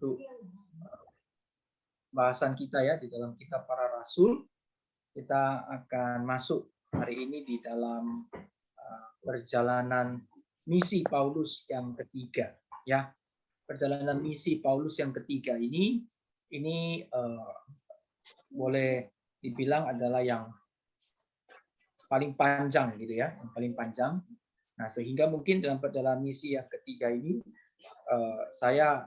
untuk bahasan kita ya di dalam kitab Para Rasul. Kita akan masuk hari ini di dalam perjalanan misi Paulus yang ketiga ya. Perjalanan misi Paulus yang ketiga ini boleh dibilang adalah yang paling panjang gitu ya, yang paling panjang. Nah, sehingga mungkin dalam perjalanan misi yang ketiga ini saya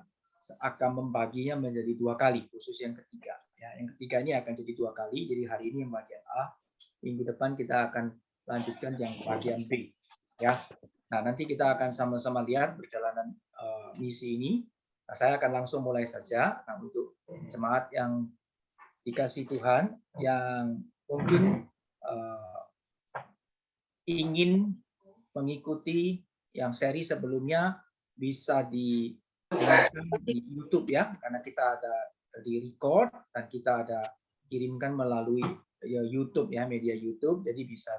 akan membaginya menjadi 2 kali, khusus yang ketiga. Ya, yang ketiga ini akan jadi 2 kali. Jadi hari ini yang bagian A, minggu depan kita akan lanjutkan yang bagian B. Ya, nah nanti kita akan sama-sama lihat perjalanan misi ini. Nah, saya akan langsung mulai saja. Nah, untuk jemaat yang dikasih Tuhan, yang mungkin ingin mengikuti yang seri sebelumnya, bisa di YouTube ya, karena kita ada di record dan kita ada kirimkan melalui YouTube ya, media YouTube, jadi bisa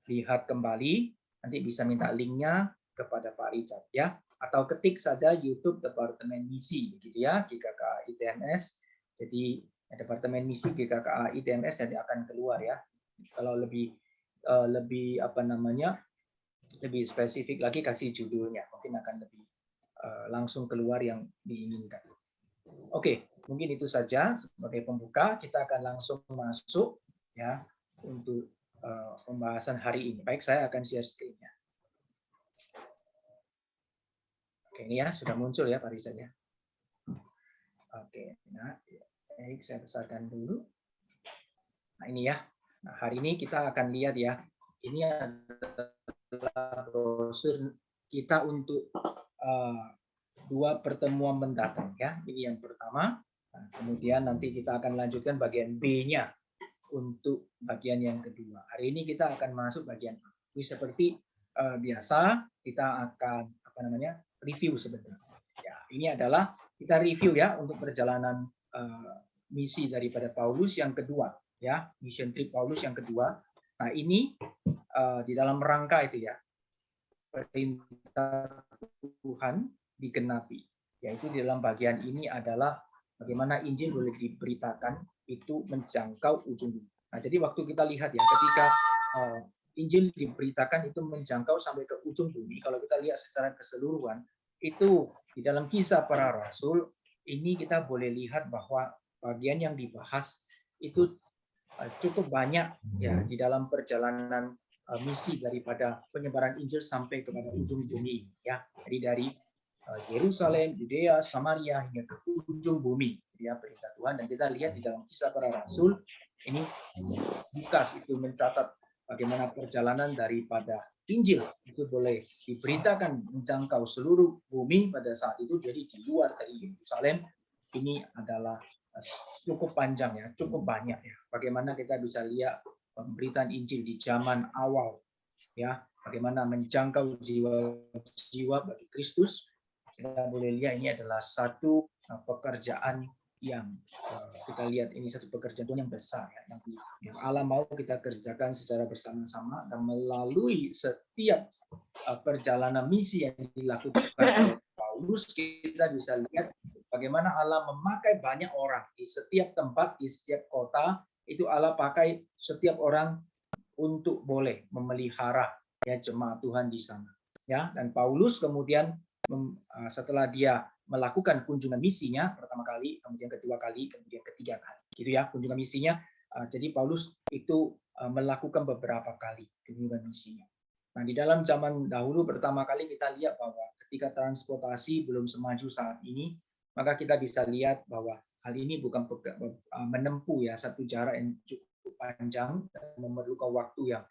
dilihat kembali. Nanti bisa minta linknya kepada Pak Richard ya, atau ketik saja YouTube Departemen Misi gitu ya, GKKA ITMS. Jadi Departemen Misi GKKA ITMS jadi akan keluar ya. Kalau lebih lebih spesifik lagi kasih judulnya, mungkin akan lebih langsung keluar yang diinginkan. Oke, mungkin itu saja sebagai pembuka. Kita akan langsung masuk ya untuk pembahasan hari ini. Baik, saya akan share screen-nya. Oke, ini ya sudah muncul ya Pak Richard ya. Oke, nah baik, saya besarkan dulu. Nah ini ya. Nah, hari ini kita akan lihat ya. Ini adalah brosur kita untuk 2 pertemuan mendatang ya. Ini yang pertama. Nah, kemudian nanti kita akan lanjutkan bagian B-nya untuk bagian yang kedua. Hari ini kita akan masuk bagian A. Ini seperti biasa kita akan review sebentar. Ya, ini adalah kita review ya untuk perjalanan misi daripada Paulus yang kedua ya, mission trip Paulus yang kedua. Nah, ini di dalam rangka itu ya, perintah Tuhan digenapi. Yaitu di dalam bagian ini adalah bagaimana Injil boleh diberitakan itu menjangkau ujung dunia. Nah, jadi waktu kita lihat ya, ketika Injil diberitakan itu menjangkau sampai ke ujung bumi, kalau kita lihat secara keseluruhan, itu di dalam Kisah Para Rasul, ini kita boleh lihat bahwa bagian yang dibahas itu cukup banyak ya di dalam perjalanan misi daripada penyebaran Injil sampai kepada ujung bumi ya. Jadi dari Yerusalem, Yudea, Samaria hingga ke ujung bumi ya perintah Tuhan. Dan kita lihat di dalam Kisah Para Rasul ini Lukas itu mencatat bagaimana perjalanan daripada Injil itu boleh diberitakan menjangkau seluruh bumi pada saat itu. Jadi di luar dari Yerusalem ini adalah cukup panjang ya, cukup banyak ya. Bagaimana kita bisa lihat pemberitaan Injil di zaman awal ya, bagaimana menjangkau jiwa-jiwa bagi Kristus. Kita boleh lihat ini adalah satu pekerjaan yang kita lihat ini satu pekerjaan yang besar ya, yang Allah mau kita kerjakan secara bersama-sama, dan melalui setiap perjalanan misi yang dilakukan oleh Paulus kita bisa lihat bagaimana Allah memakai banyak orang di setiap tempat, di setiap kota. Itu Allah pakai setiap orang untuk boleh memelihara ya jemaat Tuhan di sana ya. Dan Paulus kemudian setelah dia melakukan kunjungan misinya pertama kali, kemudian kedua kali, kemudian ketiga kali gitu ya kunjungan misinya. Jadi Paulus itu melakukan beberapa kali kunjungan misinya. Nah, di dalam zaman dahulu pertama kali kita lihat bahwa ketika transportasi belum semaju saat ini, maka kita bisa lihat bahwa hal ini bukan menempuh ya satu jarak yang cukup panjang dan memerlukan waktu yang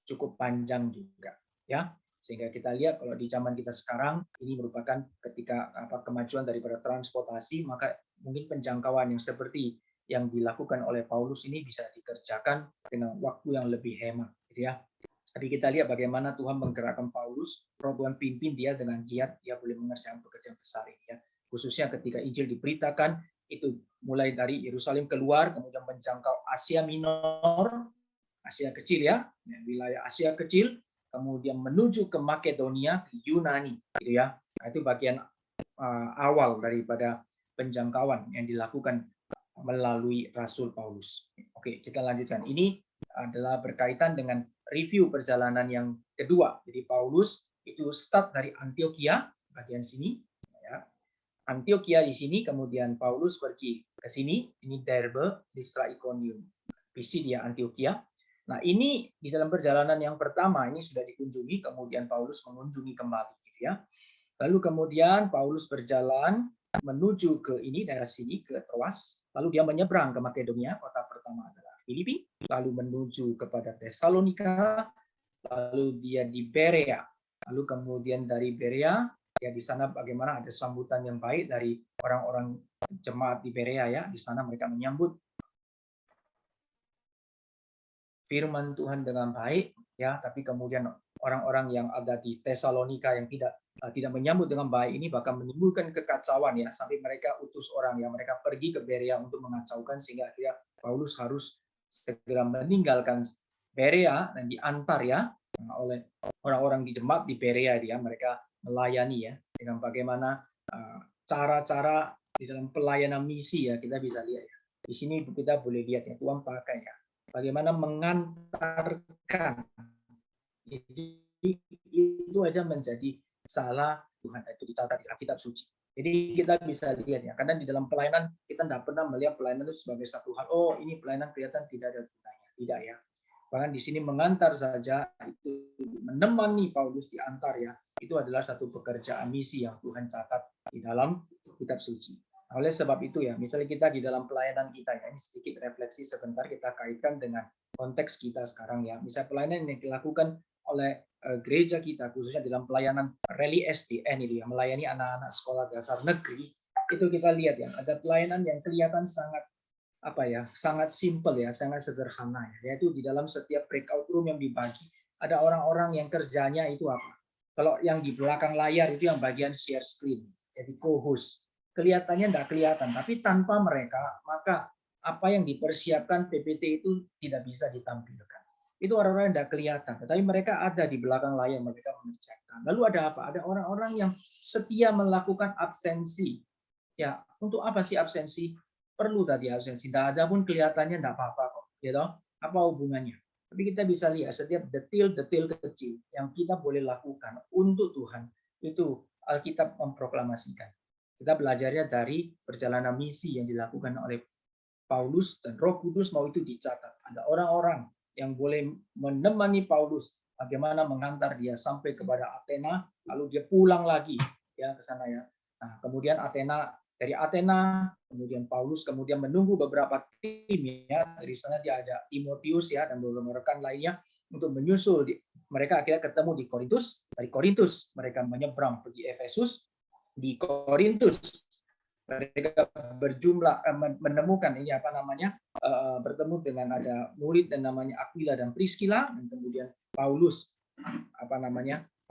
cukup panjang juga ya. Sehingga kita lihat kalau di zaman kita sekarang ini merupakan ketika kemajuan daripada transportasi, maka mungkin penjangkauan yang seperti yang dilakukan oleh Paulus ini bisa dikerjakan dengan waktu yang lebih hemat gitu ya. Tapi kita lihat bagaimana Tuhan menggerakkan Paulus, Tuhan pimpin dia dengan giat, dia boleh mengerjakan pekerjaan besar ini ya. Khususnya ketika Injil diberitakan, itu mulai dari Yerusalem keluar, kemudian menjangkau Asia Minor, Asia Kecil ya, wilayah Asia Kecil, kemudian menuju ke Makedonia, ke Yunani gitu ya. Nah, itu bagian awal daripada penjangkauan yang dilakukan melalui Rasul Paulus. Oke, kita lanjutkan. Ini adalah berkaitan dengan review perjalanan yang kedua. Jadi Paulus itu start dari Antioquia, bagian sini. Ya. Antioquia di sini, kemudian Paulus pergi ke sini. Ini Derbe, Listra, Iconium. Pisidia, Antioquia. Nah, ini di dalam perjalanan yang pertama ini sudah dikunjungi, kemudian Paulus mengunjungi kembali, gitu ya. Lalu kemudian Paulus berjalan menuju ke ini daerah sini ke Troas, lalu dia menyeberang ke Makedonia, kota pertama adalah Filipi, lalu menuju kepada Tesalonika, lalu dia di Berea, lalu kemudian dari Berea ya di sana bagaimana ada sambutan yang baik dari orang-orang jemaat di Berea ya, di sana mereka menyambut firman Tuhan dengan baik ya, tapi kemudian orang-orang yang ada di Tesalonika yang tidak menyambut dengan baik ini bahkan menimbulkan kekacauan ya, sampai mereka utus orang yang mereka pergi ke Berea untuk mengacaukan, sehingga akhirnya Paulus harus segera meninggalkan Berea dan diantar ya oleh orang-orang di jemaat di Berea, dia mereka melayani ya dengan bagaimana cara-cara di dalam pelayanan misi ya, kita bisa lihat ya. Di sini kita boleh lihat ya, Tuhan pakai ya bagaimana mengantarkan. Itu aja menjadi salah Tuhan, itu dicatat di kitab suci. Jadi kita bisa lihat ya, karena di dalam pelayanan kita tidak pernah melihat pelayanan itu sebagai satu hal. Oh, ini pelayanan kelihatan tidak ada gunanya, tidak ya. Bahkan di sini mengantar saja, itu menemani Paulus diantar ya, itu adalah satu pekerjaan misi yang Tuhan catat di dalam kitab suci. Oleh sebab itu ya, misalnya kita di dalam pelayanan kita ya, ini sedikit refleksi sebentar kita kaitkan dengan konteks kita sekarang ya. Misal pelayanan yang dilakukan oleh gereja kita, khususnya dalam pelayanan Rally SDN ini ya, melayani anak-anak sekolah dasar negeri, itu kita lihat ya, ada pelayanan yang kelihatan sangat sangat simple ya, sangat sederhana ya, yaitu di dalam setiap breakout room yang dibagi ada orang-orang yang kerjanya itu apa? Kalau yang di belakang layar itu yang bagian share screen, jadi co-host. Kelihatannya tidak kelihatan, tapi tanpa mereka maka apa yang dipersiapkan PPT itu tidak bisa ditampilkan. Itu orang-orang yang tidak kelihatan, tetapi mereka ada di belakang layar, mereka mengerjakan. Lalu ada apa? Ada orang-orang yang setia melakukan absensi. Ya, untuk apa sih absensi? Perlu tadi absensi, tidak ada pun kelihatannya tidak apa-apa kok, gitu. Apa hubungannya? Tapi kita bisa lihat setiap detil-detil kecil yang kita boleh lakukan untuk Tuhan, itu Alkitab memproklamasikan. Kita belajarnya dari perjalanan misi yang dilakukan oleh Paulus dan Roh Kudus mau itu dicatat. Ada orang-orang yang boleh menemani Paulus bagaimana mengantar dia sampai kepada Athena, lalu dia pulang lagi ya ke sana ya. Nah, kemudian dari Athena, kemudian Paulus kemudian menunggu beberapa tim ya. Dari sana dia ada Timotius ya dan beberapa rekan lainnya untuk menyusul. Mereka akhirnya ketemu di Korintus. Dari Korintus mereka menyeberang pergi Efesus. Di Korintus mereka berjumlah menemukan ini bertemu dengan ada murid dan namanya Aquila dan Priscilla, dan kemudian Paulus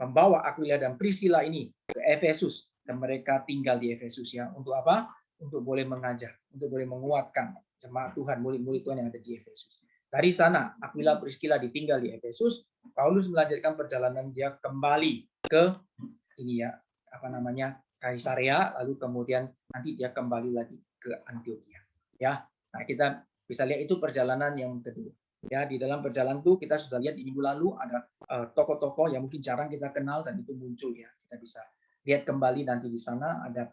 membawa Aquila dan Priscilla ini ke Efesus. Dan mereka tinggal di Efesus ya. Untuk apa? Untuk boleh mengajar, untuk boleh menguatkan jemaat Tuhan, murid-murid Tuhan yang ada di Efesus. Dari sana Aquila Priscilla ditinggal di Efesus, Paulus melanjutkan perjalanan dia kembali ke Kaisarea, lalu kemudian nanti dia kembali lagi ke Antioquia. Ya. Nah, kita bisa lihat itu perjalanan yang kedua. Ya, di dalam perjalanan itu kita sudah lihat di minggu lalu ada tokoh-tokoh yang mungkin jarang kita kenal dan itu muncul ya. Kita bisa lihat kembali nanti di sana ada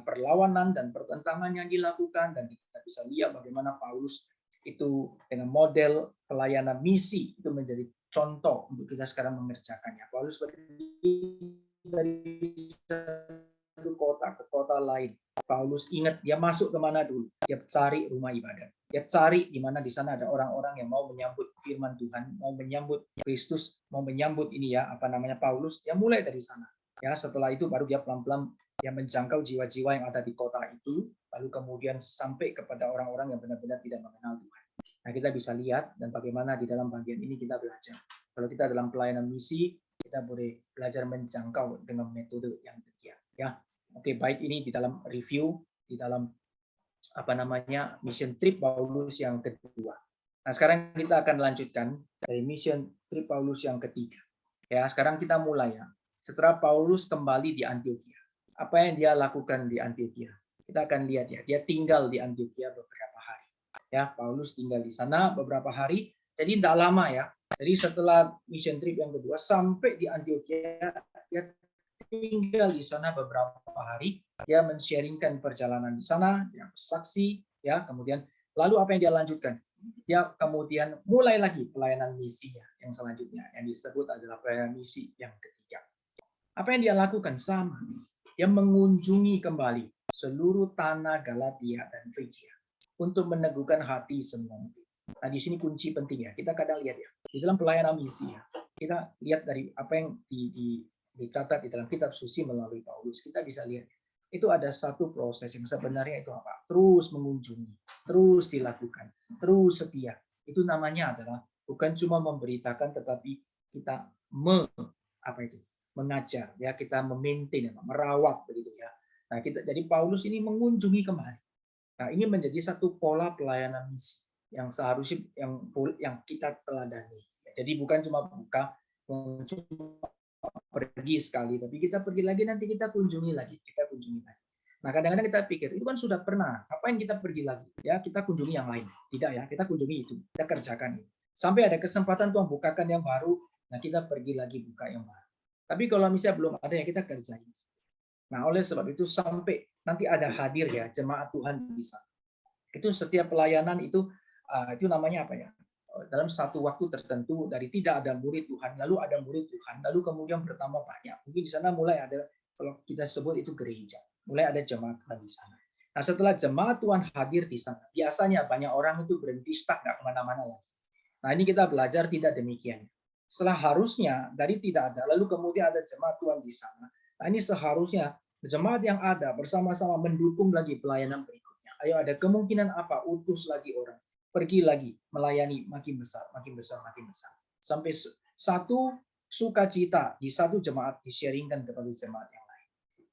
perlawanan dan pertentangan yang dilakukan, dan kita bisa lihat bagaimana Paulus itu dengan model pelayanan misi itu menjadi contoh untuk kita sekarang mengerjakannya. Paulus dari satu kota ke kota lain. Paulus ingat dia masuk kemana dulu? Dia cari rumah ibadah. Dia cari di mana di sana ada orang-orang yang mau menyambut firman Tuhan, mau menyambut Kristus, mau menyambut Paulus. Dia mulai dari sana. Ya, setelah itu baru dia pelan-pelan dia menjangkau jiwa-jiwa yang ada di kota itu, lalu kemudian sampai kepada orang-orang yang benar-benar tidak mengenal Tuhan. Nah, kita bisa lihat dan bagaimana di dalam bagian ini kita belajar. Kalau kita dalam pelayanan misi, kita boleh belajar menjangkau dengan metode yang demikian. Ya, oke, baik, ini di dalam review, di dalam mission trip Paulus yang kedua. Nah, sekarang kita akan lanjutkan dari mission trip Paulus yang ketiga. Ya, sekarang kita mulai ya. setelah Paulus kembali di Antioquia. Apa yang dia lakukan di Antioquia? Kita akan lihat ya, dia tinggal di Antioquia beberapa hari. Ya, Paulus tinggal di sana beberapa hari. Jadi tidak lama ya. Jadi setelah mission trip yang kedua sampai di Antioquia, dia tinggal di sana beberapa hari. Dia men-sharingkan perjalanan di sana, yang bersaksi, ya. Kemudian lalu apa yang dia lanjutkan? Dia kemudian mulai lagi pelayanan misinya yang selanjutnya, yang disebut adalah pelayanan misi yang ketiga. Apa yang dia lakukan? Sama. Dia mengunjungi kembali seluruh tanah Galatia dan Frigia untuk meneguhkan hati semua. Nah, di sini kunci penting ya. Kita kadang lihat ya, di dalam pelayanan misi ya, kita lihat dari apa yang dicatat di dalam kitab suci melalui Paulus, kita bisa lihat itu ada satu proses yang sebenarnya itu apa? Terus mengunjungi, terus dilakukan, terus setia. Itu namanya adalah bukan cuma memberitakan, tetapi kita mengajar, ya, kita memaintain, merawat begitu ya. Nah, jadi Paulus ini mengunjungi kembali. Nah, ini menjadi satu pola pelayanan misi yang seharusnya yang kita teladani. Jadi bukan cuma pergi sekali, tapi kita pergi lagi, nanti kita kunjungi lagi. Nah, kadang-kadang kita pikir itu kan sudah pernah, apa yang kita pergi lagi? Ya, kita kunjungi yang lain. Tidak ya, kita kunjungi itu, kita kerjakan itu. Sampai ada kesempatan Tuhan bukakan yang baru, nah kita pergi lagi buka yang baru. Tapi kalau misalnya belum ada, ya kita kerjain. Nah, oleh sebab itu sampai nanti ada hadir ya jemaat Tuhan di sana. Itu setiap pelayanan itu namanya apa ya? Dalam satu waktu tertentu, dari tidak ada murid Tuhan, lalu ada murid Tuhan, lalu kemudian bertambah banyak. Mungkin di sana mulai ada, kalau kita sebut itu gereja, mulai ada jemaat Tuhan di sana. Nah, setelah jemaat Tuhan hadir di sana, biasanya banyak orang itu berhenti stuck, nggak kemana-mana lagi. Nah, ini kita belajar tidak demikian. Setelah harusnya dari tidak ada, lalu kemudian ada jemaat Tuhan di sana. Nah, ini seharusnya jemaat yang ada bersama-sama mendukung lagi pelayanan berikutnya. Ayo, ada kemungkinan apa? Utus lagi orang. Pergi lagi melayani makin besar, makin besar, makin besar. Sampai satu sukacita di satu jemaat di-sharingkan kepada jemaat yang lain.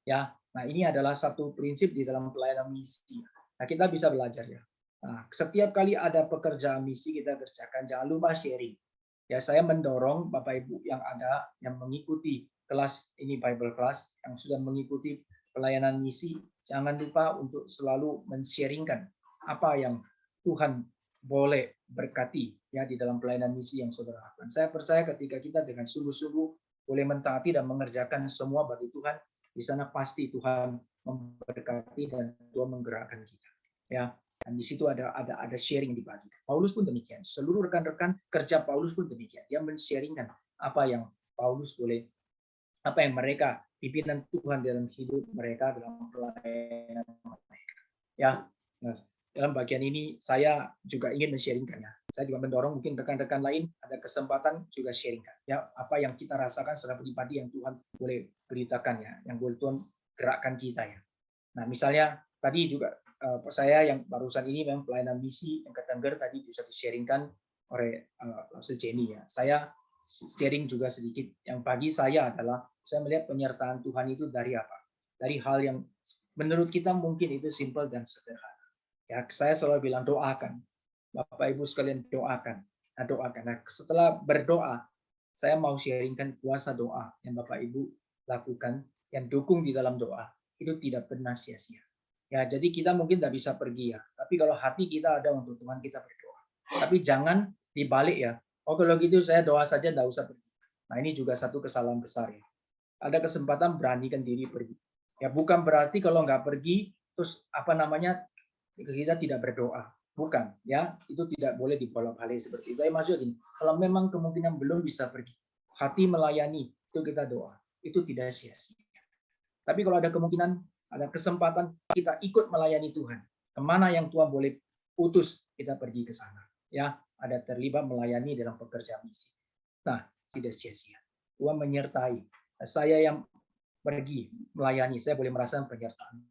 Ya, nah ini adalah satu prinsip di dalam pelayanan misi. Nah, kita bisa belajar ya. Nah, setiap kali ada pekerjaan misi kita kerjakan, jangan lupa sharing. Ya, saya mendorong Bapak Ibu yang ada yang mengikuti kelas ini Bible class, yang sudah mengikuti pelayanan misi, jangan lupa untuk selalu men-sharingkan apa yang Tuhan boleh berkati ya di dalam pelayanan misi yang saudara lakukan. Saya percaya ketika kita dengan sungguh-sungguh boleh mentaati dan mengerjakan semua bagi Tuhan, di sana pasti Tuhan memberkati dan Tuhan menggerakkan kita. Ya, dan di situ ada sharing dibagi. Paulus pun demikian. Seluruh rekan-rekan kerja Paulus pun demikian. Dia men-sharingkan apa yang Paulus boleh, apa yang mereka pimpinan Tuhan dalam hidup mereka, dalam pelayanan mereka. Ya, nah, dalam bagian ini saya juga ingin men-sharingkannya. Saya juga mendorong mungkin rekan-rekan lain ada kesempatan juga sharingkan ya apa yang kita rasakan secara pribadi yang Tuhan boleh beritakan ya, yang boleh Tuhan gerakkan kita ya. Nah, misalnya tadi juga saya yang barusan ini memang pelayanan misi yang ke Tengger tadi bisa di-sharingkan oleh Jenny ya. Saya sharing juga sedikit. Yang bagi saya adalah saya melihat penyertaan Tuhan itu dari apa? Dari hal yang menurut kita mungkin itu simple dan sederhana. Ya, saya selalu bilang doakan. Bapak Ibu sekalian doakan. Nah, doakan. Nah, setelah berdoa, saya mau sharingkan kuasa doa yang Bapak Ibu lakukan, yang dukung di dalam doa, itu tidak pernah sia-sia. Ya, jadi kita mungkin tidak bisa pergi ya, tapi kalau hati kita ada untuk Tuhan, kita berdoa. Tapi jangan dibalik ya. Oh, kalau gitu saya doa saja, tidak usah pergi. Nah, ini juga satu kesalahan besar ya. Ada kesempatan beranikan diri pergi. Ya, bukan berarti kalau nggak pergi, terus kita tidak berdoa, bukan ya, itu tidak boleh dibolak-balik seperti itu. Maksudnya gini, kalau memang kemungkinan belum bisa pergi, hati melayani itu kita doa, itu tidak sia-sia. Tapi kalau ada kemungkinan, ada kesempatan kita ikut melayani Tuhan, kemana yang Tuhan boleh utus kita pergi ke sana, ya, ada terlibat melayani dalam pekerjaan misi. Nah, tidak sia-sia. Tuhan menyertai. Saya yang pergi melayani, saya boleh merasakan penyertaan.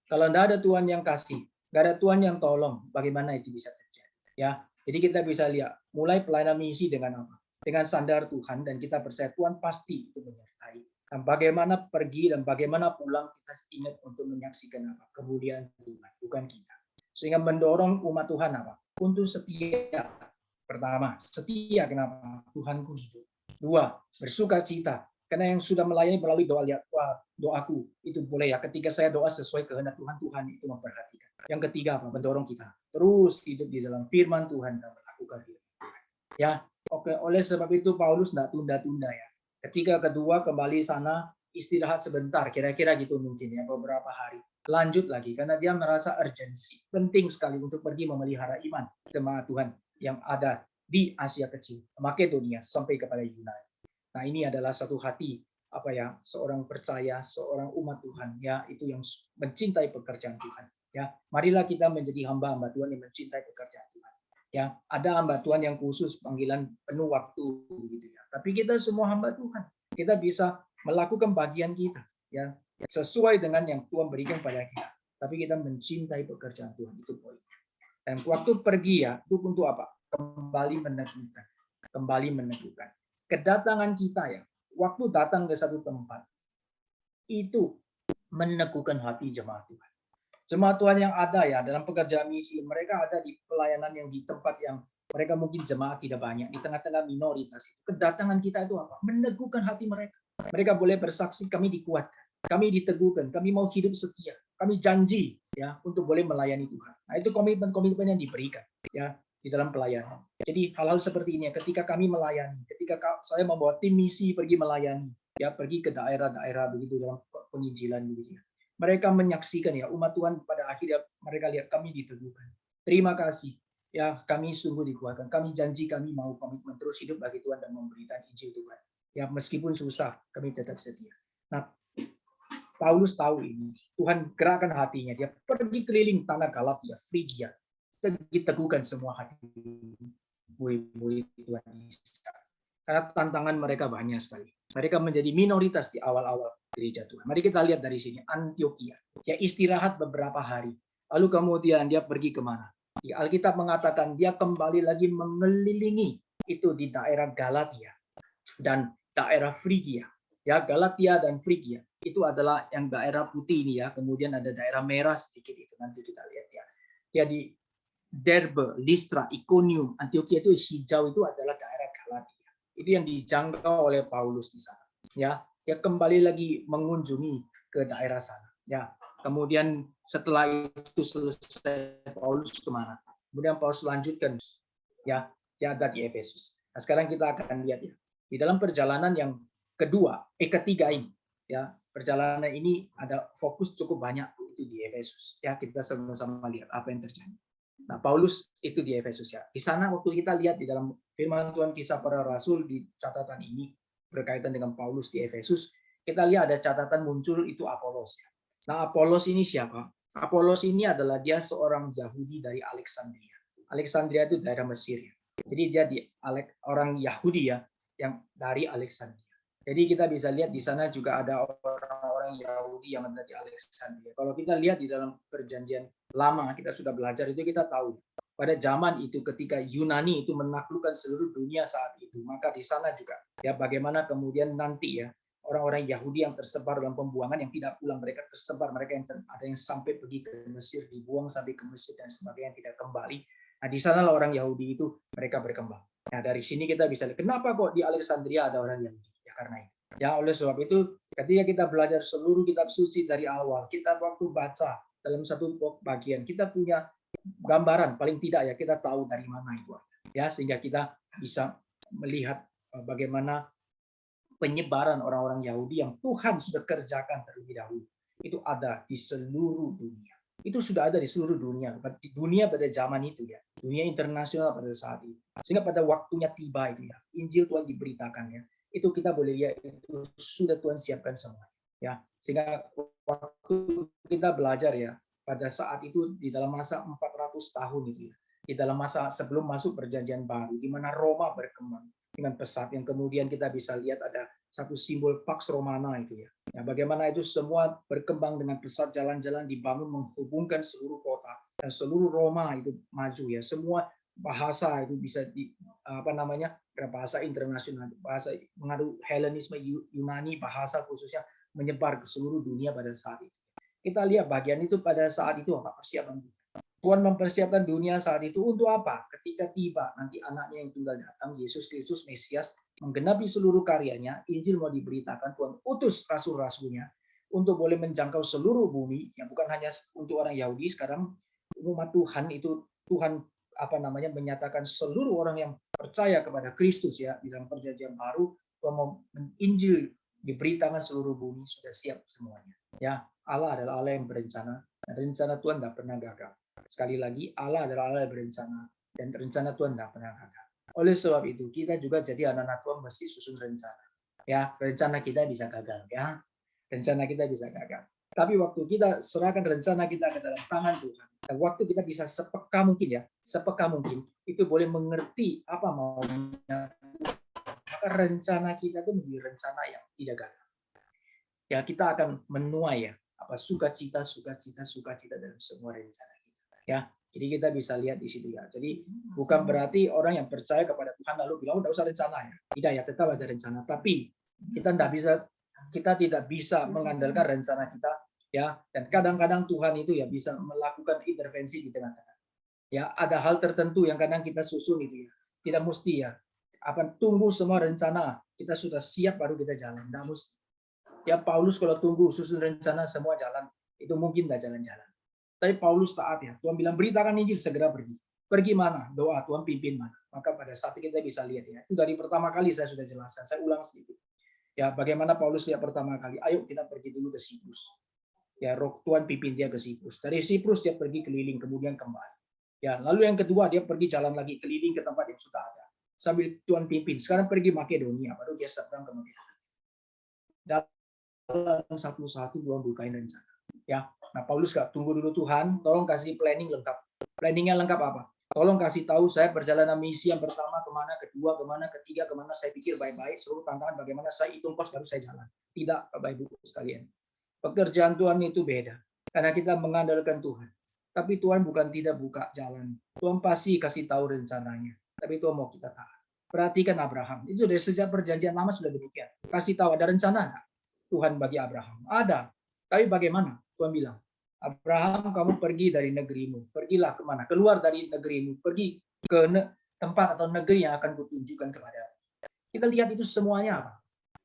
Kalau tidak ada Tuhan yang kasih, tidak ada Tuhan yang tolong, bagaimana itu bisa terjadi? Ya, jadi kita bisa lihat mulai pelayanan misi dengan apa? Dengan sandar Tuhan dan kita percaya Tuhan pasti itu menyertai. Dan bagaimana pergi dan bagaimana pulang kita ingat untuk menyaksikan apa? Kemuliaan Tuhan, bukan kita. Sehingga mendorong umat Tuhan apa? Untuk setia. Pertama, setia kenapa? Tuhanku hidup. Dua, bersukacita Karena yang sudah melayani melalui doa, lihat, wah, doaku itu boleh ya. Ketika saya doa sesuai kehendak Tuhan, Tuhan itu memperhatikan. Yang ketiga apa? Mendorong kita terus hidup di dalam firman Tuhan dan melakukan firman Tuhan. Ya, oke. Oleh sebab itu Paulus tidak tunda-tunda ya. Ketika kedua kembali sana, istirahat sebentar, kira-kira gitu mungkin ya, beberapa hari. Lanjut lagi karena dia merasa urgensi, penting sekali untuk pergi memelihara iman jemaat Tuhan yang ada di Asia Kecil, Makedonia sampai kepada Yunani. Nah, ini adalah satu hati apa ya, seorang percaya, seorang umat Tuhan ya, itu yang mencintai pekerjaan Tuhan. Ya, marilah kita menjadi hamba-hamba Tuhan yang mencintai pekerjaan Tuhan. Ya, ada hamba Tuhan yang khusus panggilan penuh waktu gitu ya. Tapi kita semua hamba Tuhan. Kita bisa melakukan bagian kita ya, sesuai dengan yang Tuhan berikan pada kita. Tapi kita mencintai pekerjaan Tuhan, itu poin. Dan waktu pergi ya, itu untuk apa? Kembali meneguhkan. Kembali meneguhkan. Kedatangan kita ya, waktu datang ke satu tempat, itu meneguhkan hati jemaat Tuhan. Jemaat Tuhan yang ada ya, dalam pekerjaan misi, mereka ada di pelayanan yang di tempat yang mereka mungkin jemaat tidak banyak, di tengah-tengah minoritas. Kedatangan kita itu apa? Meneguhkan hati mereka. Mereka boleh bersaksi, kami dikuatkan, kami diteguhkan, kami mau hidup setia, kami janji ya untuk boleh melayani Tuhan. Nah, itu komitmen-komitmen yang diberikan ya di dalam pelayanan. Jadi hal-hal seperti ini ketika kami melayani, ketika saya membawa tim misi pergi melayani, ya pergi ke daerah-daerah begitu dalam penginjilan begitu. Mereka menyaksikan ya umat Tuhan pada akhirnya mereka lihat kami diteguhkan. Terima kasih ya, kami sungguh dikuatkan. Kami janji kami mau komitmen terus hidup bagi Tuhan dan memberitakan Injil Tuhan. Ya meskipun susah kami tetap setia. Nah, Paulus tahu ini. Tuhan gerakan hatinya. Dia pergi keliling tanah Galatia, Frigia. Diteguhkan semua hati murid-murid Tuhan Yesus. Karena tantangan mereka banyak sekali. Mereka menjadi minoritas di awal-awal gereja Tuhan. Mari kita lihat dari sini. Antioquia. Dia istirahat beberapa hari. Lalu kemudian dia pergi kemana? Di Alkitab mengatakan dia kembali lagi mengelilingi itu di daerah Galatia dan daerah Frigia. Ya, Galatia dan Frigia itu adalah yang daerah putih ini ya. Kemudian ada daerah merah sedikit itu nanti kita lihat ya. Ya di Derbe, Listra, Iconium, Antioquia itu hijau itu adalah daerah Galatia. Itu yang dijangkau oleh Paulus di sana. Ya, dia kembali lagi mengunjungi ke daerah sana. Ya, kemudian setelah itu selesai Paulus kemana? Kemudian Paulus lanjutkan. Ya, dia ada di Efesus. Nah, sekarang kita akan lihat ya di dalam perjalanan yang ketiga ini. Ya, perjalanan ini ada fokus cukup banyak itu di Efesus. Ya, kita sama-sama lihat apa yang terjadi. Nah, Paulus itu di Efesus ya. Di sana waktu kita lihat di dalam firman Tuhan kisah para rasul di catatan ini berkaitan dengan Paulus di Efesus, kita lihat ada catatan muncul itu Apolos ya. Nah, Apolos ini siapa? Apolos ini adalah dia seorang Yahudi dari Alexandria. Alexandria itu daerah Mesir ya. Jadi dia orang Yahudi ya yang dari Alexandria. Jadi kita bisa lihat di sana juga ada orang-orang Yahudi yang ada di Alexandria. Kalau kita lihat di dalam perjanjian lama kita sudah belajar itu, kita tahu pada zaman itu ketika Yunani itu menaklukkan seluruh dunia saat itu, maka di sana juga ya bagaimana kemudian nanti ya orang-orang Yahudi yang tersebar dalam pembuangan yang tidak pulang, mereka tersebar, mereka yang ada yang sampai pergi ke Mesir, dibuang sampai ke Mesir dan sebagainya, tidak kembali. Nah, di sana orang Yahudi itu mereka berkembang. Nah, dari sini kita bisa lihat kenapa kok di Alexandria ada orang Yahudi. Ya karena itu. Ya oleh sebab itu ketika kita belajar seluruh kitab suci dari awal, kita waktu baca dalam satu bagian kita punya gambaran paling tidak ya, kita tahu dari mana itu ya, sehingga kita bisa melihat bagaimana penyebaran orang-orang Yahudi yang Tuhan sudah kerjakan terlebih dahulu itu ada di seluruh dunia. Itu sudah ada di seluruh dunia, di dunia pada zaman itu ya, dunia internasional pada saat itu. Sehingga pada waktunya tiba itu ya, Injil Tuhan diberitakan ya, itu kita boleh lihat itu sudah Tuhan siapkan semua ya. Sehingga waktu kita belajar ya, pada saat itu di dalam masa 400 tahun itu ya, di dalam masa sebelum masuk perjanjian baru, di mana Roma berkembang dengan pesat, yang kemudian kita bisa lihat ada satu simbol Pax Romana itu ya. Ya, bagaimana itu semua berkembang dengan pesat, jalan-jalan dibangun menghubungkan seluruh kota dan seluruh Roma itu maju ya. Semua bahasa itu bisa bahasa internasional, bahasa mengadu Helenisme, Yunani, bahasa khususnya menyebar ke seluruh dunia pada saat itu. Kita lihat bagian itu pada saat itu apa persiapan. Tuhan mempersiapkan dunia saat itu untuk apa? Ketika tiba nanti anaknya yang tunggal datang, Yesus Kristus Mesias, menggenapi seluruh karyanya, Injil mau diberitakan, Tuhan utus rasul-rasulnya untuk boleh menjangkau seluruh bumi, yang bukan hanya untuk orang Yahudi. Sekarang umat Tuhan itu, Tuhan menyatakan seluruh orang yang percaya kepada Kristus ya di dalam perjanjian baru, Tuhan mau Injil diberitakan seluruh bumi, sudah siap semuanya. Ya, Allah adalah Allah yang berencana, dan rencana Tuhan tidak pernah gagal. Sekali lagi, Allah adalah Allah yang berencana, dan rencana Tuhan tidak pernah gagal. Oleh sebab itu, kita juga jadi anak-anak Tuhan mesti susun rencana. Ya, rencana kita bisa gagal ya. Rencana kita bisa gagal. Tapi waktu kita serahkan rencana kita ke dalam tangan Tuhan, dan waktu kita bisa sepeka mungkin, itu boleh mengerti apa maunya, maka rencana kita itu menjadi rencana yang tidak gagal. Ya, kita akan menuai ya sukacita dalam semua rencana kita. Ya, jadi kita bisa lihat di situ ya. Jadi bukan berarti orang yang percaya kepada Tuhan lalu bilang tidak usah rencana ya. Tidak ya, tetap ada rencana. Tapi kita tidak bisa mengandalkan rencana kita ya. Dan kadang-kadang Tuhan itu ya bisa melakukan intervensi di tengah-tengah. Ya, ada hal tertentu yang kadang kita susun itu ya. Tidak mesti ya. Tunggu semua rencana kita sudah siap baru kita jalan. Tidak mesti. Ya, Paulus kalau tunggu susun rencana semua jalan, itu mungkin tidak jalan-jalan. Tapi Paulus taat ya. Tuhan bilang beritakan Injil, segera pergi. Pergi mana? Doa, Tuhan pimpin mana. Maka pada saat kita bisa lihat ya. Itu dari pertama kali saya sudah jelaskan. Saya ulang sedikit. Ya, bagaimana Paulus lihat pertama kali. Ayo kita pergi dulu ke Siprus. Ya, roh Tuhan pimpin dia ke Siprus. Dari Siprus dia pergi keliling, kemudian kembali. Ya, lalu yang kedua dia pergi jalan lagi keliling ke tempat yang sudah ada. Sambil Tuhan pimpin. Sekarang pergi Makedonia, baru dia seberang ke Makedonia. Satu-satu Tuhan bukain rencana. Ya, nah Paulus gak tunggu dulu Tuhan, tolong kasih planning lengkap. Planningnya lengkap apa? Tolong kasih tahu saya perjalanan misi yang pertama kemana, kedua kemana, ketiga kemana. Saya pikir baik-baik, seluruh tantangan bagaimana saya hitung kos baru saya jalan. Tidak, Bapak Ibu sekalian. Pekerjaan Tuhan itu beda, karena kita mengandalkan Tuhan. Tapi Tuhan bukan tidak buka jalan. Tuhan pasti kasih tahu rencananya. Tapi Tuhan mau kita taat. Perhatikan Abraham. Itu dari sejak perjanjian lama sudah demikian. Kasih tahu ada rencana enggak? Tuhan bagi Abraham. Ada. Tapi bagaimana? Tuhan bilang, Abraham kamu pergi dari negerimu. Pergilah kemana? Keluar dari negerimu. Pergi ke tempat atau negeri yang akan kutunjukkan kepada. Kita lihat itu semuanya apa?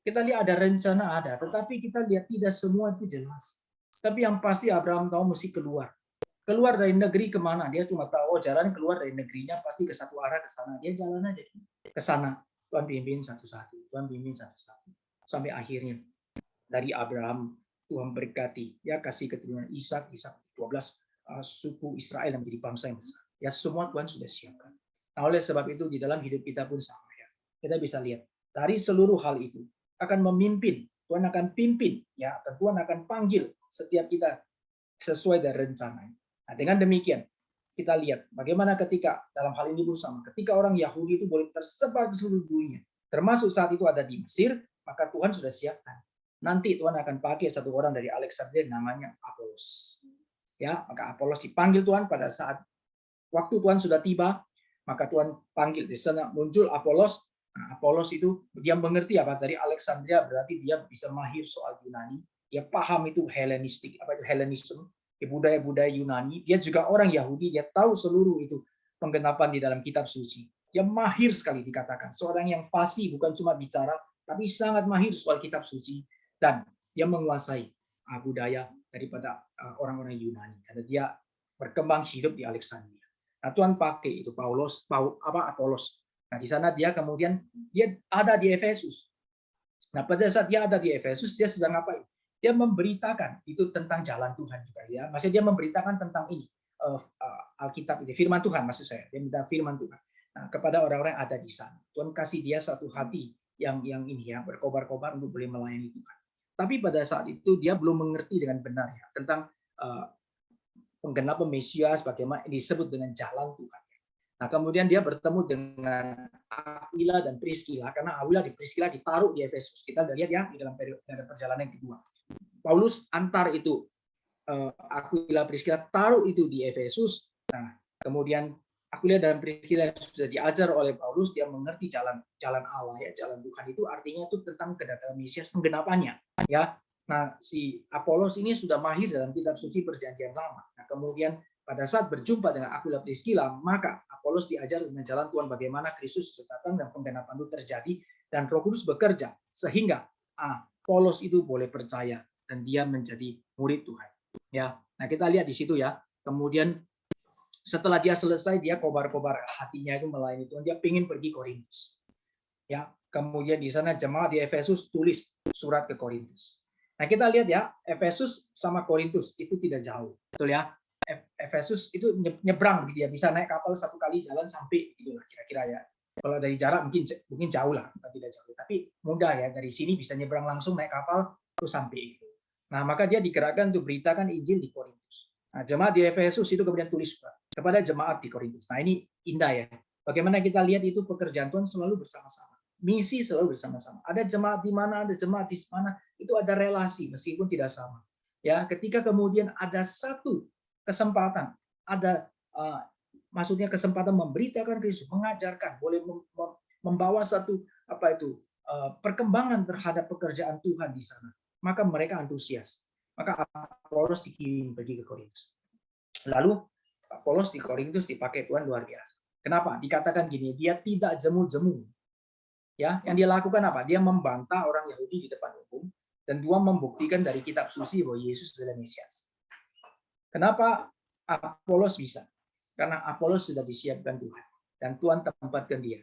Kita lihat ada rencana ada. Tetapi kita lihat tidak semua itu jelas. Tapi yang pasti Abraham tahu mesti keluar. Keluar dari negeri kemana? Dia cuma tahu jalan keluar dari negerinya pasti ke satu arah ke sana. Dia jalan aja ke sana. Tuhan pimpin satu-satu. Tuhan pimpin satu-satu. Sampai akhirnya dari Abraham Tuhan berkati ya kasih keturunan Ishak 12 suku Israel yang menjadi bangsa yang besar ya semua Tuhan sudah siapkan. Nah oleh sebab itu di dalam hidup kita pun sama ya kita bisa lihat dari seluruh hal itu akan memimpin Tuhan akan pimpin ya dan Tuhan akan panggil setiap kita sesuai dengan rencananya. Nah dengan demikian kita lihat bagaimana ketika dalam hal ini pun sama ketika orang Yahudi itu boleh tersebar ke seluruh dunia termasuk saat itu ada di Mesir maka Tuhan sudah siapkan. Nanti Tuhan akan pakai satu orang dari Alexandria namanya Apolos. Ya, maka Apolos dipanggil Tuhan pada saat waktu Tuhan sudah tiba, maka Tuhan panggil di sana muncul Apolos. Nah, Apolos itu dia mengerti apa dari Alexandria berarti dia bisa mahir soal Yunani, dia paham itu Helenistik, apa itu Helenisme, budaya-budaya Yunani. Dia juga orang Yahudi, dia tahu seluruh itu penggenapan di dalam kitab suci. Dia mahir sekali dikatakan, seorang yang fasih bukan cuma bicara, tapi sangat mahir soal kitab suci. Dan dia menguasai budaya daripada orang-orang Yunani karena dia berkembang hidup di Alexandria. Nah, Tuhan pakai itu Apolos. Nah, di sana dia kemudian dia ada di Efesus. Nah, pada saat dia ada di Efesus dia sedang ngapain? Dia memberitakan itu tentang jalan Tuhan juga ya. Maksudnya dia memberitakan tentang ini Alkitab ini, firman Tuhan maksud saya. Dia minta firman Tuhan. Nah, kepada orang-orang yang ada di sana. Tuhan kasih dia satu hati yang ini ya berkobar-kobar untuk boleh melayani Tuhan. Tapi pada saat itu dia belum mengerti dengan benar ya, tentang penggenapan Mesias, bagaimana disebut dengan jalan Tuhan. Nah kemudian dia bertemu dengan Aquila dan Priscilla, karena Aquila dan Priscilla ditaruh di Efesus. Kita udah lihat ya di dalam perjalanan yang kedua. Paulus antar itu Aquila Priscilla taruh itu di Efesus. Nah kemudian Aquila dan Priscilla sudah diajar oleh Paulus, dia mengerti jalan Allah ya, jalan Tuhan itu artinya itu tentang kedatangan Mesias, penggenapannya ya. Nah si Apolos ini sudah mahir dalam kitab suci perjanjian lama. Nah kemudian pada saat berjumpa dengan Aquila Priscilla, maka Apolos diajar dengan jalan Tuhan bagaimana Kristus datang dan penggenapan itu terjadi dan Roh Kudus bekerja sehingga Apolos itu boleh percaya dan dia menjadi murid Tuhan. Ya, nah kita lihat di situ ya. Kemudian setelah dia selesai, dia kobar-kobar hatinya itu melayani Tuhan. Dia ingin pergi Korintus. Ya, kemudian di sana jemaat di Efesus tulis surat ke Korintus. Nah, kita lihat ya, Efesus sama Korintus itu tidak jauh. Betul ya? Efesus itu nyebrang gitu ya, bisa naik kapal satu kali jalan sampai gitu lah kira-kira ya. Kalau dari jarak mungkin jauh lah, tidak jauh. Tapi mudah ya, dari sini bisa nyebrang langsung naik kapal terus sampai itu. Nah, maka dia digerakkan untuk beritakan Injil di Korintus. Nah, jemaat di Efesus itu kemudian tulis kepada jemaat di Korintus. Nah, ini indah ya. Bagaimana kita lihat itu pekerjaan Tuhan selalu bersama-sama. Misi selalu bersama-sama. Ada jemaat di mana, ada jemaat di mana, itu ada relasi meskipun tidak sama. Ya, ketika kemudian ada satu kesempatan, ada maksudnya kesempatan memberitakan Kristus, mengajarkan, boleh membawa satu perkembangan terhadap pekerjaan Tuhan di sana. Maka mereka antusias. Maka Apolos dikirim pergi ke Korintus. Lalu Apolos di Korintus dipakai Tuhan luar biasa. Kenapa? Dikatakan gini, dia tidak jemu-jemu. Ya, yang dia lakukan apa? Dia membantah orang Yahudi di depan umum dan dia membuktikan dari kitab suci bahwa Yesus adalah Mesias. Kenapa Apolos bisa? Karena Apolos sudah disiapkan Tuhan dan Tuhan tempatkan dia.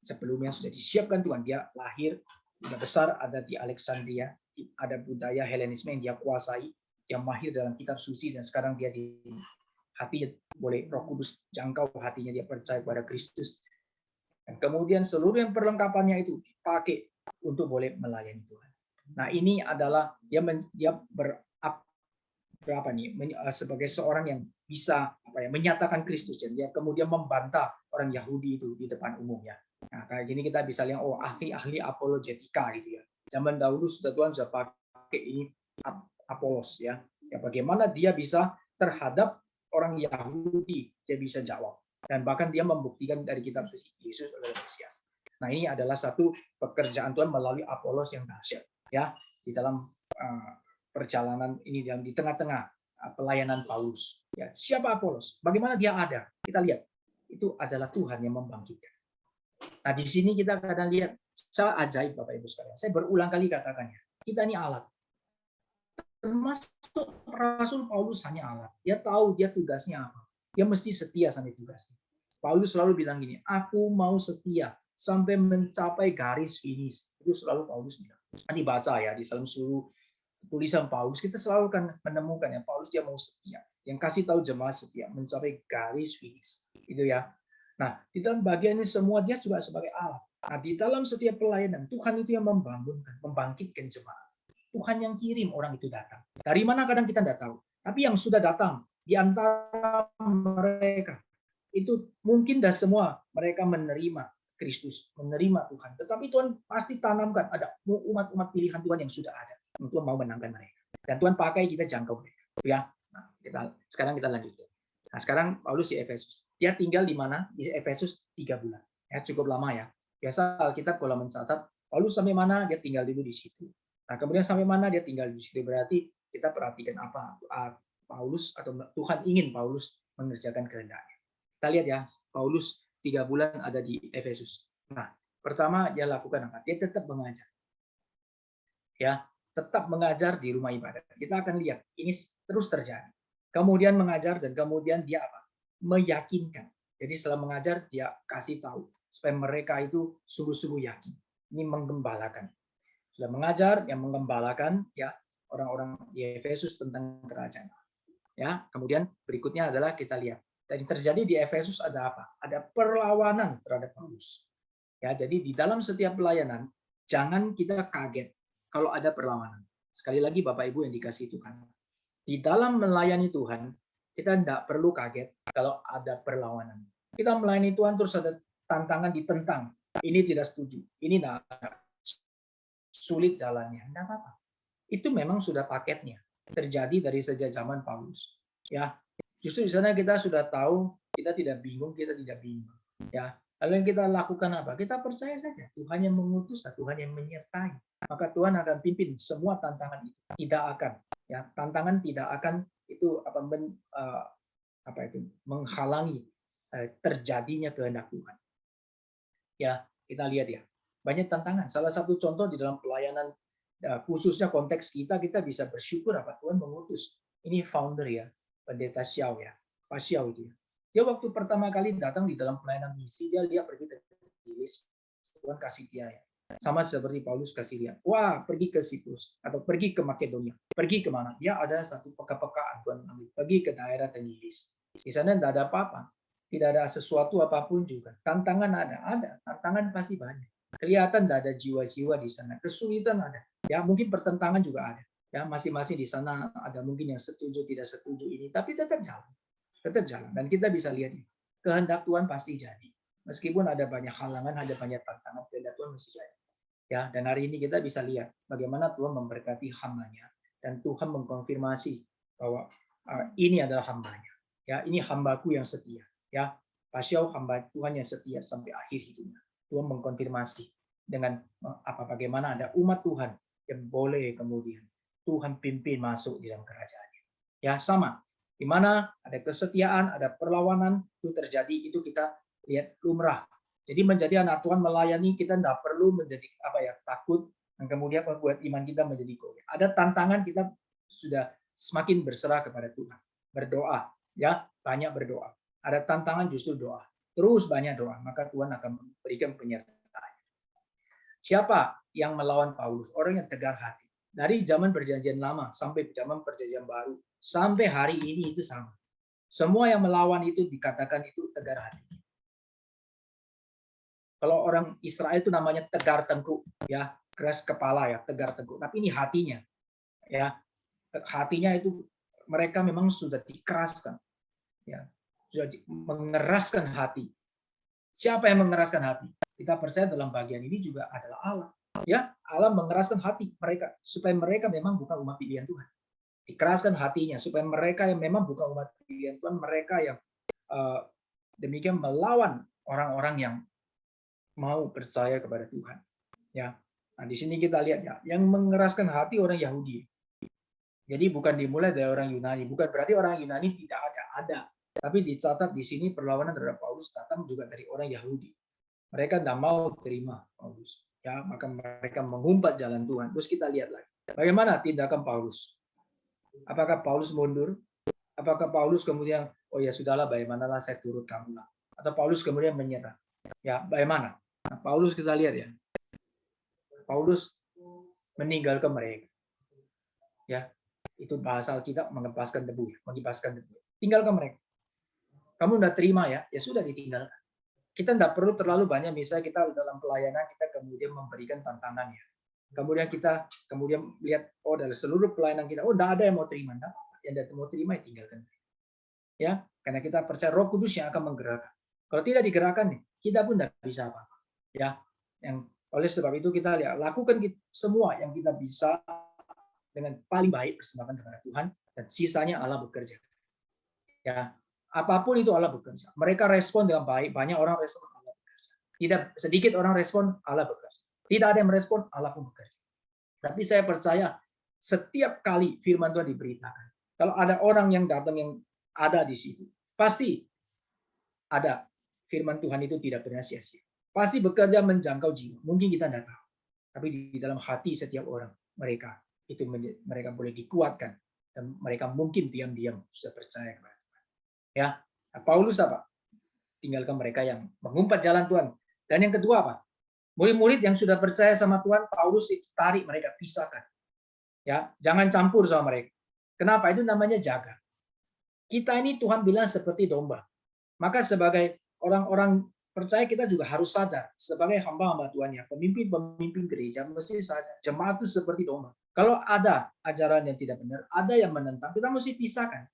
Sebelumnya sudah disiapkan Tuhan. Dia lahir, sudah besar ada di Alexandria, ada budaya Helenisme yang dia kuasai, yang mahir dalam kitab suci dan sekarang dia di hati boleh Roh Kudus jangkau hatinya, dia percaya kepada Kristus. Dan kemudian seluruh yang perlengkapannya itu dipakai untuk boleh melayani Tuhan. Nah, ini adalah dia sebagai seorang yang bisa menyatakan Kristus dan dia kemudian membantah orang Yahudi itu di depan umumnya. Nah, kayak gini kita bisa lihat ahli-ahli apologetika gitu ya. Zaman dahulu Tuhan sudah pakai ini Apolos ya. Ya bagaimana dia bisa terhadap orang Yahudi dia bisa jawab. Dan bahkan dia membuktikan dari kitab suci Yesus adalah Mesias. Nah, ini adalah satu pekerjaan Tuhan melalui Apolos yang dahsyat ya di dalam perjalanan ini di tengah-tengah pelayanan Paulus. Ya, siapa Apolos? Bagaimana dia ada? Kita lihat. Itu adalah Tuhan yang membangkitkan. Nah, di sini kita akan lihat secara ajaib Bapak Ibu sekalian. Saya berulang kali katakannya. Kita ini alat. Termasuk Rasul Paulus hanya alat. Dia tahu dia tugasnya apa. Dia mesti setia sampai tugasnya. Paulus selalu bilang gini, aku mau setia sampai mencapai garis finish. Itu selalu Paulus bilang. Nanti baca ya di dalam seluruh tulisan Paulus, kita selalu akan menemukan ya Paulus dia mau setia. Yang kasih tahu jemaat setia, mencapai garis finish. Itu ya. Nah, di dalam bagian ini semua dia juga sebagai alat. Nah, di dalam setiap pelayanan, Tuhan itu yang membangunkan, membangkitkan jemaat. Tuhan yang kirim orang itu datang. Dari mana kadang kita tidak tahu. Tapi yang sudah datang, di antara mereka itu mungkin dah semua mereka menerima Kristus, menerima Tuhan. Tetapi Tuhan pasti tanamkan ada umat-umat pilihan Tuhan yang sudah ada untuk mau menangkan mereka. Dan Tuhan pakai kita jangkau mereka. Ya. Nah, sekarang kita lanjut. Nah, sekarang Paulus di Efesus. Dia tinggal di mana? Di Efesus 3 bulan. Ya, cukup lama ya. Biasa Alkitab kalau mencatat Paulus sampai mana dia tinggal dulu di situ. Nah, kemudian sampai mana dia tinggal di situ. Berarti kita perhatikan apa Paulus atau Tuhan ingin Paulus mengerjakan kehendaknya. Kita lihat ya, Paulus 3 bulan ada di Efesus. Nah, pertama dia lakukan apa? Dia tetap mengajar. Ya, tetap mengajar di rumah ibadat. Kita akan lihat ini terus terjadi. Kemudian mengajar dan kemudian dia apa? Meyakinkan. Jadi setelah mengajar dia kasih tahu supaya mereka itu sungguh-sungguh yakin. Ini menggembalakan. Sudah mengajar yang menggembalakan ya orang-orang di Efesus tentang kerajaan. Ya, kemudian berikutnya adalah kita lihat. Dan terjadi di Efesus ada apa? Ada perlawanan terhadap Paulus. Ya, jadi di dalam setiap pelayanan jangan kita kaget kalau ada perlawanan. Sekali lagi Bapak Ibu yang dikasihi Tuhan. Di dalam melayani Tuhan, kita tidak perlu kaget kalau ada perlawanan. Kita melayani Tuhan terus ada tantangan ditentang. Ini tidak setuju. Ini sulit jalannya. Tidak apa-apa. Itu memang sudah paketnya. Terjadi dari sejak zaman Paulus. Ya, justru di sana kita sudah tahu, kita tidak bingung, Ya, lalu yang kita lakukan apa? Kita percaya saja Tuhan yang mengutus, Tuhan yang menyertai. Maka Tuhan akan pimpin semua tantangan itu. Tidak akan, ya tantangan tidak akan itu menghalangi terjadinya kehendak Tuhan. Ya, kita lihat ya. Banyak tantangan. Salah satu contoh di dalam pelayanan khususnya konteks kita bisa bersyukur apa Tuhan mengutus. Ini founder ya, Pendeta Xiao ya. Pak Xiao itu ya. Dia waktu pertama kali datang di dalam pelayanan misi, dia pergi ke Inggris. Tuhan kasih dia ya. Sama seperti Paulus kasih dia. Wah, pergi ke Siprus atau pergi ke Makedonia. Pergi kemana? Dia ada satu peka-pekaan Tuhan ambil. Pergi ke daerah Tenggilis. Di sana tidak ada apa-apa. Tidak ada sesuatu apapun juga. Tantangan ada. Tantangan pasti banyak. Kelihatan tidak ada jiwa-jiwa di sana. Kesulitan ada. Ya, mungkin pertentangan juga ada. Ya, masing-masing di sana ada mungkin yang setuju tidak setuju ini, tapi tetap jalan. Tetap jalan. Dan kita bisa lihat kehendak Tuhan pasti jadi. Meskipun ada banyak halangan, ada banyak tantangan, kehendak Tuhan mesti jadi. Ya, dan hari ini kita bisa lihat bagaimana Tuhan memberkati hamba-Nya dan Tuhan mengkonfirmasi bahwa ini adalah hamba-Nya. Ya, ini hambaku yang setia. Ya, Pak Xiao hamba Tuhan yang setia sampai akhir hidupnya. Tuhan mengkonfirmasi dengan bagaimana ada umat Tuhan yang boleh kemudian Tuhan pimpin masuk di dalam kerajaan-Nya. Ya, sama. Di mana ada kesetiaan, ada perlawanan itu terjadi, itu kita lihat lumrah. Jadi menjadi anak Tuhan melayani kita tidak perlu menjadi takut dan kemudian membuat iman kita menjadi goyah. Ada tantangan, kita sudah semakin berserah kepada Tuhan. Berdoa, ya, banyak berdoa. Ada tantangan justru doa. Terus banyak doa, maka Tuhan akan memberikan penyertaan. Siapa yang melawan Paulus? Orang yang tegar hati. Dari zaman perjanjian lama sampai zaman perjanjian baru, sampai hari ini itu sama. Semua yang melawan itu dikatakan itu tegar hati. Kalau orang Israel itu namanya tegar tengkuk, ya, keras kepala ya, tegar tengkuk. Tapi ini hatinya, ya, hatinya itu mereka memang sudah dikeraskan, ya, sudah mengeraskan hati. Siapa yang mengeraskan hati? Kita percaya dalam bagian ini juga adalah Allah. Ya, Allah mengeraskan hati mereka supaya mereka memang bukan umat pilihan Tuhan. Dikeraskan hatinya supaya mereka yang memang bukan umat pilihan Tuhan, mereka yang demikian melawan orang-orang yang mau percaya kepada Tuhan. Ya, nah di sini kita lihat ya, yang mengeraskan hati orang Yahudi. Jadi bukan dimulai dari orang Yunani, bukan berarti orang Yunani tidak ada. Tapi dicatat di sini perlawanan terhadap Paulus datang juga dari orang Yahudi. Mereka tidak mau terima Paulus. Ya, maka mereka mengumpat jalan Tuhan. Terus kita lihat lagi. Bagaimana tindakan Paulus? Apakah Paulus mundur? Apakah Paulus kemudian, oh ya sudahlah, bagaimanalah saya turut kamu lah. Atau Paulus kemudian menyerah. Ya, bagaimana? Nah, Paulus kita lihat ya. Paulus meninggalkan mereka. Ya, itu bahasa kita mengepaskan debu, mengibaskan debu. Tinggalkan mereka. Kamu udah terima ya, ya sudah ditinggalkan. Kita tidak perlu terlalu banyak, misalnya kita dalam pelayanan kita kemudian memberikan tantangan ya. Kemudian kita lihat, oh dari seluruh pelayanan kita, oh tidak ada yang mau terima, tidak apa-apa. Yang tidak mau terima ya tinggalkan. Ya, karena kita percaya Roh Kudus yang akan menggerakkan. Kalau tidak digerakkan, kita pun tidak bisa apa-apa. Ya, yang oleh sebab itu kita lihat, lakukan semua yang kita bisa dengan paling baik, persembahkan kepada Tuhan, dan sisanya Allah bekerja. Ya, apapun itu Allah bekerja. Mereka respon dengan baik, banyak orang respon Allah bekerja. Tidak sedikit orang respon Allah bekerja. Tidak ada yang merespon Allah pun bekerja. Tapi saya percaya setiap kali firman Tuhan diberitakan, kalau ada orang yang datang yang ada di situ, pasti ada firman Tuhan itu tidak pernah sia-sia. Pasti bekerja menjangkau jiwa. Mungkin kita tidak tahu, tapi di dalam hati setiap orang mereka boleh dikuatkan dan mereka mungkin diam-diam sudah percaya kepada Tuhan. Ya, nah, Paulus apa? Tinggalkan mereka yang mengumpat jalan Tuhan. Dan yang kedua apa? Murid-murid yang sudah percaya sama Tuhan, Paulus itu tarik mereka, pisahkan. Ya, jangan campur sama mereka. Kenapa? Itu namanya jaga. Kita ini Tuhan bilang seperti domba. Maka sebagai orang-orang percaya kita juga harus sadar sebagai hamba-hamba Tuhan ya, pemimpin-pemimpin gereja mesti sadar jemaat itu seperti domba. Kalau ada ajaran yang tidak benar, ada yang menentang, kita mesti pisahkan.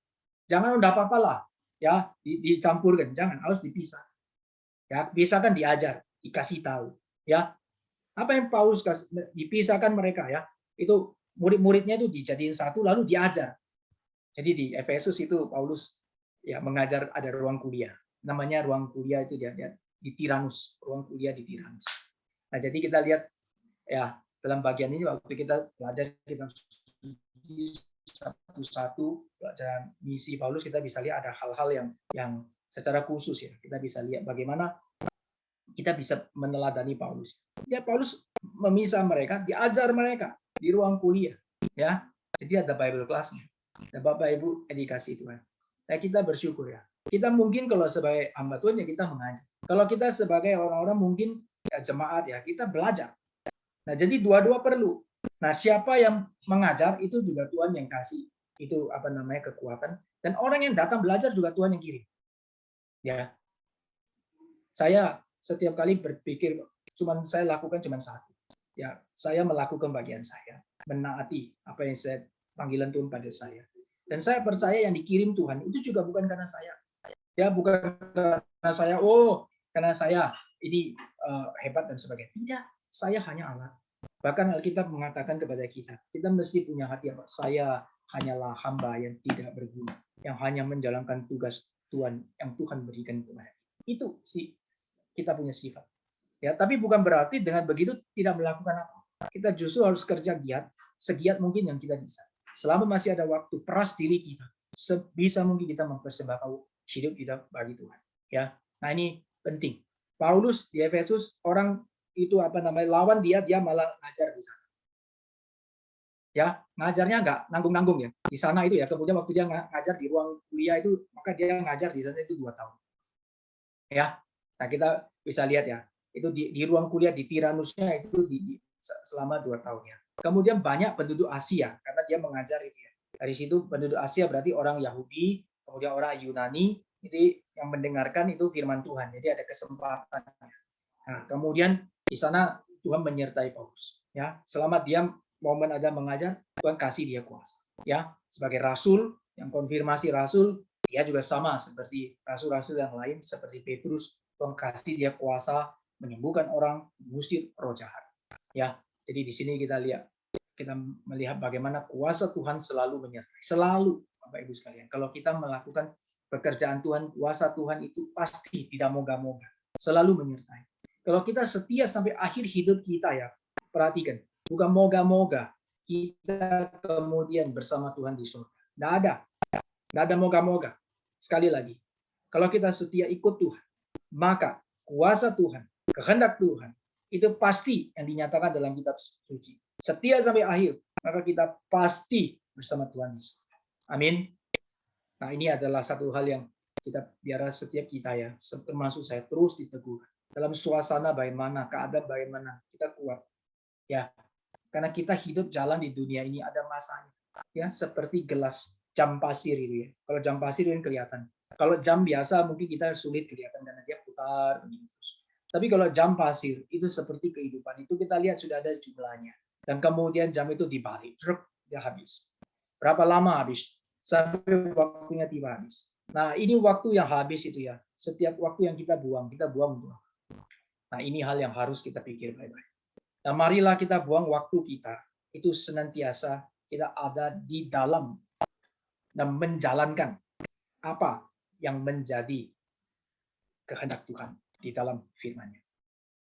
Jangan udah apa-apa lah ya dicampurkan, jangan, harus dipisah. Ya, pisahkan, diajar, dikasih tahu ya. Apa yang Paulus dipisahkan mereka ya. Itu murid-muridnya itu dijadiin satu lalu diajar. Jadi di Efesus itu Paulus ya mengajar, ada ruang kuliah. Namanya ruang kuliah itu dia di Tiranus, ruang kuliah di Tiranus. Nah, jadi kita lihat ya dalam bagian ini waktu kita belajar kita satu-satu pelajaran misi Paulus kita bisa lihat ada hal-hal yang secara khusus ya. Kita bisa lihat bagaimana kita bisa meneladani Paulus. Ya Paulus memisah mereka, diajar mereka di ruang kuliah ya. Jadi ada Bible class-nya. Dan Bapak Ibu edukasi Tuhan. Nah, kita bersyukur ya. Kita mungkin kalau sebagai hamba Tuhan ya kita mengajar. Kalau kita sebagai orang-orang mungkin ya jemaat ya kita belajar. Nah, jadi dua-dua perlu. Nah, siapa yang mengajar itu juga Tuhan yang kasih. Itu apa namanya kekuatan. Dan orang yang datang belajar juga Tuhan yang kirim. Ya. Saya setiap kali berpikir saya lakukan cuma satu. Ya, saya melakukan bagian saya, menaati apa yang saya panggilan Tuhan pada saya. Dan saya percaya yang dikirim Tuhan itu juga bukan karena saya. Ya, bukan karena saya, karena saya ini hebat dan sebagainya. Tidak, saya hanya alat. Bahkan Alkitab mengatakan kepada kita, kita mesti punya hati apa? Saya hanyalah hamba yang tidak berguna, yang hanya menjalankan tugas Tuhan yang Tuhan berikan kepada kita. Itu sih kita punya sifat. Ya, tapi bukan berarti dengan begitu tidak melakukan apa. Kita justru harus kerja giat, segiat mungkin yang kita bisa. Selama masih ada waktu, peras diri kita. Sebisa mungkin kita mempersembahkan hidup kita bagi Tuhan. Ya, nah ini penting. Paulus di Efesus orang itu apa namanya lawan dia malah ngajar di sana. Ya, ngajarnya nggak nanggung-nanggung ya. Di sana itu ya. Kemudian waktu dia ngajar di ruang kuliah itu, maka dia ngajar di sana itu 2 tahun. Ya, nah kita bisa lihat ya. Itu di ruang kuliah di Tiranusnya itu selama 2 tahun ya. Kemudian banyak penduduk Asia karena dia mengajar itu ya. Dari situ penduduk Asia berarti orang Yahudi, kemudian orang Yunani, itu yang mendengarkan itu firman Tuhan. Jadi ada kesempatan. Nah, kemudian di sana Tuhan menyertai Paulus. Ya, selama dia momen ada mengajar, Tuhan kasih dia kuasa. Ya, sebagai rasul yang konfirmasi rasul, dia juga sama seperti rasul-rasul yang lain seperti Petrus, Tuhan kasih dia kuasa menyembuhkan orang, mengusir roh jahat. Ya, jadi di sini kita melihat bagaimana kuasa Tuhan selalu menyertai. Selalu, Bapak Ibu sekalian. Kalau kita melakukan pekerjaan Tuhan, kuasa Tuhan itu pasti tidak moga-moga, selalu menyertai. Kalau kita setia sampai akhir hidup kita ya, perhatikan, bukan moga-moga kita kemudian bersama Tuhan di surga. Tidak ada moga-moga. Sekali lagi, kalau kita setia ikut Tuhan, maka kuasa Tuhan, kehendak Tuhan, itu pasti yang dinyatakan dalam kitab suci. Setia sampai akhir, maka kita pasti bersama Tuhan di surga. Amin. Nah, ini adalah satu hal yang kita biar setiap kita ya, termasuk saya terus diteguhkan. Dalam suasana bagaimana, keadaan bagaimana, kita kuat. Ya, karena kita hidup jalan di dunia ini ada masanya. Ya, seperti gelas jam pasir itu ya. Kalau jam pasir itu kelihatan. Kalau jam biasa mungkin kita sulit kelihatan karena dia putar begini terus. Tapi kalau jam pasir itu seperti kehidupan, itu kita lihat sudah ada jumlahnya. Dan kemudian jam itu dibalik, dia habis. Berapa lama habis? Sampai waktunya tiba habis. Nah, ini waktu yang habis itu ya. Setiap waktu yang kita buang untuk. Nah, ini hal yang harus kita pikir baik-baik. Nah, marilah kita buang waktu kita itu senantiasa kita ada di dalam dan menjalankan apa yang menjadi kehendak Tuhan di dalam firman-Nya.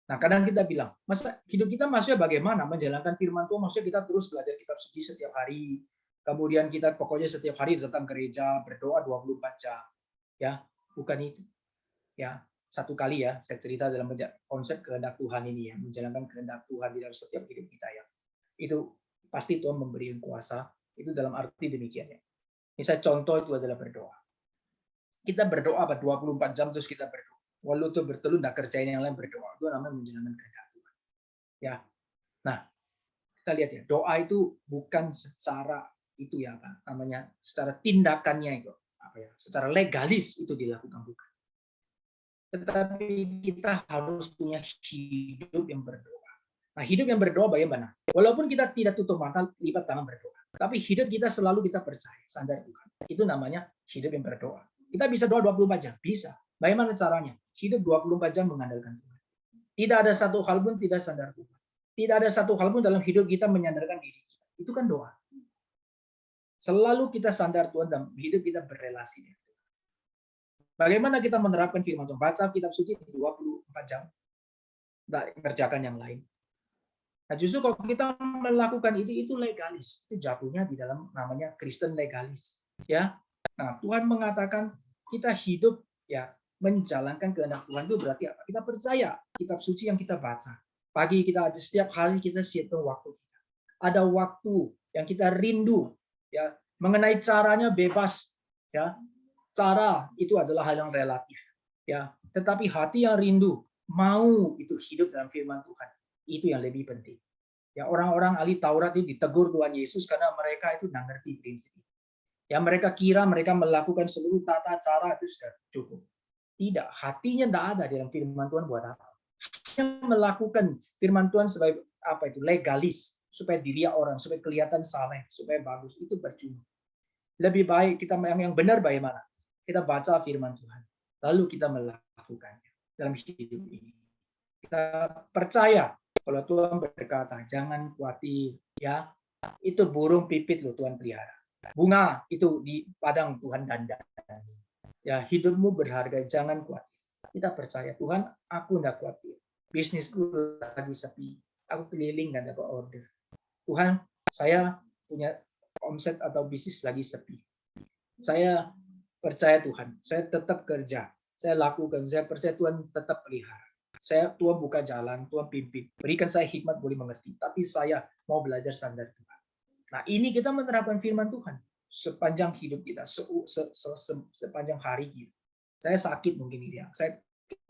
Nah, kadang kita bilang, masa hidup kita maksudnya bagaimana menjalankan firman Tuhan? Maksudnya kita terus belajar kitab suci setiap hari, kemudian kita pokoknya setiap hari datang gereja, berdoa 24 jam. Ya, bukan itu. Ya, satu kali ya, saya cerita dalam konsep kehendak Tuhan ini ya, menjalankan kehendak Tuhan di dalam setiap hidup kita ya. Itu pasti Tuhan memberikan kuasa, itu dalam arti demikian ya. Misal contoh itu adalah berdoa. Kita berdoa 24 jam terus kita berdoa. Walau itu berteluh, tidak kerjain yang lain berdoa. Itu namanya menjalankan kehendak Tuhan. Ya. Nah, kita lihat ya, doa itu bukan secara itu ya apa namanya, secara tindakannya itu apa ya, secara legalis itu dilakukan bukan. Tetapi kita harus punya hidup yang berdoa. Nah, hidup yang berdoa bagaimana? Walaupun kita tidak tutup mata, lipat tangan berdoa. Tapi hidup kita selalu kita percaya, sandar Tuhan. Itu namanya hidup yang berdoa. Kita bisa doa 24 jam, bisa. Bagaimana caranya? Hidup 24 jam mengandalkan Tuhan. Tidak ada satu hal pun tidak sandar Tuhan. Tidak ada satu hal pun dalam hidup kita menyandarkan diri kita. Itu kan doa. Selalu kita sandar Tuhan dan hidup kita berrelasi dengan Tuhan. Bagaimana kita menerapkan firman Tuhan? Baca kitab suci 24 jam. Tidak kerjakan yang lain. Nah, justru kalau kita melakukan itu legalis. Itu jatuhnya di dalam namanya Kristen legalis. Ya. Nah, Tuhan mengatakan kita hidup ya menjalankan kehendak Tuhan itu berarti apa? Kita percaya kitab suci yang kita baca. Pagi kita setiap hari kita siapkan waktu kita. Ada waktu yang kita rindu ya mengenai caranya bebas ya. Cara itu adalah hal yang relatif ya. Tetapi hati yang rindu mau itu hidup dalam firman Tuhan. Itu yang lebih penting. Ya, orang-orang ahli Taurat itu ditegur Tuhan Yesus karena mereka itu nggak ngerti prinsip. Ya, mereka kira mereka melakukan seluruh tata cara itu sudah cukup. Tidak, hatinya tidak ada dalam firman Tuhan buat apa. Hanya melakukan firman Tuhan sebagai apa itu legalis supaya dilihat orang, supaya kelihatan saleh, supaya bagus, itu percuma. Lebih baik kita yang benar bagaimana? Kita baca firman Tuhan, lalu kita melakukannya dalam hidup ini. Kita percaya kalau Tuhan berkata, jangan khawatir, ya itu burung pipit loh Tuhan pelihara. Bunga itu di padang Tuhan dandani. Ya hidupmu berharga, jangan khawatir. Kita percaya Tuhan, aku tidak khawatir. Bisnisku lagi sepi, aku keliling dan dapat order. Tuhan, saya punya omset atau bisnis lagi sepi. Saya percaya Tuhan, saya tetap kerja, saya lakukan, saya percaya Tuhan tetap pelihara. Tuhan buka jalan, Tuhan pimpin. Berikan saya hikmat boleh mengerti, tapi saya mau belajar sandar Tuhan. Nah, ini kita menerapkan firman Tuhan sepanjang hidup kita, sepanjang hari kita. Saya sakit mungkin ya,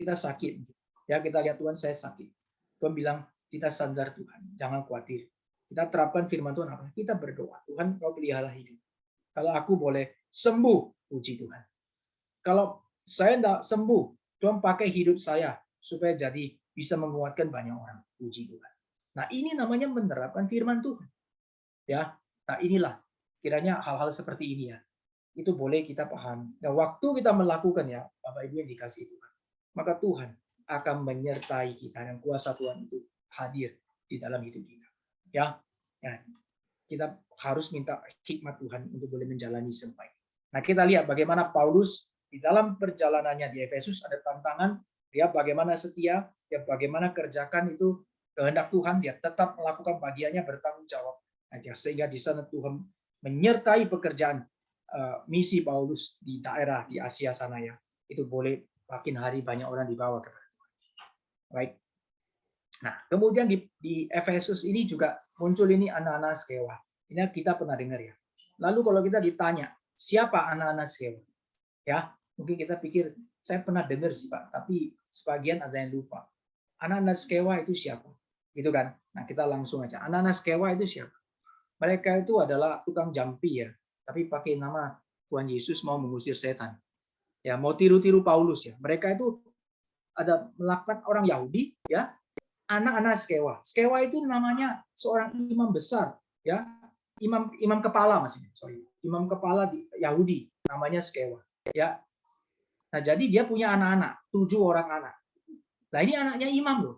kita sakit. Ya, kita lihat Tuhan, saya sakit. Tuhan bilang, kita sandar Tuhan, jangan khawatir. Kita terapkan firman Tuhan apa? Kita berdoa, Tuhan kau pelihara hidup. Kalau aku boleh sembuh, puji Tuhan. Kalau saya tidak sembuh, Tuhan pakai hidup saya supaya jadi bisa menguatkan banyak orang. Puji Tuhan. Nah, ini namanya menerapkan firman Tuhan. Ya, nah inilah kiranya hal-hal seperti ini ya. Itu boleh kita pahami. Dan waktu kita melakukan ya, Bapak Ibu yang dikasih Tuhan, maka Tuhan akan menyertai kita dan kuasa Tuhan itu hadir di dalam hidup kita. Ya, ya kita harus minta hikmat Tuhan untuk boleh menjalani sampai. Nah, kita lihat bagaimana Paulus di dalam perjalanannya di Efesus ada tantangan, dia bagaimana setia, dia bagaimana kerjakan itu kehendak Tuhan, dia tetap melakukan bagiannya bertanggung jawab. Sehingga di sana Tuhan menyertai pekerjaan misi Paulus di daerah di Asia sana ya. Itu boleh makin hari banyak orang dibawa kepada Tuhan. Baik. Nah, kemudian di Efesus ini juga muncul ini anak-anak Skewa. Ini kita pernah dengar ya. Lalu kalau kita ditanya, siapa anak-anak Skewa? Ya, mungkin kita pikir, saya pernah dengar sih Pak, tapi sebagian ada yang lupa. Anak-anak Skewa itu siapa? Gitu kan? Nah, kita langsung aja. Anak-anak Skewa itu siapa? Mereka itu adalah tukang jampi ya, tapi pakai nama Tuhan Yesus mau mengusir setan. Ya, mau tiru-tiru Paulus ya. Mereka itu ada melakukan orang Yahudi ya, anak-anak Skewa. Skewa itu namanya seorang imam besar, ya, imam kepala maksudnya. Sorry, imam kepala di Yahudi, namanya Skewa. Ya, nah jadi dia punya anak-anak, 7 orang anak. Nah ini anaknya imam loh,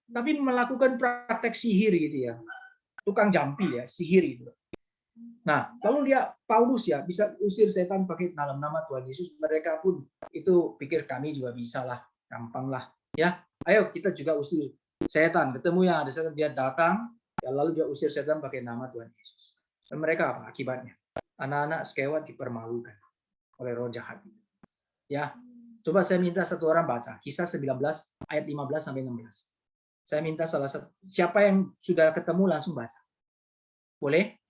tapi melakukan praktek sihir gitu ya, tukang jampi ya, sihir itu. Nah lalu dia Paulus ya bisa usir setan pakai dalam nama Tuhan Yesus. Mereka pun itu pikir kami juga bisa lah, gampang lah, ya. Ayo kita juga usir setan. Ketemu yang ada setan, dia datang, ya lalu dia usir setan pakai nama Tuhan Yesus. Dan mereka apa akibatnya? Anak-anak Skewa dipermalukan oleh roh jahat. Ya, coba saya minta satu orang baca Kisah 19 ayat 15 sampai 16. Saya minta salah satu siapa yang sudah ketemu langsung baca. Boleh?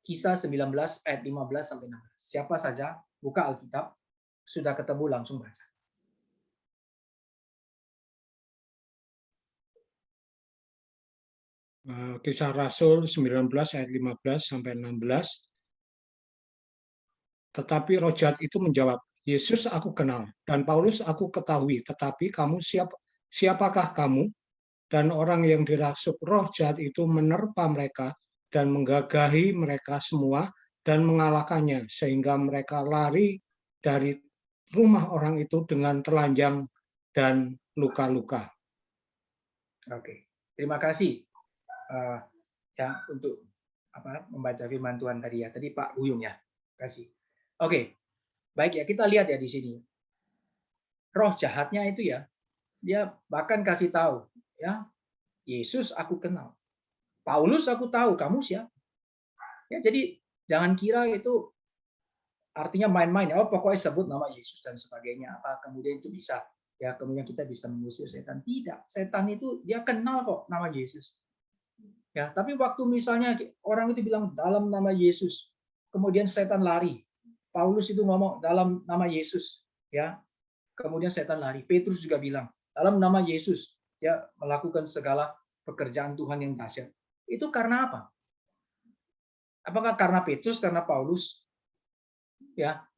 Kisah 19 ayat 15 sampai 16. Siapa saja buka Alkitab, sudah ketemu langsung baca. Kisah Rasul 19 ayat 15 sampai 16. Tetapi roh jahat itu menjawab, Yesus aku kenal, dan Paulus aku ketahui, tetapi kamu siapakah kamu? Dan orang yang dirasuk roh jahat itu menerpa mereka dan menggagahi mereka semua dan mengalahkannya, sehingga mereka lari dari rumah orang itu dengan telanjang dan luka-luka. Oke, terima kasih ya untuk membaca firman Tuhan tadi ya. Tadi Pak Buyung ya. Terima kasih. Oke, baik ya kita lihat ya di sini. Roh jahatnya itu ya, dia bahkan kasih tahu ya Yesus aku kenal. Paulus aku tahu, kamu siapa? Ya, jadi jangan kira itu artinya main-main. Oh, pokoknya sebut nama Yesus dan sebagainya. Apa kemudian itu bisa ya kemudian kita bisa mengusir setan? Tidak. Setan itu dia kenal kok nama Yesus. Ya, tapi waktu misalnya orang itu bilang dalam nama Yesus, kemudian setan lari. Paulus itu ngomong dalam nama Yesus, ya. Kemudian setan lari. Petrus juga bilang dalam nama Yesus, dia melakukan segala pekerjaan Tuhan yang dahsyat. Itu karena apa? Apakah karena Petrus, karena Paulus? Ya,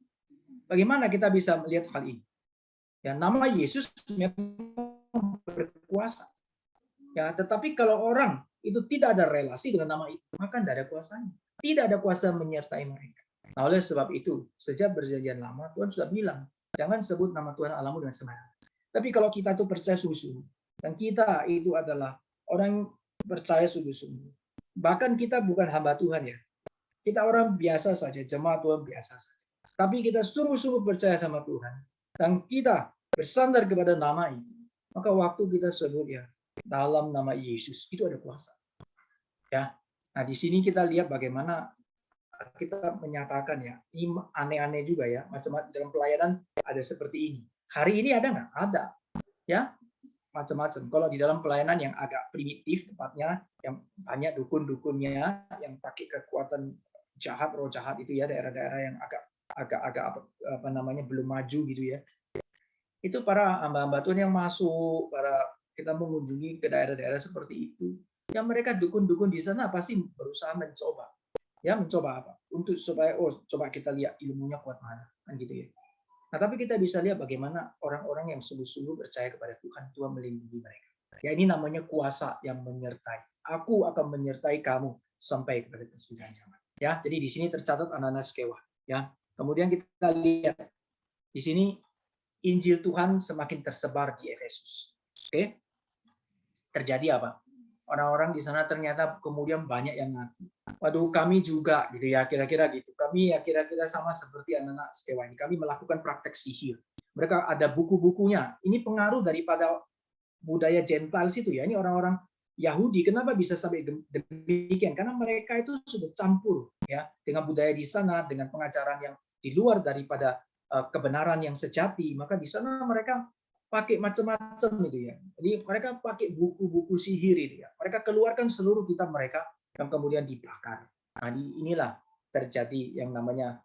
bagaimana kita bisa melihat hal ini? Ya, nama Yesus memang berkuasa. Ya, tetapi kalau orang itu tidak ada relasi dengan nama itu, maka tidak ada kuasanya. Tidak ada kuasa menyertai mereka. Nah, oleh sebab itu, sejak perjanjian lama Tuhan sudah bilang, jangan sebut nama Tuhan Allahmu dengan sembarangan. Tapi kalau kita itu percaya sungguh-sungguh, dan kita itu adalah orang percaya sungguh-sungguh, bahkan kita bukan hamba Tuhan ya, kita orang biasa saja, jemaat Tuhan biasa saja. Tapi kita sungguh-sungguh percaya sama Tuhan, dan kita bersandar kepada nama itu, maka waktu kita sebut ya dalam nama Yesus itu ada kuasa. Ya, nah di sini kita lihat bagaimana kita menyatakan ya, ini aneh-aneh juga ya, macam-macam dalam pelayanan ada seperti ini. Hari ini ada nggak? Ada, ya macam-macam. Kalau di dalam pelayanan yang agak primitif tepatnya, yang banyak dukun-dukunnya, yang pakai kekuatan jahat, roh jahat itu ya, daerah-daerah yang agak apa namanya belum maju gitu ya. Itu para hamba-hamba Tuhan yang masuk, kita mengunjungi ke daerah-daerah seperti itu. Yang mereka dukun-dukun di sana pasti berusaha mencoba. Ya, mencoba apa? Untuk supaya coba kita lihat ilmunya kuat mana, kan gitu ya. Nah, tapi kita bisa lihat bagaimana orang-orang yang sungguh-sungguh percaya kepada Tuhan, Tuhan melindungi mereka. Ya, ini namanya kuasa yang menyertai. Aku akan menyertai kamu sampai kepada kesudahan zaman. Ya, jadi di sini tercatat anak-anak Skewa. Ya, kemudian kita lihat di sini Injil Tuhan semakin tersebar di Efesus. Oke, terjadi apa? Orang-orang di sana ternyata kemudian banyak yang ngaku. Waduh, kami juga gitu ya, kira-kira gitu. Kami ya kira-kira sama seperti anak-anak Skewa ini. Kami melakukan praktek sihir. Mereka ada buku-bukunya. Ini pengaruh daripada budaya Gentiles itu ya. Ini orang-orang Yahudi. Kenapa bisa sampai demikian? Karena mereka itu sudah campur ya dengan budaya di sana, dengan pengajaran yang di luar daripada kebenaran yang sejati. Maka di sana mereka pakai macam-macam itu ya. Jadi mereka pakai buku-buku sihir itu ya. Mereka keluarkan seluruh kitab mereka yang kemudian dibakar. Nah, inilah terjadi yang namanya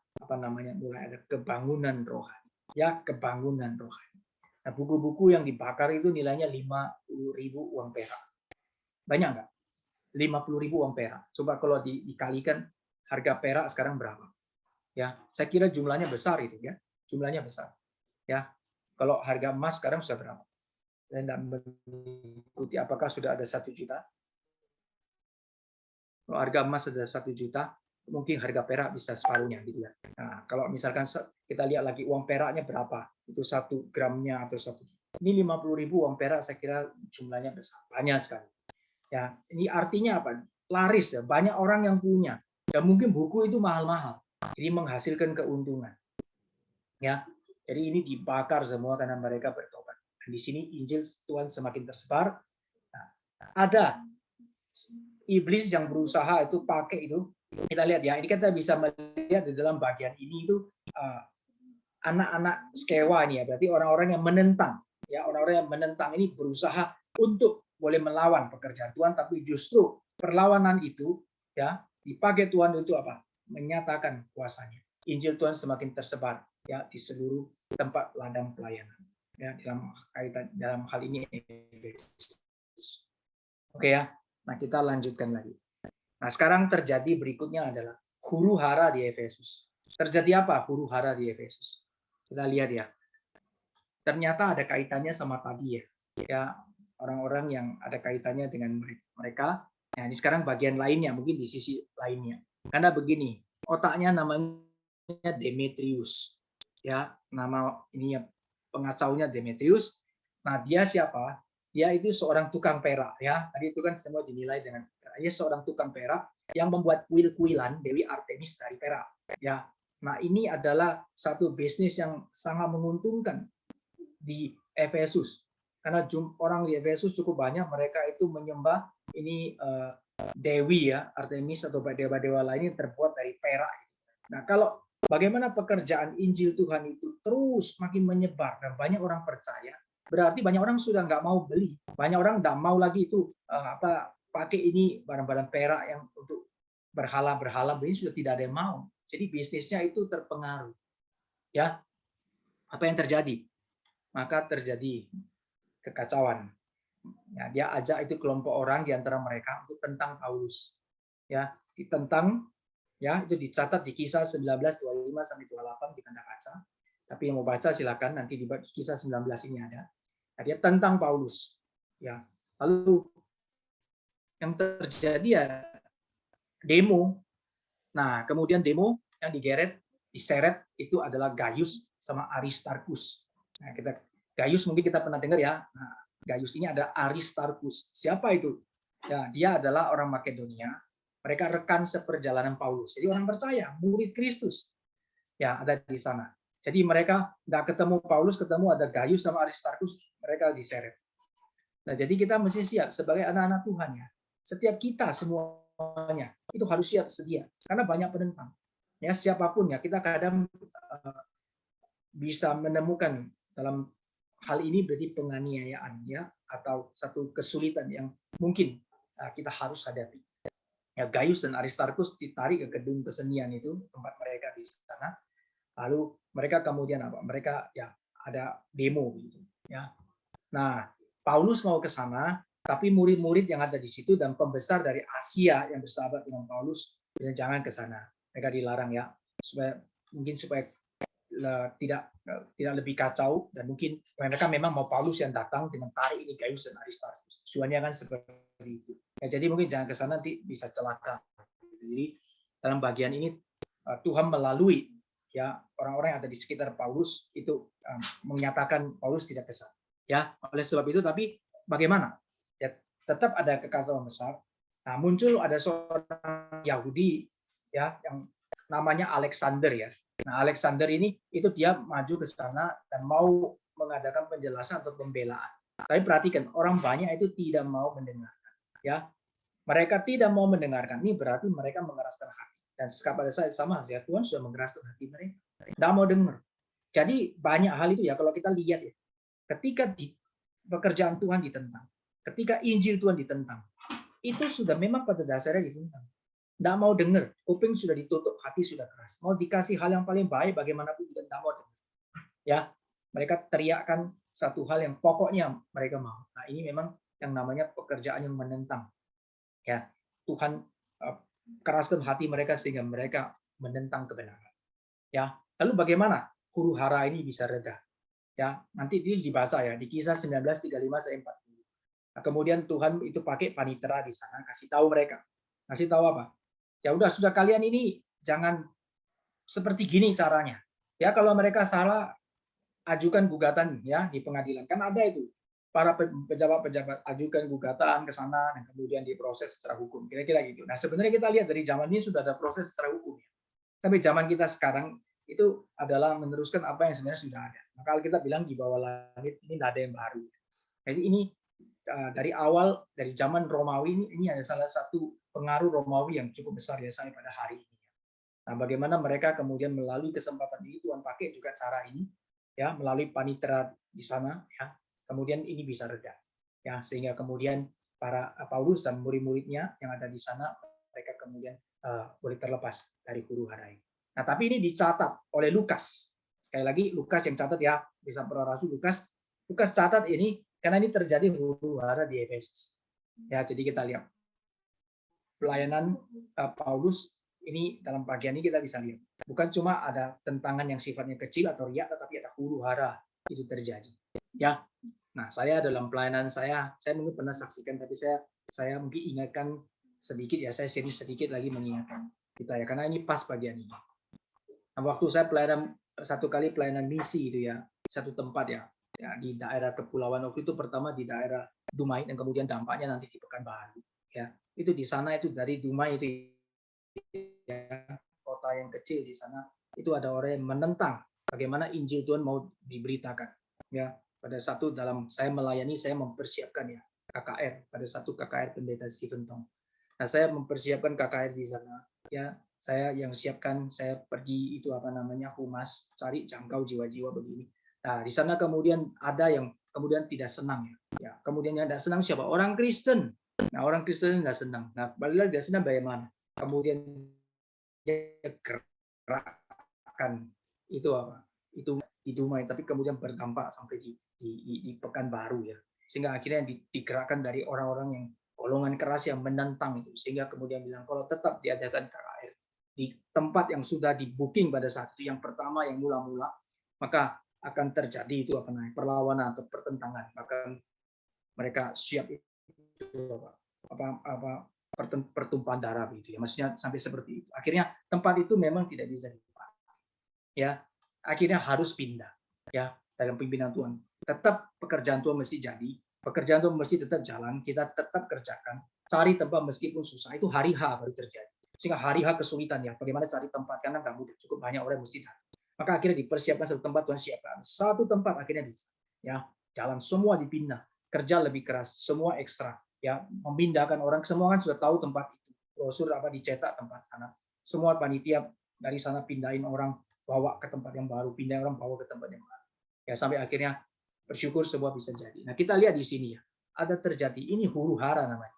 mulai ada kebangunan rohani. Ya, kebangunan rohani. Nah, buku-buku yang dibakar itu nilainya 50.000 uang perak. Banyak nggak? 50.000 uang perak. Coba kalau dikalikan harga perak sekarang berapa? Ya, saya kira jumlahnya besar itu ya. Jumlahnya besar. Ya, kalau harga emas sekarang sudah berapa? Saya tidak mengikuti apakah sudah ada 1 juta. Kalau harga emas sudah 1 juta, mungkin harga perak bisa separuhnya gitu ya. Nah, kalau misalkan kita lihat lagi uang peraknya berapa, itu 1 gramnya atau 1. Ini 50.000 uang perak, saya kira jumlahnya besar, banyak sekali. Ya, ini artinya apa? Laris ya, banyak orang yang punya. Dan mungkin buku itu mahal-mahal, jadi menghasilkan keuntungan. Ya, jadi ini dibakar semua karena mereka bertobat. Di sini Injil Tuhan semakin tersebar. Nah, ada iblis yang berusaha itu pakai itu. Kita lihat ya, ini kita bisa melihat di dalam bagian ini itu anak-anak Skewa nih ya, berarti orang-orang yang menentang. Ya, orang-orang yang menentang ini berusaha untuk boleh melawan pekerjaan Tuhan, tapi justru perlawanan itu ya dipakai Tuhan untuk apa? Menyatakan kuasanya. Injil Tuhan semakin tersebar ya di seluruh tempat ladang pelayanan. Ya, dalam hal ini. Oke ya. Nah, kita lanjutkan lagi. Nah, sekarang terjadi berikutnya adalah huru hara di Efesus. Terjadi apa huru hara di Efesus? Kita lihat ya. Ternyata ada kaitannya sama tadi ya. Ya, orang-orang yang ada kaitannya dengan mereka. Nah, ini sekarang bagian lainnya, mungkin di sisi lainnya. Karena begini, otaknya namanya Demetrius. Ya, nama ini pengacaunya Demetrius. Nah, dia siapa? Dia itu seorang tukang perak ya. Tadi itu kan semua dinilai dengan dia seorang tukang perak yang membuat kuil-kuilan Dewi Artemis dari perak. Ya. Nah, ini adalah satu bisnis yang sangat menguntungkan di Efesus. karena orang di Efesus cukup banyak, mereka itu menyembah ini dewi ya, Artemis atau dewa-dewa lain yang terbuat dari perak. Nah, kalau bagaimana pekerjaan Injil Tuhan itu terus makin menyebar dan banyak orang percaya, berarti banyak orang sudah nggak mau beli, banyak orang nggak mau lagi itu pakai ini barang-barang perak yang untuk berhala-berhala, ini sudah tidak ada yang mau. Jadi bisnisnya itu terpengaruh. Ya, apa yang terjadi? Maka terjadi kekacauan. Ya, dia ajak itu kelompok orang di antara mereka untuk tentang Paulus. Ya, ditentang, ya itu dicatat di Kisah 19:25 sampai 28 kita nggak baca. Tapi yang mau baca silakan, nanti di Kisah 19 ini ada. Nah, dia tentang Paulus. Ya, lalu yang terjadi ya demo. Nah, kemudian demo yang diseret itu adalah Gaius sama Aristarchus. Nah, Gaius mungkin kita pernah dengar ya. Nah, Gaius ini ada Aristarchus. Siapa itu? Ya, dia adalah orang Makedonia. Mereka rekan seperjalanan Paulus. Jadi orang percaya, murid Kristus. Ya, ada di sana. Jadi mereka nggak ketemu Paulus, ketemu ada Gaius sama Aristarchus, mereka diseret. Nah, jadi kita mesti siap sebagai anak-anak Tuhan ya. Setiap kita semuanya itu harus siap sedia karena banyak penentang. Ya, siapapun ya, kita kadang bisa menemukan dalam hal ini berarti penganiayaan ya atau satu kesulitan yang mungkin kita harus hadapi. Ya, Gaius dan Aristarchus ditarik ke gedung kesenian itu, tempat mereka di sana. Lalu mereka kemudian apa? Mereka ya ada demo gitu ya. Nah, Paulus mau ke sana, tapi murid-murid yang ada di situ dan pembesar dari Asia yang bersahabat dengan Paulus bilang jangan ke sana. Mereka dilarang ya, supaya tidak lebih kacau dan mungkin mereka memang mau Paulus yang datang dengan tarik ini Gaius dan Aristarchus. Tujuannya kan seperti itu. Ya, jadi mungkin jangan ke sana nanti bisa celaka. Jadi dalam bagian ini Tuhan melalui ya orang-orang yang ada di sekitar Paulus itu menyatakan Paulus tidak ke sana. Ya, oleh sebab itu tapi bagaimana? Ya, tetap ada kekacauan besar. Nah, muncul ada seorang Yahudi ya yang namanya Alexander ya. Nah, Alexander ini itu dia maju ke sana dan mau mengadakan penjelasan atau pembelaan. Tapi perhatikan, orang banyak itu tidak mau mendengarkan. Ya, mereka tidak mau mendengarkan. Ini berarti mereka mengeraskan hati. Dan pada saat sama, ya Tuhan sudah mengeraskan hati mereka. Tidak mau dengar. Jadi banyak hal itu ya kalau kita lihat ya. Ketika pekerjaan Tuhan ditentang, ketika Injil Tuhan ditentang, itu sudah memang pada dasarnya ditentang. Tidak mau dengar, kuping sudah ditutup, hati sudah keras. Mau dikasih hal yang paling baik, bagaimanapun juga tidak mau dengar. Ya, mereka teriakkan satu hal yang pokoknya mereka mau. Nah, ini memang yang namanya pekerjaan yang menentang. Ya, Tuhan keraskan hati mereka sehingga mereka menentang kebenaran. Ya, lalu bagaimana huru hara ini bisa reda? Ya, nanti ini dibaca ya di Kisah 19:35-40. Nah, kemudian Tuhan itu pakai panitera di sana kasih tahu mereka. Kasih tahu apa? Ya udah sudah kalian ini jangan seperti gini caranya. Ya kalau mereka salah ajukan gugatan ya di pengadilan. Kan ada itu para pejabat-pejabat ajukan gugatan ke sana dan kemudian diproses secara hukum. Kira-kira gitu. Nah, sebenarnya kita lihat dari zaman ini sudah ada proses secara hukum. Sampai zaman kita sekarang itu adalah meneruskan apa yang sebenarnya sudah ada. Maka kita bilang di bawah langit ini tidak ada yang baru. Jadi ini dari awal dari zaman Romawi ini ada salah satu pengaruh Romawi yang cukup besar ya sampai pada hari ini. Nah, bagaimana mereka kemudian melalui kesempatan ini Tuhan pakai juga cara ini ya melalui panitera di sana ya. Kemudian ini bisa reda. Ya, sehingga kemudian para Paulus dan murid-muridnya yang ada di sana mereka kemudian boleh terlepas dari huru hara ini. Nah, tapi ini dicatat oleh Lukas. Sekali lagi Lukas yang catat ya, bisa para rasul Lukas catat ini karena ini terjadi huru hara di Efesus. Ya, jadi kita lihat pelayanan Paulus ini dalam bagian ini kita bisa lihat. Bukan cuma ada tentangan yang sifatnya kecil atau riak, tetapi ada huru hara itu terjadi. Ya, nah saya dalam pelayanan saya mungkin pernah saksikan, tapi saya mungkin ingatkan sedikit ya, saya sedikit lagi mengingatkan kita ya, karena ini pas bagian ini. Nah, waktu saya satu kali pelayanan misi itu ya, satu tempat ya di daerah kepulauan waktu itu pertama di daerah Dumai dan kemudian dampaknya nanti di Pekanbaru ya. Itu di sana itu dari Dumai itu ya, kota yang kecil di sana itu ada orang yang menentang bagaimana Injil Tuhan mau diberitakan ya. pada satu dalam saya melayani, saya mempersiapkan ya KKR pada satu KKR Pendeta Stephen Tong. Nah, saya mempersiapkan KKR di sana. Ya, saya yang siapkan, saya pergi itu apa namanya humas, cari jangkau jiwa-jiwa begini. Nah, di sana kemudian ada yang kemudian tidak senang ya. Ya, kemudian yang tidak senang siapa? Orang Kristen. Nah, orang Kristen tidak senang. Nah, balik lagi tidak senang bagaimana? Kemudian dia gerakkan itu apa? Itu di Dumai, tapi kemudian berdampak sampai di Pekanbaru ya. Sehingga akhirnya digerakkan dari orang-orang yang golongan keras yang menentang itu, sehingga kemudian bilang kalau tetap diadakan KKR di tempat yang sudah di booking pada saat itu, yang pertama yang mula-mula, maka akan terjadi itu apa namanya perlawanan atau pertentangan, bahkan mereka siap itu apa pertumpahan darah gitu ya, maksudnya sampai seperti itu. Akhirnya tempat itu memang tidak bisa dipakai ya, akhirnya harus pindah ya dalam pimpinan Tuhan. Tetap pekerjaan Tuhan mesti jadi, pekerjaan Tuhan mesti tetap jalan, kita tetap kerjakan, cari tempat meskipun susah, itu hari H baru terjadi. Sehingga hari H kesulitan ya, bagaimana cari tempat, karena nggak mudah, cukup banyak orang yang mesti datang. Maka akhirnya dipersiapkan satu tempat, Tuhan siapkan. Satu tempat akhirnya bisa. Ya, jalan semua dipindah, kerja lebih keras, semua ekstra. Ya, memindahkan orang, semua kan sudah tahu tempat itu. Brosur apa dicetak tempat sana. Semua panitia dari sana pindahin orang, bawa ke tempat yang baru, pindah orang bawa ke tempat yang baru. Ya, sampai akhirnya bersyukur semua bisa jadi. Nah, kita lihat di sini ya, ada terjadi ini huru hara namanya.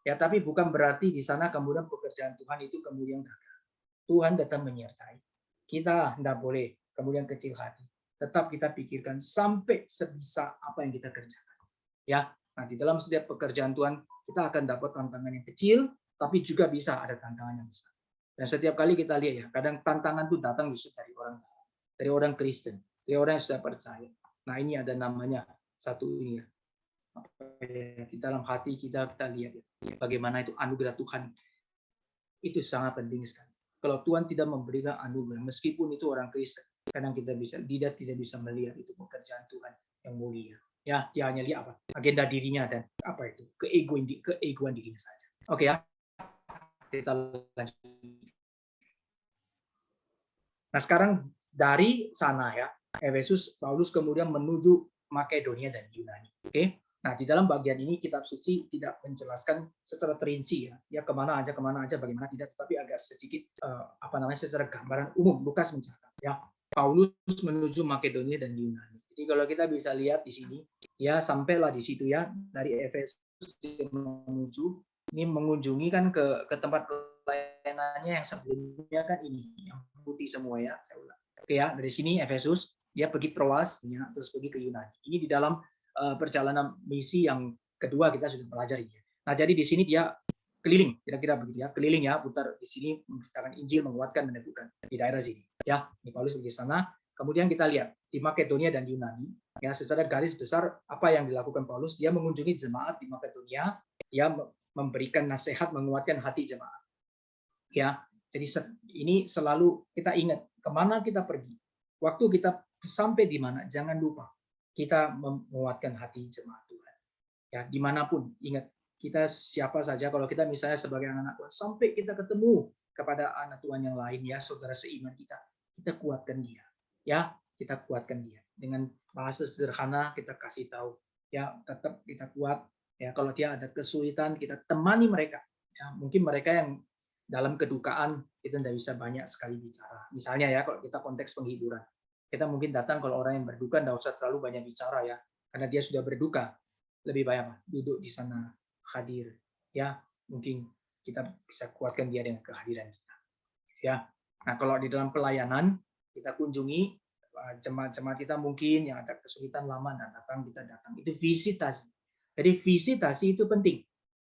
Ya, tapi bukan berarti di sana kemudian pekerjaan Tuhan itu kemudian gagal. Tuhan datang menyertai. Kita tidak boleh kemudian kecil hati. Tetap kita pikirkan sampai sebisa apa yang kita kerjakan. Ya, nah di dalam setiap pekerjaan Tuhan kita akan dapat tantangan yang kecil, tapi juga bisa ada tantangan yang besar. Dan setiap kali kita lihat ya, kadang tantangan itu datang justru dari orang Kristen, dari orang yang sudah percaya. Nah ini ada namanya satu ini ya. Di dalam hati kita lihat ya, bagaimana itu anugerah Tuhan itu sangat penting sekali. Kalau Tuhan tidak memberikan anugerah, meskipun itu orang Kristen, kadang kita tidak bisa melihat itu pekerjaan Tuhan yang mulia. Ya, dia hanya lihat apa agenda dirinya dan apa itu keegoan dirinya saja. Oke ya, kita lanjut. Nah sekarang dari sana ya, Efesus Paulus kemudian menuju Makedonia dan Yunani. Oke. Nah, di dalam bagian ini kitab suci tidak menjelaskan secara terinci ya kemana aja, bagaimana tidak, tetapi agak sedikit secara gambaran umum Lukas mencatat ya. Paulus menuju Makedonia dan Yunani. Jadi kalau kita bisa lihat di sini ya sampailah di situ ya dari Efesus menuju ini mengunjungi kan ke tempat pelayanannya yang sebelumnya kan ini yang putih semua ya. Saya ulang. Oke ya, dari sini Efesus dia pergi Troas ya, terus pergi ke Yunani. Ini di dalam perjalanan misi yang kedua kita sudah pelajari. Nah, jadi di sini dia keliling, kira-kira begitu ya, keliling ya, putar di sini memberitakan Injil, menguatkan, meneguhkan di daerah sini. Ya, ini Paulus pergi sana. Kemudian kita lihat di Makedonia dan Yunani, ya secara garis besar apa yang dilakukan Paulus, dia mengunjungi jemaat di Makedonia, dia memberikan nasihat, menguatkan hati jemaat. Ya, jadi ini selalu kita ingat kemana kita pergi. Waktu kita sampai di mana, jangan lupa kita menguatkan hati jemaat Tuhan. Ya, dimanapun, ingat kita siapa saja. Kalau kita misalnya sebagai anak Tuhan, sampai kita ketemu kepada anak Tuhan yang lain ya, saudara seiman kita kuatkan dia. Ya, kita kuatkan dia dengan bahasa sederhana kita kasih tahu. Ya, tetap kita kuat. Ya, kalau dia ada kesulitan, kita temani mereka. Ya, mungkin mereka yang dalam kedukaan kita tidak bisa banyak sekali bicara. Misalnya ya, kalau kita konteks penghiburan. Kita mungkin datang kalau orang yang berduka tidak usah terlalu banyak bicara ya, karena dia sudah berduka. Lebih banyak duduk di sana hadir ya, mungkin kita bisa kuatkan dia dengan kehadiran kita. Ya. Nah, kalau di dalam pelayanan kita kunjungi jemaat-jemaat kita mungkin yang ada kesulitan lama datang, kita datang. Itu visitasi. Jadi visitasi itu penting.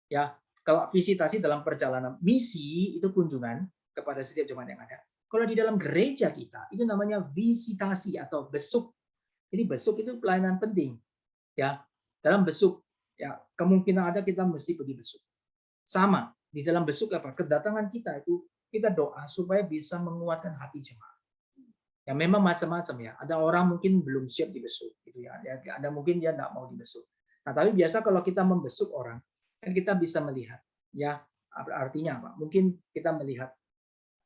Ya, kalau visitasi dalam perjalanan misi itu kunjungan kepada setiap jemaat yang ada. Kalau di dalam gereja kita, itu namanya visitasi atau besuk. Jadi besuk itu pelayanan penting. Ya, dalam besuk, ya kemungkinan ada kita mesti pergi besuk. Sama, di dalam besuk apa? Kedatangan kita itu, kita doa supaya bisa menguatkan hati jemaat. Ya memang macam-macam ya. Ada orang mungkin belum siap dibesuk, gitu ya. Ada mungkin dia tidak mau dibesuk. Nah, tapi biasa kalau kita membesuk orang, kan kita bisa melihat, ya artinya apa? Mungkin kita melihat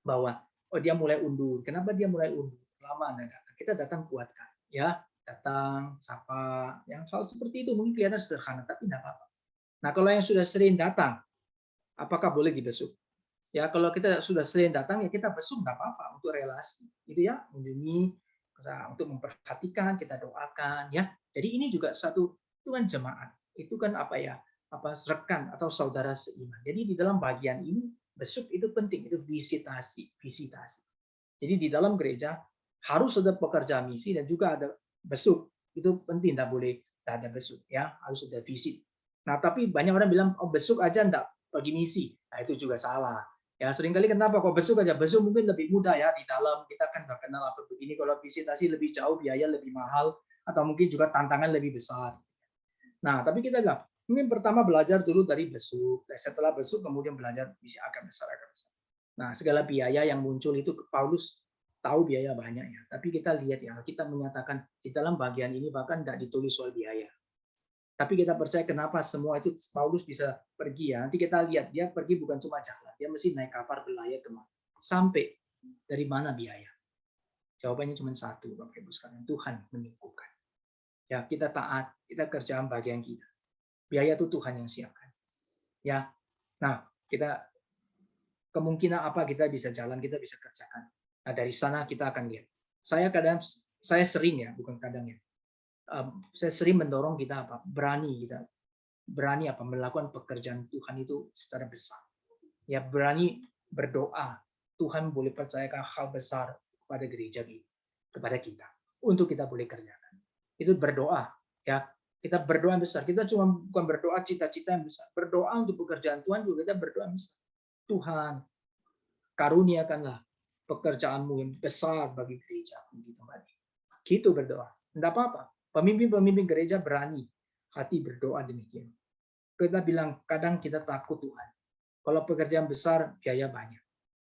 bahwa oh dia mulai undur. Kenapa dia mulai undur? Lama Anda datang. Kita datang kuatkan, ya. datang, sapa, yang hal seperti itu mungkin kelihatan sederhana, tapi tidak apa-apa. Nah, kalau yang sudah sering datang, apakah boleh dibesuk? Ya, kalau kita sudah sering datang, ya kita besuk nggak apa-apa untuk relasi, gitu ya, mengunjungi, untuk memperhatikan, kita doakan, ya. Jadi ini juga satu, itu kan jemaat, itu kan apa ya, rekan atau saudara seiman. Jadi di dalam bagian ini besuk itu penting, itu visitasi. Jadi di dalam gereja harus ada pekerja misi dan juga ada besuk. Itu penting, tidak boleh tidak ada besuk, ya, harus ada visit. Nah, tapi banyak orang bilang, oh besuk aja enggak pergi misi. Nah, itu juga salah. Ya, seringkali kenapa kok besuk aja? Besuk mungkin lebih mudah ya di dalam, kita kan nggak kenal apa begini. Kalau visitasi lebih jauh, biaya lebih mahal, atau mungkin juga tantangan lebih besar. Nah, tapi kita bilang, mungkin pertama belajar dulu dari besuk. Setelah besuk kemudian belajar misi agak besar. Nah, segala biaya yang muncul itu Paulus tahu biaya banyak ya. Tapi kita lihat ya, kita menyatakan di dalam bagian ini bahkan tidak ditulis soal biaya. Tapi kita percaya kenapa semua itu Paulus bisa pergi ya. Nanti kita lihat dia pergi bukan cuma jalan, dia mesti naik kapal berlayar kemana. Sampai dari mana biaya? Jawabannya cuma satu, Bapak Ibu sekalian, Tuhan menyembuhkan. Ya, kita taat, kita kerjaan bagian kita. Biaya itu Tuhan yang siapkan. Ya. Nah, kita kemungkinan apa kita bisa jalan, kita bisa kerjakan. Nah, dari sana kita akan lihat. Saya sering ya, bukan kadang ya. Saya sering mendorong kita berani melakukan pekerjaan Tuhan itu secara besar. Ya, berani berdoa. Tuhan boleh percayakan hal besar kepada gereja kita, kepada kita, untuk kita boleh kerjakan. Itu berdoa, ya. Kita berdoa besar. Kita cuma bukan berdoa cita-cita yang besar. Berdoa untuk pekerjaan Tuhan juga kita berdoa besar. Tuhan, karuniakanlah pekerjaanmu yang besar bagi gereja di tempat ini. Gitu berdoa. Tidak apa-apa. Pemimpin-pemimpin gereja berani hati berdoa demikian. Kita bilang kadang kita takut Tuhan. Kalau pekerjaan besar biaya banyak.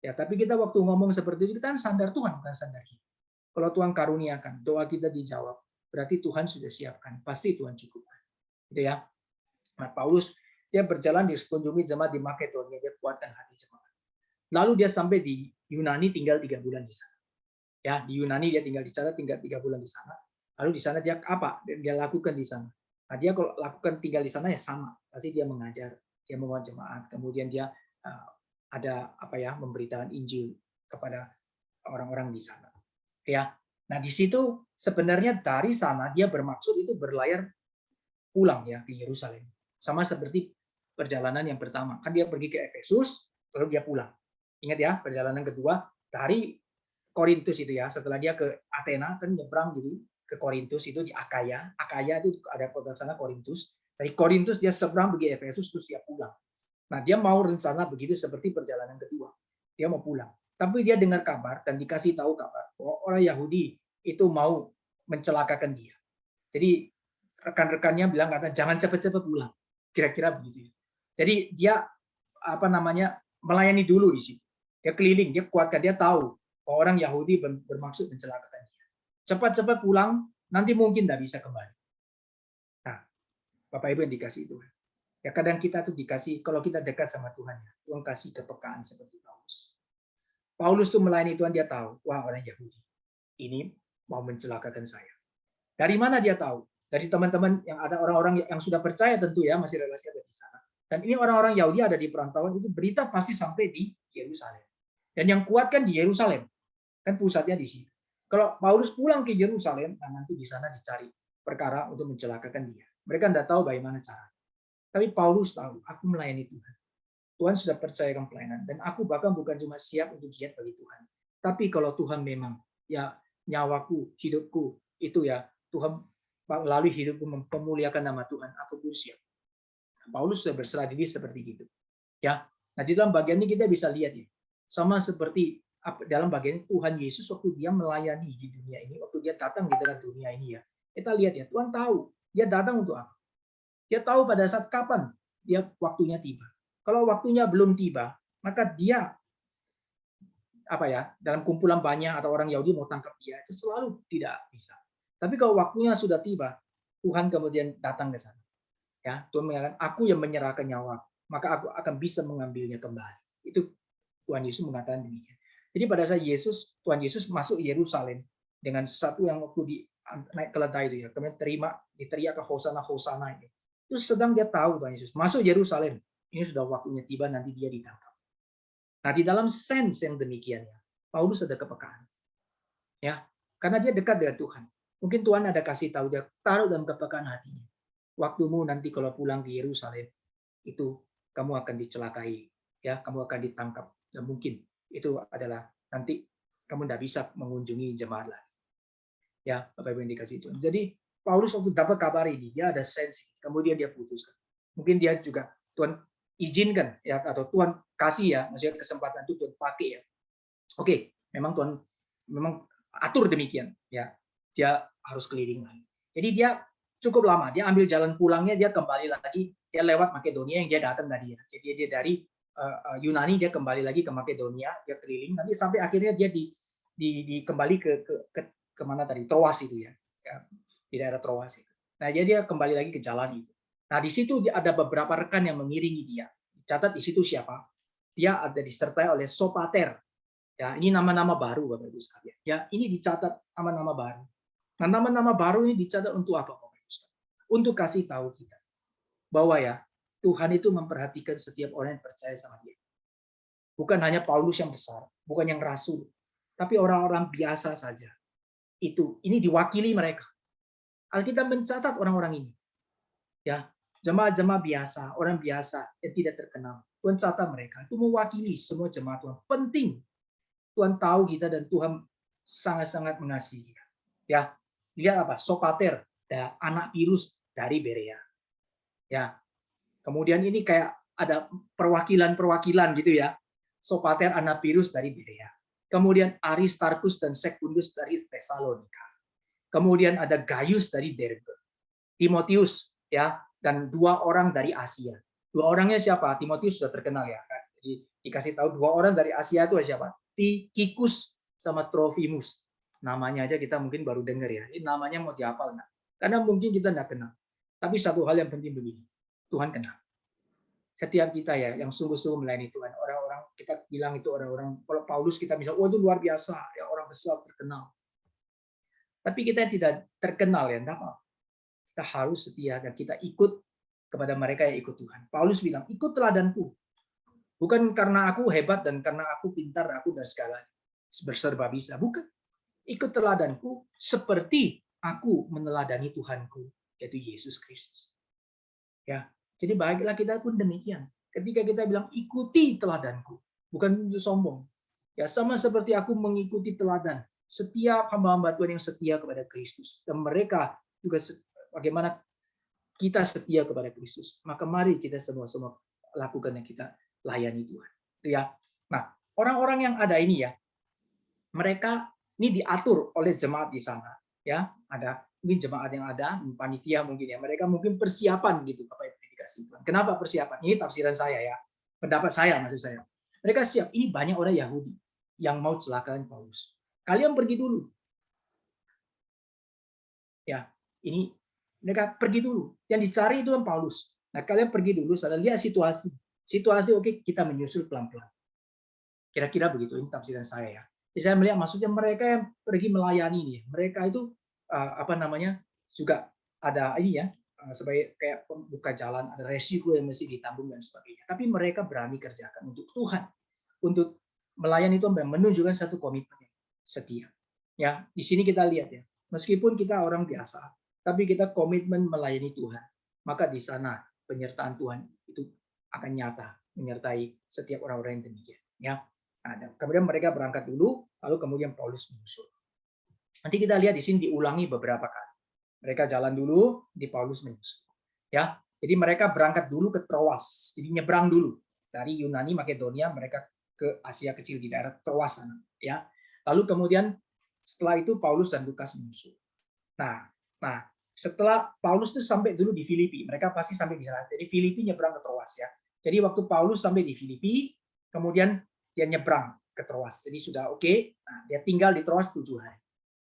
Ya, tapi kita waktu ngomong seperti itu kita kan sandar Tuhan, bukan sandar kita. Kalau Tuhan karuniakan, doa kita dijawab, berarti Tuhan sudah siapkan, pasti Tuhan cukupkan. Gitu ya. Nah, Paulus dia berjalan di kunjungi jemaat di Makedonia, dia kuatkan hati jemaat. Lalu dia sampai di Yunani, tinggal 3 bulan di sana. Ya, di Yunani dia tinggal 3 bulan di sana. Lalu di sana dia apa? Dia lakukan di sana. Nah, dia kalau lakukan tinggal di sana ya sama. Pasti dia mengajar, dia membawa jemaat, kemudian dia ada memberitakan Injil kepada orang-orang di sana. Ya. Nah, di situ sebenarnya dari sana dia bermaksud itu berlayar pulang ya ke Yerusalem. Sama seperti perjalanan yang pertama. Kan dia pergi ke Efesus, lalu dia pulang. Ingat ya, perjalanan kedua dari Korintus itu ya, setelah dia ke Athena kan nyebrang gitu ke Korintus itu di Akaya. Akaya itu ada kota sana Korintus. Dari Korintus dia seberang pergi Efesus terus dia pulang. Nah, dia mau rencana begitu seperti perjalanan kedua. Dia mau pulang. Tapi dia dengar kabar dan dikasih tahu kabar bahwa orang Yahudi itu mau mencelakakan dia. Jadi rekan-rekannya bilang kata jangan cepat-cepat pulang. Kira-kira begitu. Jadi dia melayani dulu di situ. Dia keliling, dia kuatkan, dia tahu bahwa orang Yahudi bermaksud mencelakakan dia. Cepat-cepat pulang, nanti mungkin tidak bisa kembali. Nah, Bapak Ibu yang dikasih Tuhan. Ya kadang kita tuh dikasih, kalau kita dekat sama Tuhan, Tuhan kasih kepekaan seperti Paulus. Paulus tuh melayani Tuhan, dia tahu, wah orang Yahudi ini mau mencelakakan saya. Dari mana dia tahu? Dari teman-teman yang ada orang-orang yang sudah percaya tentu ya, masih relasi ada di sana. Dan ini orang-orang Yahudi ada di perantauan, itu berita pasti sampai di Yerusalem. Dan yang kuat kan di Yerusalem. Kan pusatnya di sini. Kalau Paulus pulang ke Yerusalem, nah nanti di sana dicari perkara untuk mencelakakan dia. Mereka tidak tahu bagaimana cara. Tapi Paulus tahu, aku melayani Tuhan. Tuhan sudah percayakan pelayanan. Dan aku bahkan bukan cuma siap untuk jihad bagi Tuhan. Tapi kalau Tuhan memang, ya nyawaku, hidupku, itu ya Tuhan melalui hidupku mempermuliakan nama Tuhan, aku pun siap. Paulus sudah berserah diri seperti itu. Ya. Nah, di dalam bagian ini kita bisa lihat ya. Sama seperti dalam bagian Tuhan Yesus waktu dia melayani di dunia ini, waktu dia datang di dalam dunia ini ya. Kita lihat ya, Tuhan tahu dia datang untuk apa. Dia tahu pada saat kapan dia waktunya tiba. Kalau waktunya belum tiba, maka dia dalam kumpulan banyak atau orang Yahudi mau tangkap dia itu selalu tidak bisa. Tapi kalau waktunya sudah tiba, Tuhan kemudian datang ke sana. Ya, Tuhan mengatakan, aku yang menyerahkan nyawa, maka aku akan bisa mengambilnya kembali. Itu Tuhan Yesus mengatakan demikian. Jadi pada saat Tuhan Yesus masuk Yerusalem dengan sesuatu yang waktu di naik keledai itu ya, kemudian diteriak ke Hosana Hosana ini. Itu sedang dia tahu Tuhan Yesus masuk Yerusalem. Ini sudah waktunya tiba, nanti dia ditangkap. Nah, di dalam sense yang demikian ya, Paulus ada kepekaan. Ya, karena dia dekat dengan Tuhan. Mungkin Tuhan ada kasih tahu dia, taruh dalam kepekaan hatinya. Waktumu nanti kalau pulang di Yerusalem, itu kamu akan dicelakai, ya, kamu akan ditangkap. Dan mungkin itu adalah nanti kamu tidak bisa mengunjungi jemaat lagi. Ya, Bapak Ibu yang dikasih Tuhan. Jadi Paulus waktu dapat kabar ini, dia ada sensi, kemudian dia putuskan. Mungkin dia juga Tuhan izinkan ya, atau Tuhan kasih ya, maksudnya kesempatan itu Tuhan pakai ya. Oke, memang Tuhan memang atur demikian ya. Dia harus keliling lagi. Jadi dia cukup lama, dia ambil jalan pulangnya, dia kembali lagi, dia lewat Makedonia yang dia datang tadi ya. Jadi dia dari Yunani dia kembali lagi ke Makedonia, dia keliling nanti sampai akhirnya dia kembali ke mana tadi, Troas itu ya, di daerah Troas itu. Nah, jadi dia kembali lagi ke jalan itu. Nah, di situ ada beberapa rekan yang mengiringi dia. Catat di situ siapa? Dia ada disertai oleh Sopater. Ya, ini nama-nama baru Bapak Ibu sekalian. Ya, ini dicatat nama-nama baru. Nah, nama-nama baru ini dicatat untuk apa Bapak Ibu sekalian? Untuk kasih tahu kita bahwa ya Tuhan itu memperhatikan setiap orang yang percaya sama dia. Bukan hanya Paulus yang besar, bukan yang rasul, tapi orang-orang biasa saja. Ini diwakili mereka. Alkitab mencatat orang-orang ini. Ya, jemaat-jemaat biasa, orang biasa yang tidak terkenal. Tuhan catat mereka. Itu mewakili semua jemaat Tuhan. Penting. Tuhan tahu kita dan Tuhan sangat-sangat mengasihi kita. Ya, lihat apa? Sopater, anak Pirus dari Berea. Ya, kemudian ini kayak ada perwakilan-perwakilan gitu ya. Sopater, anak Pirus dari Berea. Kemudian Aristarkus dan Secundus dari Tesalonika. Kemudian ada Gaius dari Derbe. Timotius ya, dan 2 orang dari Asia. 2 orangnya siapa? Timotius sudah terkenal ya. Jadi dikasih tahu 2 orang dari Asia itu siapa? Tychicus sama Trophimus. Namanya aja kita mungkin baru dengar ya. Ini namanya mau dihafal enggak? Karena mungkin kita enggak kenal. Tapi satu hal yang penting begini. Tuhan kenal. Setiap kita ya yang sungguh-sungguh melayani Tuhan, orang-orang kita bilang itu orang-orang, kalau Paulus kita bisa, oh itu luar biasa, ya orang besar terkenal. Tapi kita tidak terkenal ya, enggak apa. Kita harus setia dan kita ikut kepada mereka yang ikut Tuhan. Paulus bilang, ikut teladanku. Bukan karena aku hebat dan karena aku pintar, aku dan segala berserba bisa. Bukan. Ikut teladanku seperti aku meneladani Tuhanku, yaitu Yesus Kristus. Ya, jadi baiklah kita pun demikian. Ketika kita bilang ikuti teladanku, bukan untuk sombong. Ya, sama seperti aku mengikuti teladan setiap hamba-hamba Tuhan yang setia kepada Kristus. Dan mereka juga bagaimana kita setia kepada Kristus. Maka mari kita semua-semua lakukan yang kita layani Tuhan. Ya. Nah, orang-orang yang ada ini ya, mereka ini diatur oleh jemaat di sana. Ya, ada mungkin jemaat yang ada, panitia mungkin ya. Mereka mungkin persiapan gitu, Bapak Ibu dikasih Tuhan. Kenapa persiapan? Ini tafsiran saya ya. Pendapat saya maksud saya. Mereka siap. Ini banyak orang Yahudi yang mau celakakan Paulus. Kalian pergi dulu. Ya, ini mereka pergi dulu. Yang dicari itu kan Paulus. Nah, kalian pergi dulu, saya lihat situasi. Situasi oke, kita menyusul pelan-pelan. Kira-kira begitu, ini tafsiran saya ya. Jadi saya melihat maksudnya mereka yang pergi melayani ini, mereka itu juga ada ini ya, sebagai kayak pembuka jalan, ada resiko yang mesti ditanggung dan sebagainya. Tapi mereka berani kerjakan untuk Tuhan. Untuk melayani itu menunjukkan satu komitmen yang setia. Ya, di sini kita lihat ya. Meskipun kita orang biasa, tapi kita komitmen melayani Tuhan, maka di sana penyertaan Tuhan itu akan nyata menyertai setiap orang-orang yang demikian. Ya, nah, kemudian mereka berangkat dulu, lalu kemudian Paulus menyusul. Nanti kita lihat di sini diulangi beberapa kali. Mereka jalan dulu, di Paulus menyusul. Ya, jadi mereka berangkat dulu ke Troas, jadi nyebrang dulu dari Yunani, Makedonia, mereka ke Asia kecil di daerah Troas sana. Ya, lalu kemudian setelah itu Paulus dan Lukas menyusul. Nah, setelah Paulus itu sampai dulu di Filipi, mereka pasti sampai di sana. Jadi Filipi nyebrang ke Troas ya. Jadi waktu Paulus sampai di Filipi, kemudian dia nyebrang ke Troas. Jadi sudah oke. Nah, dia tinggal di Troas 7 hari.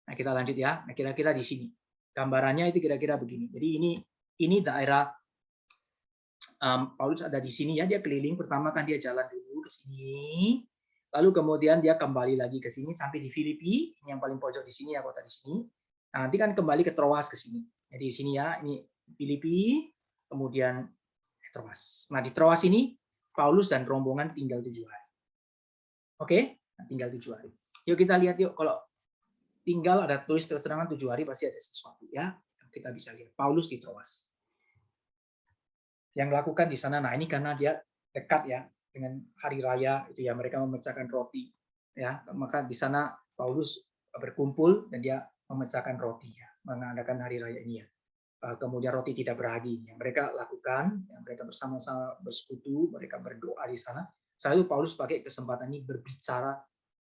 Nah, kita lanjut ya. Nah, kira-kira di sini. Gambarannya itu kira-kira begini. Jadi ini daerah Paulus ada di sini ya. Dia keliling. Pertama kan dia jalan dulu ke sini. Lalu kemudian dia kembali lagi ke sini sampai di Filipi, yang paling pojok di sini ya, kota di sini. Nah, nanti kan kembali ke Troas ke sini. Jadi di sini ya, ini Filipi, kemudian Troas. Nah, di Troas ini Paulus dan rombongan tinggal 7 hari. Oke, nah, tinggal 7 hari. Yuk kita lihat yuk, kalau tinggal ada tulis keterangan 7 hari pasti ada sesuatu ya. Kita bisa lihat Paulus di Troas. Yang lakukan di sana, nah ini karena dia dekat ya dengan hari raya itu ya, mereka memecahkan roti ya, maka di sana Paulus berkumpul dan dia memecahkan roti ya, mengadakan hari raya ini ya. Kemudian roti tidak beragi yang mereka lakukan, yang mereka bersama-sama bersekutu, mereka berdoa di sana. Selalu Paulus pakai kesempatan ini berbicara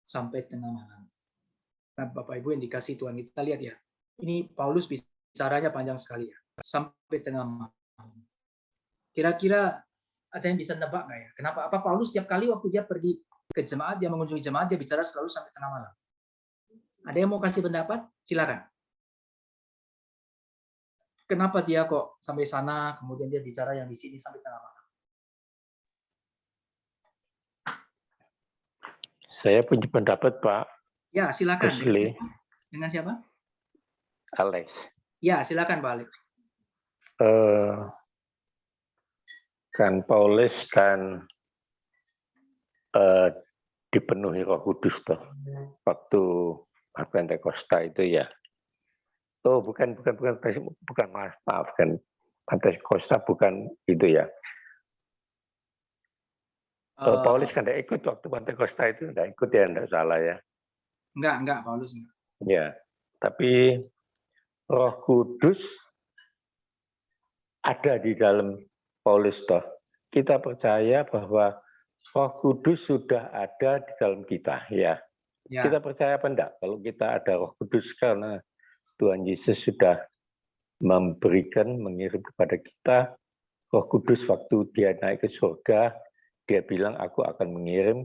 sampai tengah malam. Nah, Bapak Ibu yang dikasih Tuhan, kita lihat ya, ini Paulus bicaranya panjang sekali ya, sampai tengah malam. Kira-kira ada yang bisa nebak nggak ya? Kenapa? Apa Paulus setiap kali waktu dia pergi ke jemaat, dia mengunjungi jemaat, dia bicara selalu sampai tengah malam? Ada yang mau kasih pendapat? Silakan. Kenapa dia kok sampai sana, kemudian dia bicara yang di sini sampai tengah malam? Saya punya pendapat, Pak. Ya, silakan. Kusli. Dengan siapa? Alex. Ya, silakan Pak Alex. Kan Paulus kan dipenuhi Roh Kudus toh waktu Pentakosta itu ya. Oh, bukan maaf kan Pentakosta bukan itu ya. Paulus kan tidak ikut waktu Pentakosta itu, tidak ikut ya, tidak salah ya. Enggak Paulus enggak. Ya, tapi Roh Kudus ada di dalam Paulus toh. Kita percaya bahwa Roh Kudus sudah ada di dalam kita ya. Kita percaya apa enggak kalau kita ada Roh Kudus, karena Tuhan Yesus sudah mengirim kepada kita Roh Kudus waktu dia naik ke surga. Dia bilang, aku akan mengirim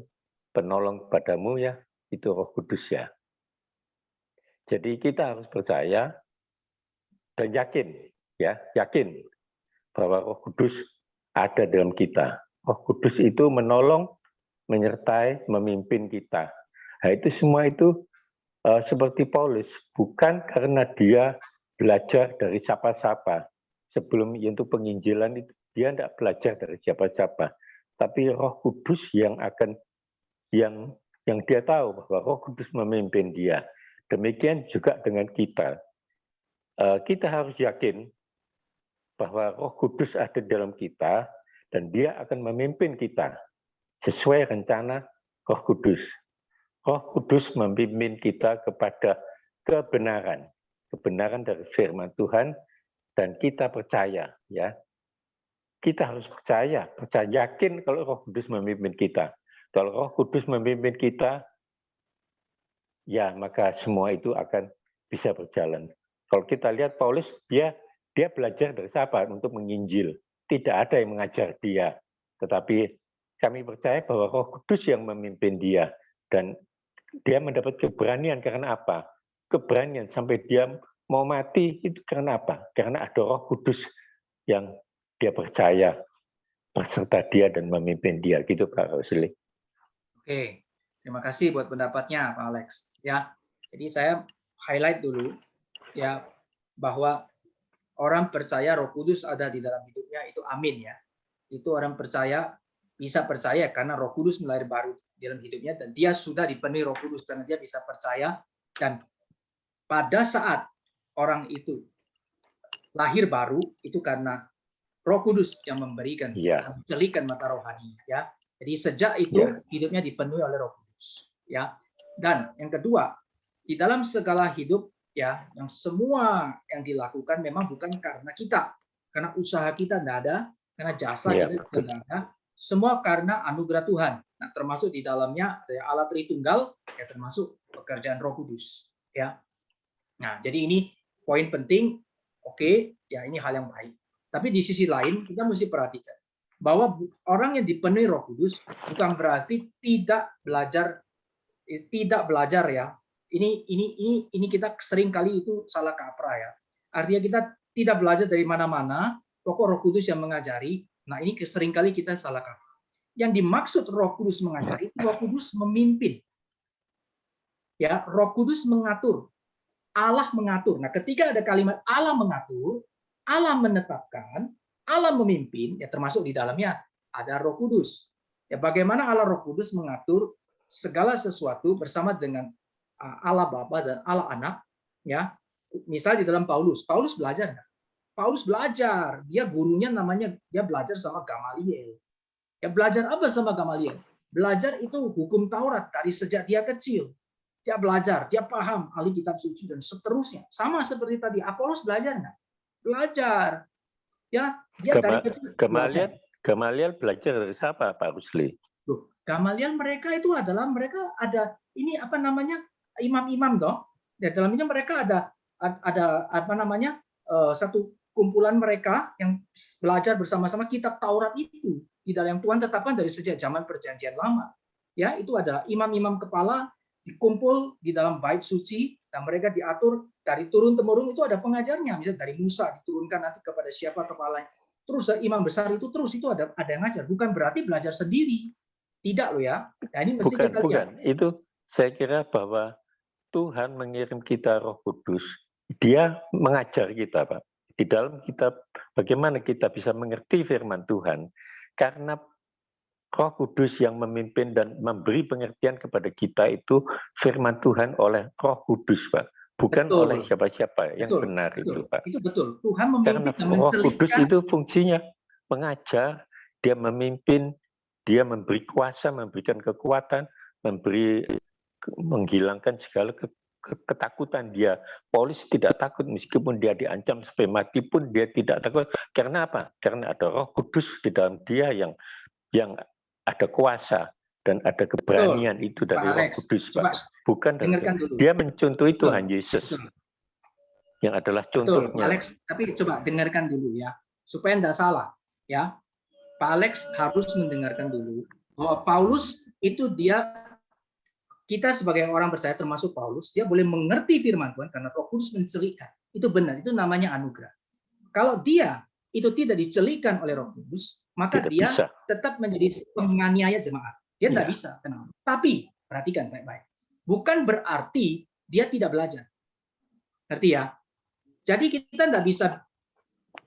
penolong kepadamu ya, itu Roh Kudus ya. Jadi kita harus percaya dan yakin bahwa Roh Kudus ada dalam kita. Roh Kudus itu menolong, menyertai, memimpin kita. Nah, itu semua itu seperti Paulus, bukan karena dia belajar dari siapa-siapa. Sebelum untuk penginjilan itu dia tidak belajar dari siapa-siapa, tapi Roh Kudus yang dia tahu bahwa Roh Kudus memimpin dia. Demikian juga dengan kita. Kita harus yakin bahwa Roh Kudus ada dalam kita dan dia akan memimpin kita sesuai rencana Roh Kudus. Roh Kudus memimpin kita kepada kebenaran dari firman Tuhan, dan kita percaya ya. Kita harus percaya yakin kalau Roh Kudus memimpin kita. Kalau Roh Kudus memimpin kita, ya maka semua itu akan bisa berjalan. Kalau kita lihat Paulus, dia belajar dari siapa untuk menginjil. Tidak ada yang mengajar dia. Tetapi kami percaya bahwa Roh Kudus yang memimpin dia. Dan dia mendapat keberanian karena apa? Keberanian sampai dia mau mati itu karena apa? Karena ada Roh Kudus yang dia percaya berserta dia dan memimpin dia, gitu Pak Rosli. Oke, terima kasih buat pendapatnya Pak Alex. Ya, jadi saya highlight dulu ya bahwa orang percaya Roh Kudus ada di dalam hidupnya, itu amin ya. Itu orang percaya, bisa percaya karena Roh Kudus melahir baru di dalam hidupnya, dan dia sudah dipenuhi Roh Kudus karena dia bisa percaya. Dan pada saat orang itu lahir baru itu karena Roh Kudus yang memberikan, menjelikan mata rohani ya. Jadi sejak itu hidupnya dipenuhi oleh Roh Kudus ya. Dan yang kedua, di dalam segala hidup ya, yang semua yang dilakukan memang bukan karena kita, karena usaha kita tidak ada, karena jasa kita tidak ada, semua karena anugerah Tuhan. Nah, termasuk di dalamnya ada Allah Tritunggal, ya termasuk pekerjaan Roh Kudus ya. Nah, jadi ini poin penting. Oke, ya ini hal yang baik. Tapi di sisi lain kita mesti perhatikan bahwa orang yang dipenuhi Roh Kudus bukan berarti tidak belajar ya. Ini kita sering kali itu salah kaprah ya. Artinya kita tidak belajar dari mana-mana, pokok Roh Kudus yang mengajari. Nah, ini sering kali kita salah kaprah. Yang dimaksud Roh Kudus mengajari, Roh Kudus memimpin. Ya, Roh Kudus mengatur Allah mengatur. Nah, ketika ada kalimat Allah mengatur, Allah menetapkan, Allah memimpin, ya termasuk di dalamnya ada Roh Kudus. Ya, bagaimana Allah Roh Kudus mengatur segala sesuatu bersama dengan Allah Bapa dan Allah Anak, ya. Misal di dalam Paulus belajar nggak? Paulus belajar, dia gurunya namanya, dia belajar sama Gamaliel. Ya, belajar apa sama Gamaliel? Belajar itu hukum Taurat dari sejak dia kecil. Dia belajar, dia paham ahli kitab suci dan seterusnya. Sama seperti tadi, Apolos belajar nggak? Belajar. Ya, dia dari kecil belajar. Gamaliel belajar dari siapa, Pak Rusli? Loh, Gamaliel mereka itu adalah, mereka ada ini apa namanya, imam-imam toh. Ya, dalamnya mereka ada apa namanya, satu kumpulan mereka yang belajar bersama-sama kitab Taurat itu di dalam yang Tuhan tetapkan dari sejak zaman Perjanjian Lama. Ya, itu ada imam-imam kepala dikumpul di dalam bait suci dan mereka diatur dari turun temurun, itu ada pengajarnya, misalnya dari Musa diturunkan nanti kepada siapa kepalanya. Terus imam besar itu terus itu ada yang ngajar, bukan berarti belajar sendiri. Tidak loh ya. Nah, ini mesti kita lihat. Bukan. Itu saya kira bahwa Tuhan mengirim kita Roh Kudus, Dia mengajar kita, Pak. Di dalam kitab bagaimana kita bisa mengerti firman Tuhan, karena Roh Kudus yang memimpin dan memberi pengertian kepada kita itu firman Tuhan oleh Roh Kudus, Pak. Bukan oleh siapa-siapa yang benar itu, Pak. Itu betul. Tuhan memimpin dan Roh Kudus mencelipkan. itu fungsinya mengajar, Dia memimpin, Dia memberi kuasa, memberikan kekuatan, menghilangkan segala ketakutan dia. Paulus tidak takut meskipun dia diancam sampai mati pun dia tidak takut. Karena apa? Karena ada Roh Kudus di dalam dia yang ada kuasa dan ada keberanian. Betul, itu dari Pak Roh Kudus, Pak. Bukan dari dia mencontohi Tuhan Yesus. Betul. Yang adalah contohnya. Betul, Alex, tapi coba dengarkan dulu ya, supaya tidak salah ya. Pak Alex harus mendengarkan dulu bahwa Paulus itu kita sebagai orang percaya termasuk Paulus, dia boleh mengerti firman Tuhan karena Roh Kudus mencelipkan. Itu benar, itu namanya anugerah. Kalau dia itu tidak dicelikan oleh Roh Kudus, maka tidak dia bisa. Tetap menjadi penganiaya jemaat. Dia tidak bisa. Kenapa? Tapi perhatikan baik-baik. Bukan berarti dia tidak belajar. Ngerti ya? Jadi kita tidak bisa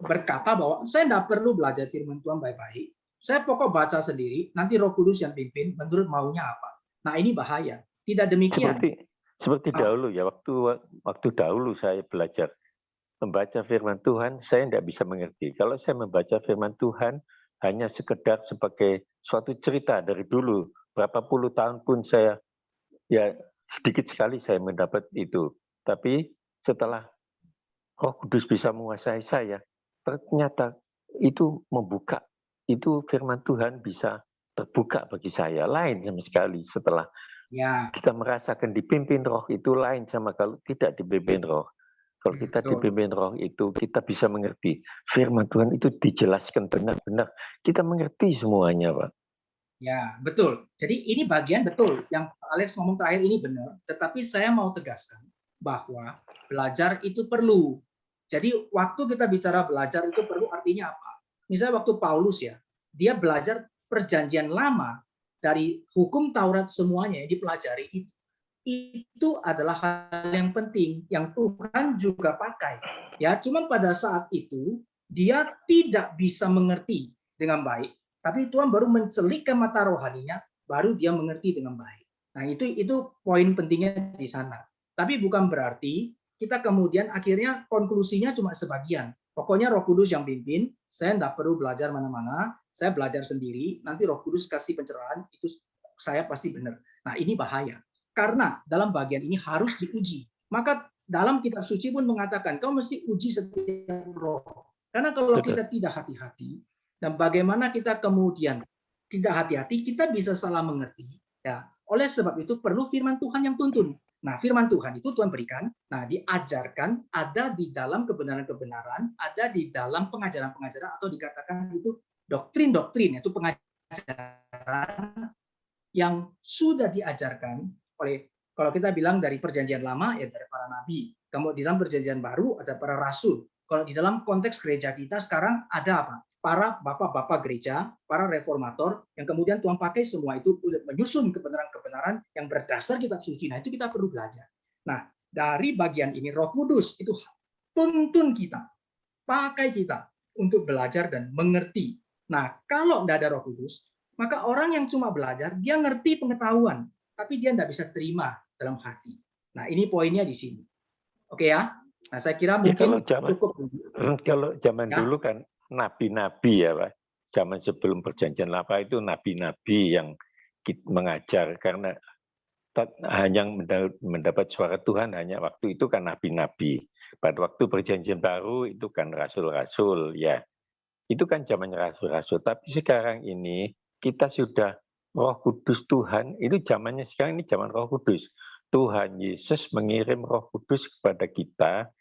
berkata bahwa saya tidak perlu belajar firman Tuhan baik-baik. Saya pokok baca sendiri, nanti Roh Kudus yang pimpin menurut maunya apa. Nah, ini bahaya. Tidak demikian. Seperti dahulu ya, waktu dahulu saya belajar membaca firman Tuhan, saya tidak bisa mengerti. Kalau saya membaca firman Tuhan hanya sekedar sebagai suatu cerita dari dulu, berapa puluh tahun pun saya, ya sedikit sekali saya mendapat itu. Tapi setelah Roh Kudus bisa menguasai saya, ternyata itu membuka, itu firman Tuhan bisa terbuka bagi saya. Lain sama sekali setelah kita merasakan dipimpin Roh, itu lain sama kalau tidak dipimpin Roh. Kalau kita dipimpin Roh itu kita bisa mengerti firman Tuhan itu dijelaskan benar-benar. Kita mengerti semuanya, Pak. Ya, betul. Jadi ini bagian betul yang Alex ngomong terakhir ini benar, tetapi saya mau tegaskan bahwa belajar itu perlu. Jadi waktu kita bicara belajar itu perlu artinya apa? Misalnya waktu Paulus ya, dia belajar Perjanjian Lama dari hukum Taurat semuanya yang dipelajari itu adalah hal yang penting yang Tuhan juga pakai. Ya, cuman pada saat itu dia tidak bisa mengerti dengan baik, tapi Tuhan baru mencelikkan mata rohaninya, baru dia mengerti dengan baik. Nah, itu poin pentingnya di sana. Tapi bukan berarti kita kemudian akhirnya konklusinya cuma sebagian. Pokoknya Roh Kudus yang pimpin, saya tidak perlu belajar mana-mana, saya belajar sendiri, nanti Roh Kudus kasih pencerahan, itu saya pasti benar. Nah, ini bahaya. Karena dalam bagian ini harus diuji. Maka dalam kitab suci pun mengatakan, kau mesti uji setiap roh. Karena kalau kita tidak hati-hati, dan bagaimana kita kemudian tidak hati-hati, kita bisa salah mengerti. Ya, oleh sebab itu perlu firman Tuhan yang tuntun. Nah, firman Tuhan itu Tuhan berikan, nah diajarkan, ada di dalam kebenaran-kebenaran, ada di dalam pengajaran-pengajaran, atau dikatakan itu doktrin-doktrin, yaitu pengajaran yang sudah diajarkan oleh, kalau kita bilang dari Perjanjian Lama, ya dari para nabi. Kalau di dalam Perjanjian Baru ada para rasul. Kalau di dalam konteks gereja kita sekarang ada apa? Para bapak-bapak gereja, para reformator, yang kemudian Tuhan pakai semua itu menyusun kebenaran-kebenaran yang berdasar kitab suci. Nah, itu kita perlu belajar. Nah, dari bagian ini Roh Kudus itu tuntun kita, pakai kita untuk belajar dan mengerti. Nah, kalau tidak ada Roh Kudus, maka orang yang cuma belajar, dia ngerti pengetahuan, tapi dia tidak bisa terima dalam hati. Nah, ini poinnya di sini. Oke ya? Nah, saya kira mungkin cukup. Kalau zaman ya. dulu kan nabi-nabi ya, Pak. Zaman sebelum perjanjian lama itu nabi-nabi yang mengajar, karena hanya mendapat suara Tuhan hanya waktu itu kan nabi-nabi. Pada waktu perjanjian baru itu kan rasul-rasul ya. Itu kan zaman rasul-rasul. Tapi sekarang ini kita sudah Roh Kudus Tuhan, itu zamannya sekarang ini zaman Roh Kudus. Tuhan Yesus mengirim Roh Kudus kepada kita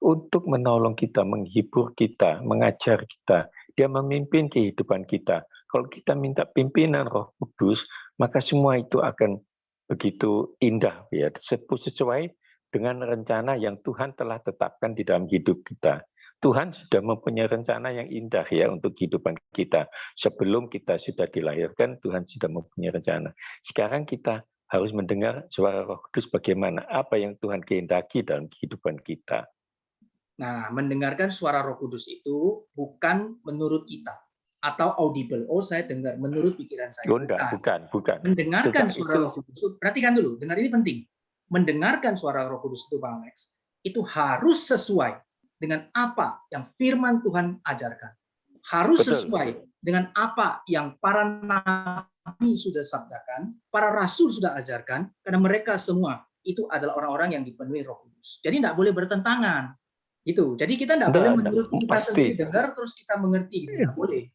untuk menolong kita, menghibur kita, mengajar kita. Dia memimpin kehidupan kita. Kalau kita minta pimpinan Roh Kudus, maka semua itu akan begitu indah ya, sesuai dengan rencana yang Tuhan telah tetapkan di dalam hidup kita. Tuhan sudah mempunyai rencana yang indah ya untuk kehidupan kita. Sebelum kita sudah dilahirkan, Tuhan sudah mempunyai rencana. Sekarang kita harus mendengar suara Roh Kudus bagaimana, apa yang Tuhan kehendaki dalam kehidupan kita. Nah, mendengarkan suara Roh Kudus itu bukan menurut kita atau audible. Oh, saya dengar menurut pikiran saya. Bukan. Mendengarkan suara Roh Kudus, perhatikan dulu, dengar ini penting. Mendengarkan suara Roh Kudus itu, Pak Alex, itu harus sesuai dengan apa yang firman Tuhan ajarkan. Harus sesuai dengan apa yang para nabi sudah sabdakan, para rasul sudah ajarkan, karena mereka semua itu adalah orang-orang yang dipenuhi Roh Kudus. Jadi tidak boleh bertentangan. Itu. Jadi kita tidak boleh menurut kita sendiri dengar terus kita mengerti, gitu. Tidak boleh.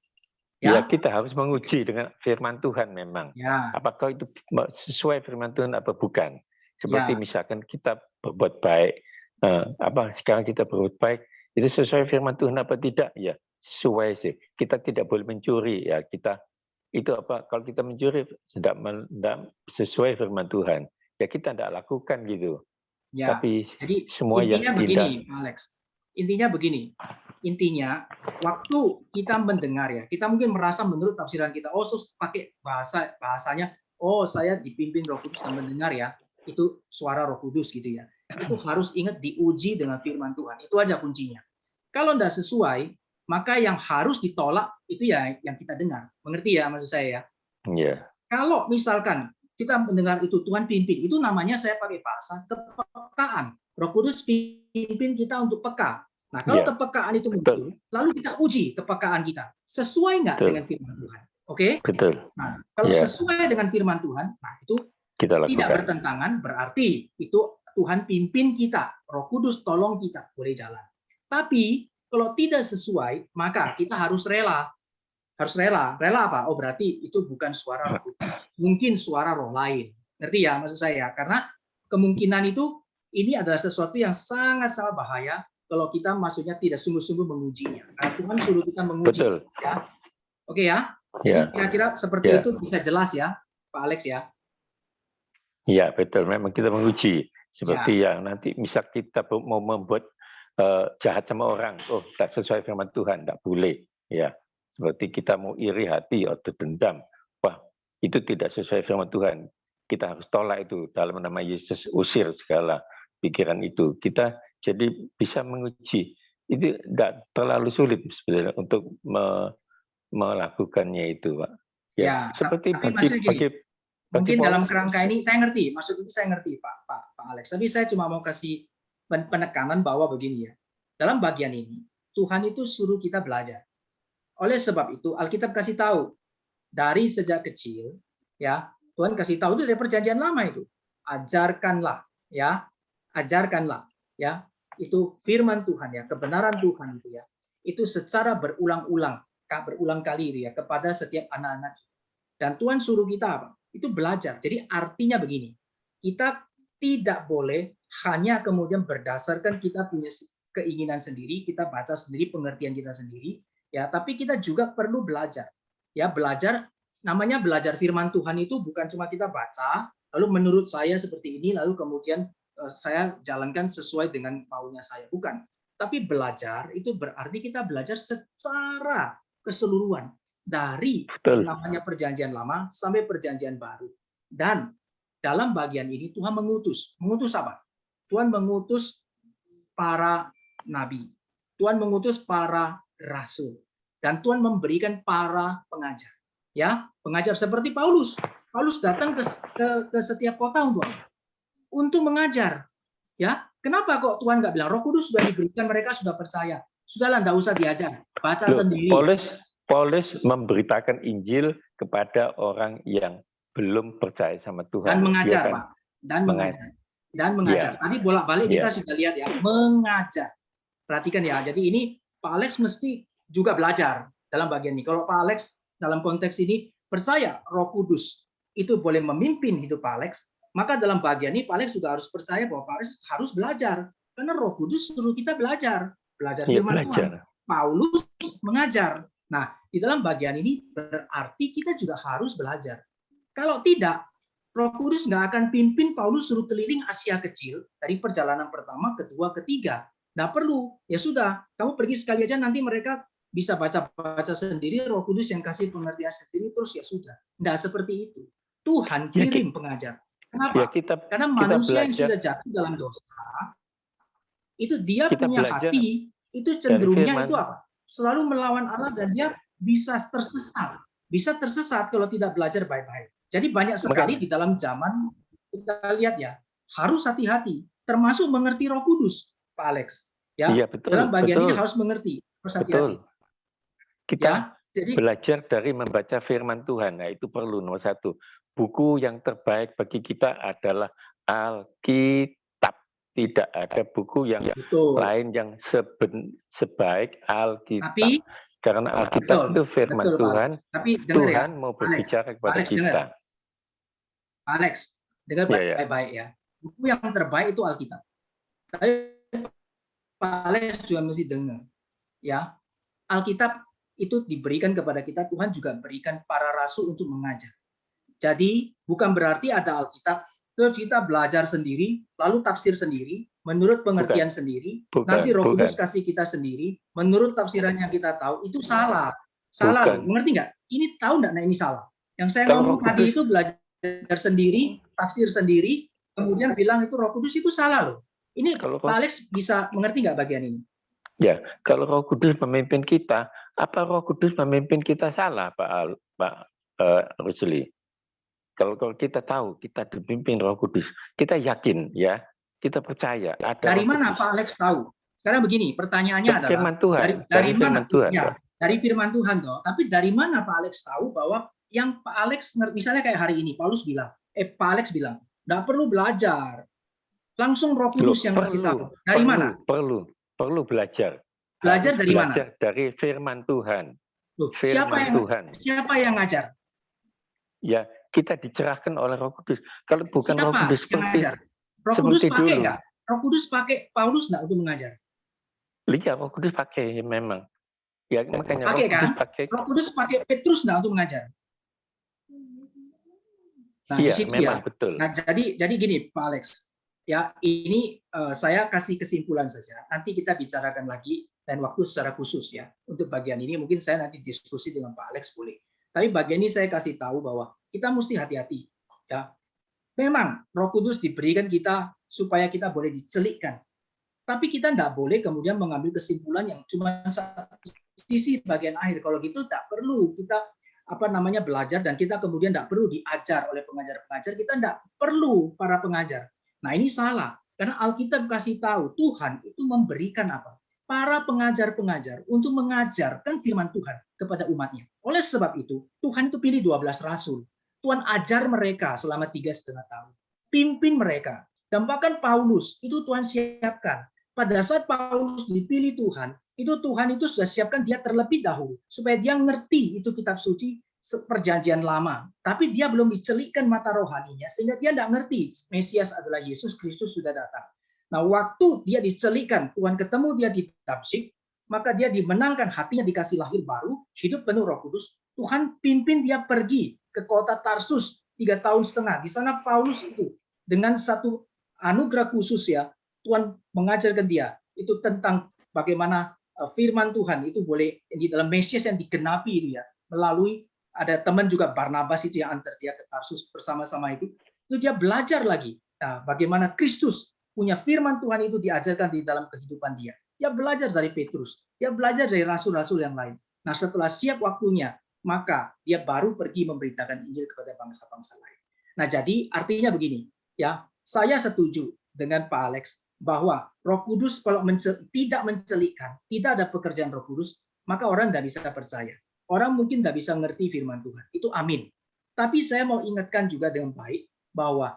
Ya, kita harus menguji dengan firman Tuhan memang. Ya. Apakah itu sesuai firman Tuhan apa bukan? Seperti misalkan kita berbuat baik, sekarang kita berbuat baik, itu sesuai firman Tuhan apa tidak? Ya, sesuai sih. Kita tidak boleh mencuri ya. Kalau kita mencuri tidak sesuai firman Tuhan, ya kita tidak lakukan gitu. Ya. Tapi jadi semua intinya yang begini, Alex. Intinya begini. Intinya waktu kita mendengar ya, kita mungkin merasa menurut tafsiran kita, pakai bahasanya, saya dipimpin Roh Kudus dan mendengar ya, itu suara Roh Kudus gitu ya. Itu harus ingat diuji dengan firman Tuhan. Itu aja kuncinya. Kalau tidak sesuai, maka yang harus ditolak itu ya yang kita dengar. Mengerti ya maksud saya ya? Iya. Kalau misalkan kita mendengar itu Tuhan pimpin, itu namanya saya pakai bahasa kepekaan. Roh Kudus pimpin kita untuk peka. Nah, kalau kepekaan itu muncul, lalu kita uji kepekaan kita. Sesuai nggak dengan firman Tuhan? Oke? Betul. Nah, kalau sesuai dengan firman Tuhan, nah itu kita tidak bertentangan, berarti itu Tuhan pimpin kita. Roh Kudus tolong kita, boleh jalan. Tapi, kalau tidak sesuai, maka kita harus rela. Harus rela. Rela apa? Oh, berarti itu bukan suara Roh Kudus. Mungkin suara roh lain. Ngerti ya maksud saya? Karena kemungkinan itu, ini adalah sesuatu yang sangat-sangat bahaya kalau kita maksudnya tidak sungguh-sungguh mengujinya. Karena Tuhan suruh kita menguji. Betul. Ya. Oke ya? Jadi kira-kira seperti itu bisa jelas ya, Pak Alex ya? Iya, betul. Memang kita menguji. Seperti yang nanti misal kita mau membuat jahat sama orang, tak sesuai firman Tuhan, tak boleh. Ya, seperti kita mau iri hati atau dendam, itu tidak sesuai firman Tuhan. Kita harus tolak itu dalam nama Yesus, usir segala pikiran itu. Kita jadi bisa menguji. Itu tidak terlalu sulit sebenarnya untuk melakukannya itu, Pak. Ya, seperti mungkin dalam kerangka ini saya ngerti, maksud itu saya ngerti, Pak Alex. Tapi saya cuma mau kasih penekanan bahwa begini ya. Dalam bagian ini Tuhan itu suruh kita belajar. Oleh sebab itu Alkitab kasih tahu dari sejak kecil ya, Tuhan kasih tahu itu dari perjanjian lama itu. Ajarkanlah ya. Ajarkanlah ya. Itu firman Tuhan ya, kebenaran Tuhan itu ya. Itu secara berulang kali itu ya kepada setiap anak-anak. Dan Tuhan suruh kita apa? Itu belajar. Jadi artinya begini. Kita tidak boleh hanya kemudian berdasarkan kita punya keinginan sendiri, kita baca sendiri, pengertian kita sendiri, ya, tapi kita juga perlu belajar. Ya, belajar namanya belajar firman Tuhan itu bukan cuma kita baca, lalu menurut saya seperti ini, lalu kemudian saya jalankan sesuai dengan maunya saya, bukan. Tapi belajar itu berarti kita belajar secara keseluruhan dari namanya perjanjian lama sampai perjanjian baru. Dan dalam bagian ini Tuhan mengutus. Mengutus apa? Tuhan mengutus para nabi. Tuhan mengutus para rasul. Dan Tuhan memberikan para pengajar. Ya, pengajar seperti Paulus. Paulus datang ke setiap kota untuk mengajar. Ya, kenapa kok Tuhan nggak bilang Roh Kudus sudah diberikan, mereka sudah percaya. Sudahlah, nggak usah diajar, baca sendiri. Paulus memberitakan Injil kepada orang yang belum percaya sama Tuhan. Dan mengajar, kan Pak. Dan mengajar. Tadi bolak-balik kita sudah lihat ya, mengajar. Perhatikan ya, jadi ini Pak Alex mesti juga belajar dalam bagian ini. Kalau Pak Alex dalam konteks ini percaya Roh Kudus itu boleh memimpin hidup Pak Alex, maka dalam bagian ini Pak Alex juga harus percaya bahwa Pak Alex harus belajar. Karena Roh Kudus suruh kita belajar firman Tuhan. Paulus mengajar. Nah, di dalam bagian ini berarti kita juga harus belajar. Kalau tidak, Roh Kudus nggak akan pimpin Paulus suruh keliling Asia Kecil dari perjalanan pertama, kedua, ketiga. Nggak perlu. Ya sudah, kamu pergi sekali aja, nanti mereka bisa baca-baca sendiri, Roh Kudus yang kasih pengertian sendiri, terus ya sudah. Nggak seperti itu. Tuhan kirim pengajar. Kenapa? Karena manusia yang sudah jatuh dalam dosa, itu dia punya hati, itu cenderungnya itu apa? Selalu melawan Allah dan dia bisa tersesat. Bisa tersesat kalau tidak belajar baik-baik. Jadi banyak sekali di dalam zaman, kita lihat ya, harus hati-hati. Termasuk mengerti Roh Kudus, Pak Alex. Ya, betul, dalam bagian ini harus mengerti. Harus hati-hati. Kita belajar dari membaca firman Tuhan. Nah, itu perlu nomor satu. Buku yang terbaik bagi kita adalah Alkitab. Tidak ada buku yang lain yang sebaik Alkitab. Karena Alkitab itu firman Tuhan. Tapi Tuhan mau berbicara kepada kita. Alex, dengar baik-baik ya. Buku yang terbaik itu Alkitab. Tapi Pak Alex juga mesti dengar. Ya, Alkitab itu diberikan kepada kita, Tuhan juga berikan para rasul untuk mengajar. Jadi bukan berarti ada Alkitab terus kita belajar sendiri, lalu tafsir sendiri, menurut pengertian sendiri, nanti Roh Kudus kasih kita sendiri, menurut tafsiran yang kita tahu, itu salah. Salah loh, mengerti nggak? Ini tahu nggak? Nah ini salah. Yang saya ngomong tadi itu belajar sendiri, tafsir sendiri, kemudian bilang itu Roh Kudus, itu salah loh. Ini Pak Alex bisa mengerti nggak bagian ini? Ya, kalau Roh Kudus memimpin kita, apa Roh Kudus memimpin kita salah, Pak Rusli? Kalau kita tahu kita dipimpin Roh Kudus, kita yakin ya, kita percaya. Dari mana Pak Alex tahu? Sekarang begini, pertanyaannya adalah firman Tuhan. Dari mana? Tuhan, ya, dari firman Tuhan toh. Tapi dari mana Pak Alex tahu bahwa yang Pak Alex misalnya kayak hari ini Paulus bilang, Pak Alex bilang, nggak perlu belajar, langsung Roh Kudus yang kasih tahu. Dari mana? Perlu belajar. Belajar dari mana? Belajar dari firman Tuhan. Siapa yang ngajar? Ya, kita dicerahkan oleh Roh Kudus. Kalau bukan Roh Kudus seperti Roh Kudus pakai nggak? Roh Kudus pakai Paulus nggak untuk mengajar? Iya, Roh Kudus pakai memang. Ya makanya pakai kan? Roh Kudus pakai Petrus nggak untuk mengajar? Nah, iya, di situ memang ya. Betul. Nah, jadi gini, Pak Alex. Ya, ini saya kasih kesimpulan saja. Nanti kita bicarakan lagi dan waktu secara khusus ya. Untuk bagian ini mungkin saya nanti diskusi dengan Pak Alex boleh. Tapi bagian ini saya kasih tahu bahwa kita mesti hati-hati. Ya, memang Roh Kudus diberikan kita supaya kita boleh dicelikkan. Tapi kita tidak boleh kemudian mengambil kesimpulan yang cuma satu sisi bagian akhir. Kalau gitu tak perlu kita belajar dan kita kemudian tidak perlu diajar oleh pengajar-pengajar. Kita tidak perlu para pengajar. Nah ini salah. Karena Alkitab kasih tahu Tuhan itu memberikan apa? Para pengajar-pengajar untuk mengajarkan firman Tuhan kepada umatnya. Oleh sebab itu, Tuhan itu pilih 12 rasul. Tuhan ajar mereka selama 3,5 tahun. Pimpin mereka. Dan bahkan Paulus, itu Tuhan siapkan. Pada saat Paulus dipilih Tuhan itu sudah siapkan dia terlebih dahulu. Supaya dia ngerti itu kitab suci perjanjian lama. Tapi dia belum dicelikkan mata rohaninya, sehingga dia tidak ngerti Mesias adalah Yesus Kristus sudah datang. Nah, waktu dia dicelikkan, Tuhan ketemu dia di Damsyik, maka dia dimenangkan, hatinya dikasih lahir baru, hidup penuh Roh Kudus. Tuhan pimpin dia pergi ke kota Tarsus 3,5 tahun. Di sana Paulus itu dengan satu anugerah khusus ya, Tuhan mengajarkan dia itu tentang bagaimana firman Tuhan itu boleh di dalam Mesias yang digenapi itu ya, melalui ada teman juga Barnabas itu yang antar dia ke Tarsus bersama-sama itu. itu dia belajar lagi. Nah, bagaimana Kristus punya firman Tuhan itu diajarkan di dalam kehidupan dia. Dia belajar dari Petrus, dia belajar dari rasul-rasul yang lain. Nah, setelah siap waktunya, maka dia baru pergi memberitakan Injil kepada bangsa-bangsa lain. Nah, jadi artinya begini, ya, saya setuju dengan Pak Alex bahwa Roh Kudus kalau tidak mencelikkan, tidak ada pekerjaan Roh Kudus, maka orang tidak bisa percaya. Orang mungkin tidak bisa mengerti firman Tuhan. Itu amin. Tapi saya mau ingatkan juga dengan baik bahwa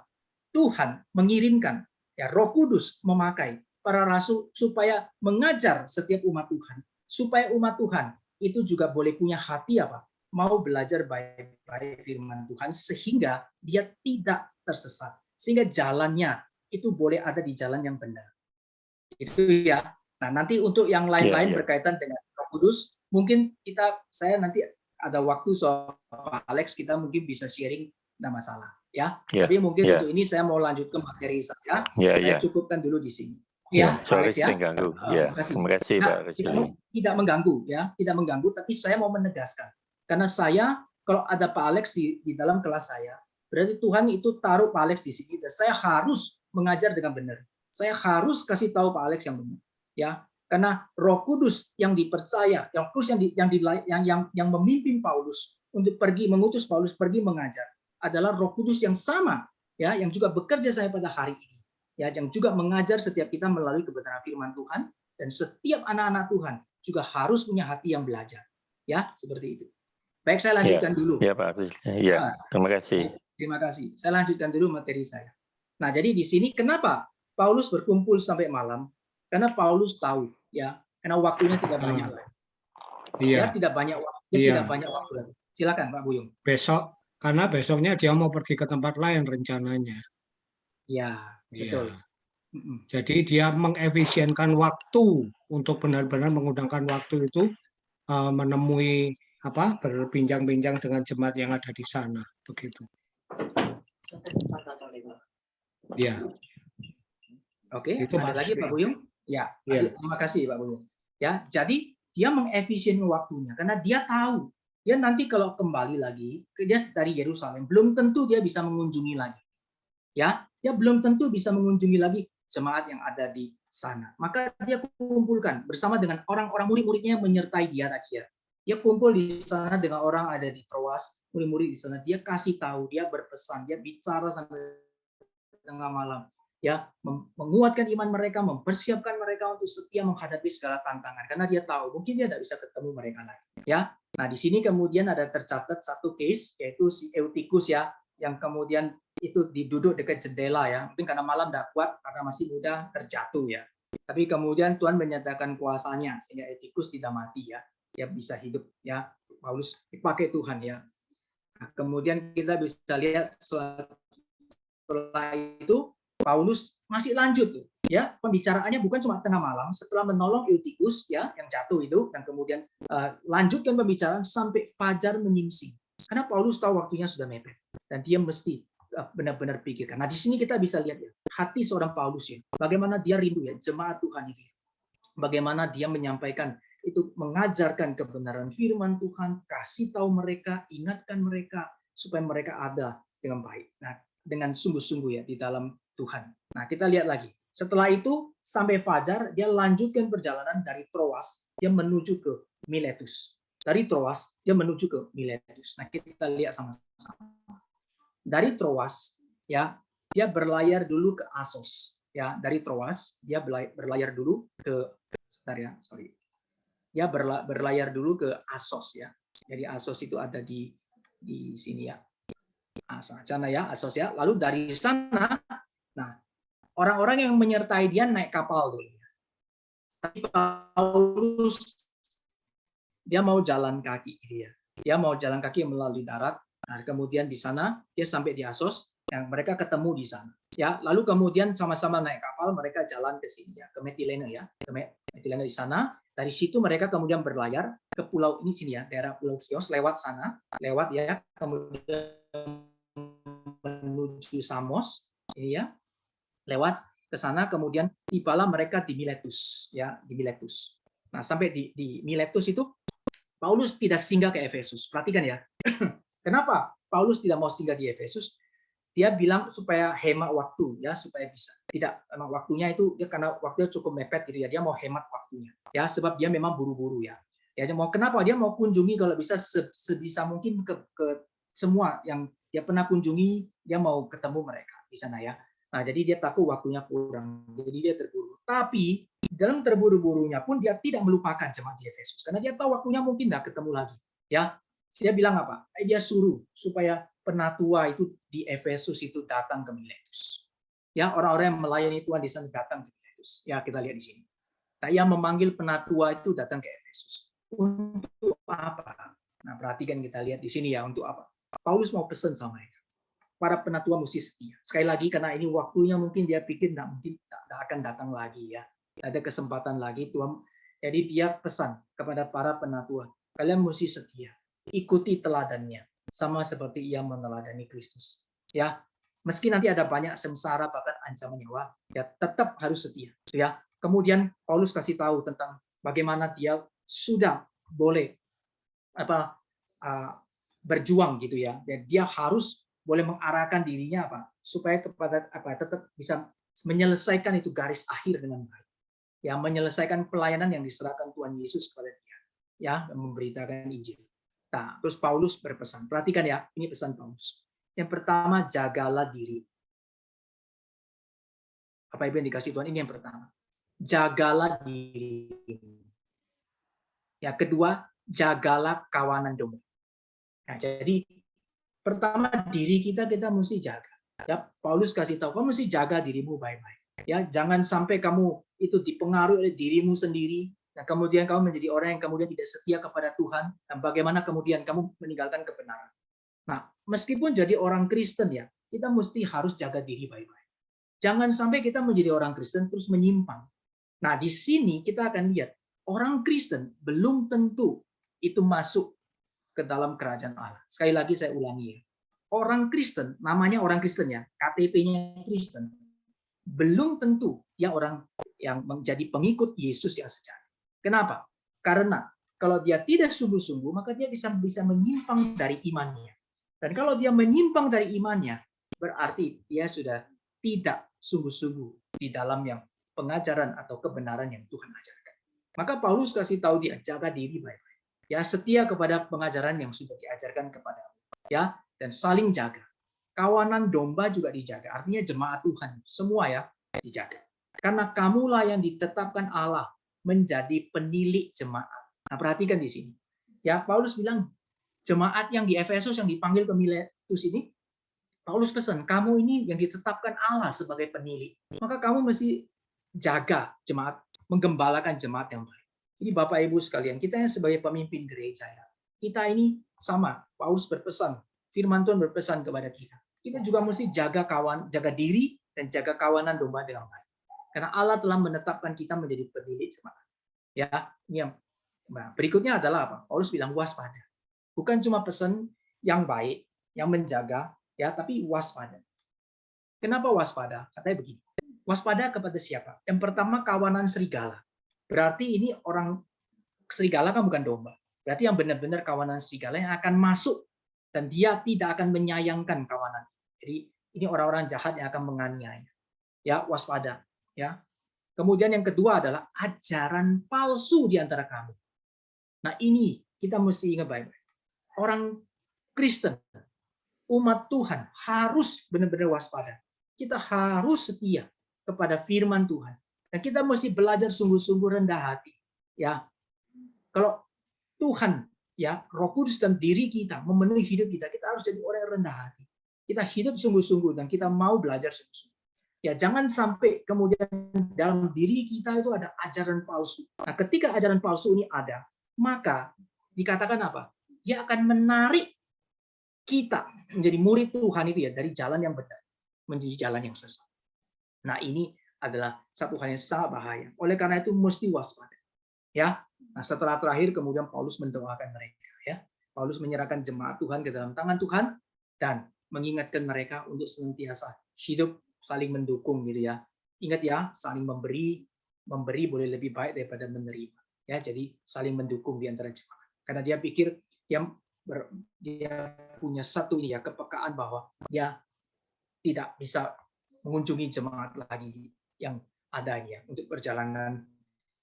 Tuhan mengirimkan, ya, Roh Kudus memakai para rasul supaya mengajar setiap umat Tuhan, supaya umat Tuhan itu juga boleh punya hati apa? Mau belajar baik-baik firman Tuhan sehingga dia tidak tersesat, sehingga jalannya itu boleh ada di jalan yang benar. Itu ya. Nah, nanti untuk yang lain-lain berkaitan dengan Roh Kudus, mungkin saya nanti ada waktu soal Alex, kita mungkin bisa sharing, tidak masalah, ya. Tapi mungkin untuk ini saya mau lanjut ke materi saya. Saya cukupkan dulu di sini. Ya, Alex ya. Terima kasih. Nah, tidak mengganggu ya, tidak mengganggu, tapi saya mau menegaskan. Karena saya kalau ada Pak Alex di dalam kelas saya, berarti Tuhan itu taruh Pak Alex di sini dan saya harus mengajar dengan benar. Saya harus kasih tahu Pak Alex yang benar, ya. Karena Roh Kudus yang dipercaya, yang kudus yang memimpin Paulus untuk pergi mengutus Paulus pergi mengajar adalah Roh Kudus yang sama, ya, yang juga bekerja saya pada hari ini, ya, yang juga mengajar setiap kita melalui kebenaran firman Tuhan, dan setiap anak-anak Tuhan juga harus punya hati yang belajar, ya, seperti itu. Baik, saya lanjutkan dulu. Ya, Pak. Ya, terima kasih. Terima kasih. Saya lanjutkan dulu materi saya. Nah, jadi di sini kenapa Paulus berkumpul sampai malam? Karena Paulus tahu, ya, karena waktunya tidak banyak lagi. Ya, tidak banyak waktu, tidak banyak waktu lagi. Silakan, Pak Buyung. Karena besoknya dia mau pergi ke tempat lain rencananya. Ya, betul. Jadi dia mengefisienkan waktu untuk benar-benar menggunakan waktu itu menemui berbincang-bincang dengan jemaat yang ada di sana, begitu. Ya. Oke, ada lagi Pak Buyung? Ya, terima kasih Pak Buyung. Ya, jadi dia mengefisienkan waktunya karena dia tahu dia nanti kalau kembali lagi dia dari Yerusalem belum tentu dia bisa mengunjungi lagi. Ya, dia belum tentu bisa mengunjungi lagi jemaat yang ada di sana. Maka dia kumpulkan bersama dengan orang-orang murid-muridnya yang menyertai dia tadi ya. Dia kumpul di sana dengan orang ada di Troas, murid-murid di sana. Dia kasih tahu, dia berpesan, dia bicara sampai tengah malam. Ya, menguatkan iman mereka, mempersiapkan mereka untuk setia menghadapi segala tantangan. Karena dia tahu mungkin dia tidak bisa ketemu mereka lagi. Ya, nah di sini kemudian ada tercatat satu case yaitu si Eutikus ya, yang kemudian itu diduduk dekat jendela ya. Mungkin karena malam tidak kuat karena masih muda terjatuh ya. Tapi kemudian Tuhan menyatakan kuasanya sehingga Eutikus tidak mati ya. Dia bisa hidup ya. Paulus dipakai Tuhan ya. Nah, kemudian kita bisa lihat setelah itu Paulus masih lanjut ya, pembicaraannya bukan cuma tengah malam setelah menolong Eutikus ya yang jatuh itu, dan kemudian lanjutkan pembicaraan sampai fajar menyingsing. Karena Paulus tahu waktunya sudah mepet dan dia mesti benar-benar pikirkan. Nah, di sini kita bisa lihat ya, hati seorang Paulus ya, bagaimana dia rindu ya jemaat Tuhan itu. Bagaimana dia menyampaikan itu, mengajarkan kebenaran firman Tuhan, kasih tahu mereka, ingatkan mereka supaya mereka ada dengan baik. Nah, dengan sungguh-sungguh ya di dalam Tuhan. Nah, kita lihat lagi. Setelah itu sampai fajar dia lanjutkan perjalanan dari Troas, dia menuju ke Miletus. Dari Troas dia menuju ke Miletus. Nah, kita lihat sama-sama. Dari Troas ya, dia berlayar dulu ke Assos. Ya, dari Troas dia berlayar dulu ke Dia berlayar dulu ke Assos ya. Jadi Assos itu ada di sini ya. Sana ya, Assos ya. Lalu dari sana, nah, orang-orang yang menyertai dia naik kapal dulu. Tapi Paulus dia mau jalan kaki dia. Dia mau jalan kaki melalui darat. Nah, kemudian di sana dia sampai di Assos, yang mereka ketemu di sana. Ya, lalu kemudian sama-sama naik kapal, mereka jalan ke sini ya, ke Metilene ya. Ke Metilene di sana. Dari situ mereka kemudian berlayar ke pulau ini sini ya, daerah Pulau Chios, lewat sana, lewat ya, kemudian menuju Samos, ini ya, lewat ke sana, kemudian tibalah mereka di Miletus, ya, di Miletus. Nah, sampai di Miletus itu Paulus tidak singgah ke Efesus. Perhatikan ya, kenapa Paulus tidak mau singgah di Efesus? dia bilang supaya hemat waktu ya, supaya bisa. Tidak, memang waktunya itu dia karena waktunya cukup mepet gitu ya, dia mau hemat waktunya. Ya, sebab dia memang buru-buru ya. Ya, dia mau kenapa? Dia mau kunjungi kalau bisa sebisa mungkin ke semua yang dia pernah kunjungi, dia mau ketemu mereka di sana ya. Nah, jadi dia takut waktunya kurang. Jadi dia terburu. Tapi dalam terburu-burunya pun dia tidak melupakan jemaat di Efesus karena dia tahu waktunya mungkin tidak ketemu lagi. Ya, dia bilang apa? Dia suruh supaya penatua itu di Efesus itu datang ke Miletus. Ya, orang-orang yang melayani Tuhan di sana datang ke Miletus. Ya, kita lihat di sini. Nah, yang memanggil penatua itu datang ke Efesus. Untuk apa? Nah, perhatikan kita lihat di sini ya, untuk apa? Paulus mau pesan sama mereka. Para penatua mesti setia. Sekali lagi, karena ini waktunya mungkin dia pikir tidak akan datang lagi ya. Ada kesempatan lagi Tuhan. Jadi dia pesan kepada para penatua, kalian mesti setia. Ikuti teladannya, sama seperti ia meneladani Kristus. Ya, meski nanti ada banyak sengsara bahkan ancaman nyawa, ya tetap harus setia. Ya, kemudian Paulus kasih tahu tentang bagaimana dia sudah boleh berjuang gitu ya. Dan dia harus boleh mengarahkan dirinya supaya kepada tetap bisa menyelesaikan itu garis akhir dengan baik. Ya, menyelesaikan pelayanan yang diserahkan Tuhan Yesus kepada dia. Ya, memberitakan Injil. Nah, terus Paulus berpesan. Perhatikan ya, ini pesan Paulus. Yang pertama, jagalah diri. Apa Ibu yang dikasih Tuhan? Ini yang pertama. Jagalah diri. Yang kedua, jagalah kawanan domba. Nah, jadi pertama diri kita mesti jaga. Ya, Paulus kasih tahu, kamu mesti jaga dirimu baik-baik. Ya, jangan sampai kamu itu dipengaruhi oleh dirimu sendiri. Nah, kemudian kamu menjadi orang yang kemudian tidak setia kepada Tuhan. Dan bagaimana kemudian kamu meninggalkan kebenaran. Nah, meskipun jadi orang Kristen ya, kita mesti harus jaga diri baik-baik. Jangan sampai kita menjadi orang Kristen terus menyimpang. Nah, di sini kita akan lihat orang Kristen belum tentu itu masuk ke dalam kerajaan Allah. Sekali lagi saya ulangi ya. Orang Kristen, namanya orang Kristen ya, KTP-nya Kristen, belum tentu dia orang yang menjadi pengikut Yesus yang sejati. Kenapa? Karena kalau dia tidak sungguh-sungguh, maka dia bisa menyimpang dari imannya. Dan kalau dia menyimpang dari imannya, berarti dia sudah tidak sungguh-sungguh di dalam yang pengajaran atau kebenaran yang Tuhan ajarkan. Maka Paulus kasih tahu dia, jaga diri baik-baik. Ya, setia kepada pengajaran yang sudah diajarkan kepadamu. Ya, dan saling jaga. Kawanan domba juga dijaga. Artinya jemaat Tuhan semua ya dijaga. Karena kamulah yang ditetapkan Allah menjadi penilik jemaat. Nah, perhatikan di sini. Ya, Paulus bilang jemaat yang di Efesus yang dipanggil ke Miletus ini, Paulus pesan, kamu ini yang ditetapkan Allah sebagai penilik. Maka kamu mesti jaga jemaat, menggembalakan jemaat yang baik. Jadi Bapak Ibu sekalian, kita yang sebagai pemimpin gereja ya, kita ini sama. Paulus berpesan, firman Tuhan berpesan kepada kita. Kita juga mesti jaga diri dan jaga kawanan domba dengan baik. Karena Allah telah menetapkan kita menjadi penilik jemaat. Ya, ini yang berikutnya adalah apa? Paulus bilang waspada. Bukan cuma pesan yang baik, yang menjaga, ya, tapi waspada. Kenapa waspada? Katanya begini. Waspada kepada siapa? Yang pertama kawanan serigala. Berarti ini orang serigala kan bukan domba. Berarti yang benar-benar kawanan serigala yang akan masuk dan dia tidak akan menyayangkan kawanan. Jadi ini orang-orang jahat yang akan menganiaya. Ya, waspada. Ya. Kemudian yang kedua adalah ajaran palsu di antara kamu. Nah, ini kita mesti ingat baik-baik. Orang Kristen, umat Tuhan harus benar-benar waspada. Kita harus setia kepada firman Tuhan. Dan kita mesti belajar sungguh-sungguh rendah hati. Ya, kalau Tuhan, ya, Roh Kudus dan diri kita memenuhi hidup kita, kita harus jadi orang yang rendah hati. Kita hidup sungguh-sungguh dan kita mau belajar sungguh-sungguh. Ya, jangan sampai kemudian dalam diri kita itu ada ajaran palsu. Nah, ketika ajaran palsu ini ada, maka dikatakan apa? Dia akan menarik kita menjadi murid Tuhan itu ya dari jalan yang benar menjadi jalan yang sesat. Nah, ini adalah satu hal yang sangat bahaya. Oleh karena itu mesti waspada. Ya. Nah, setelah terakhir kemudian Paulus mendoakan mereka ya. Paulus menyerahkan jemaat Tuhan ke dalam tangan Tuhan dan mengingatkan mereka untuk senantiasa hidup saling mendukung gitu ya. Ingat ya, saling memberi boleh lebih baik daripada menerima. Ya, jadi saling mendukung di antara jemaat. Karena dia pikir dia punya satu ini ya kepekaan bahwa dia tidak bisa mengunjungi jemaat lagi yang ada ya untuk perjalanan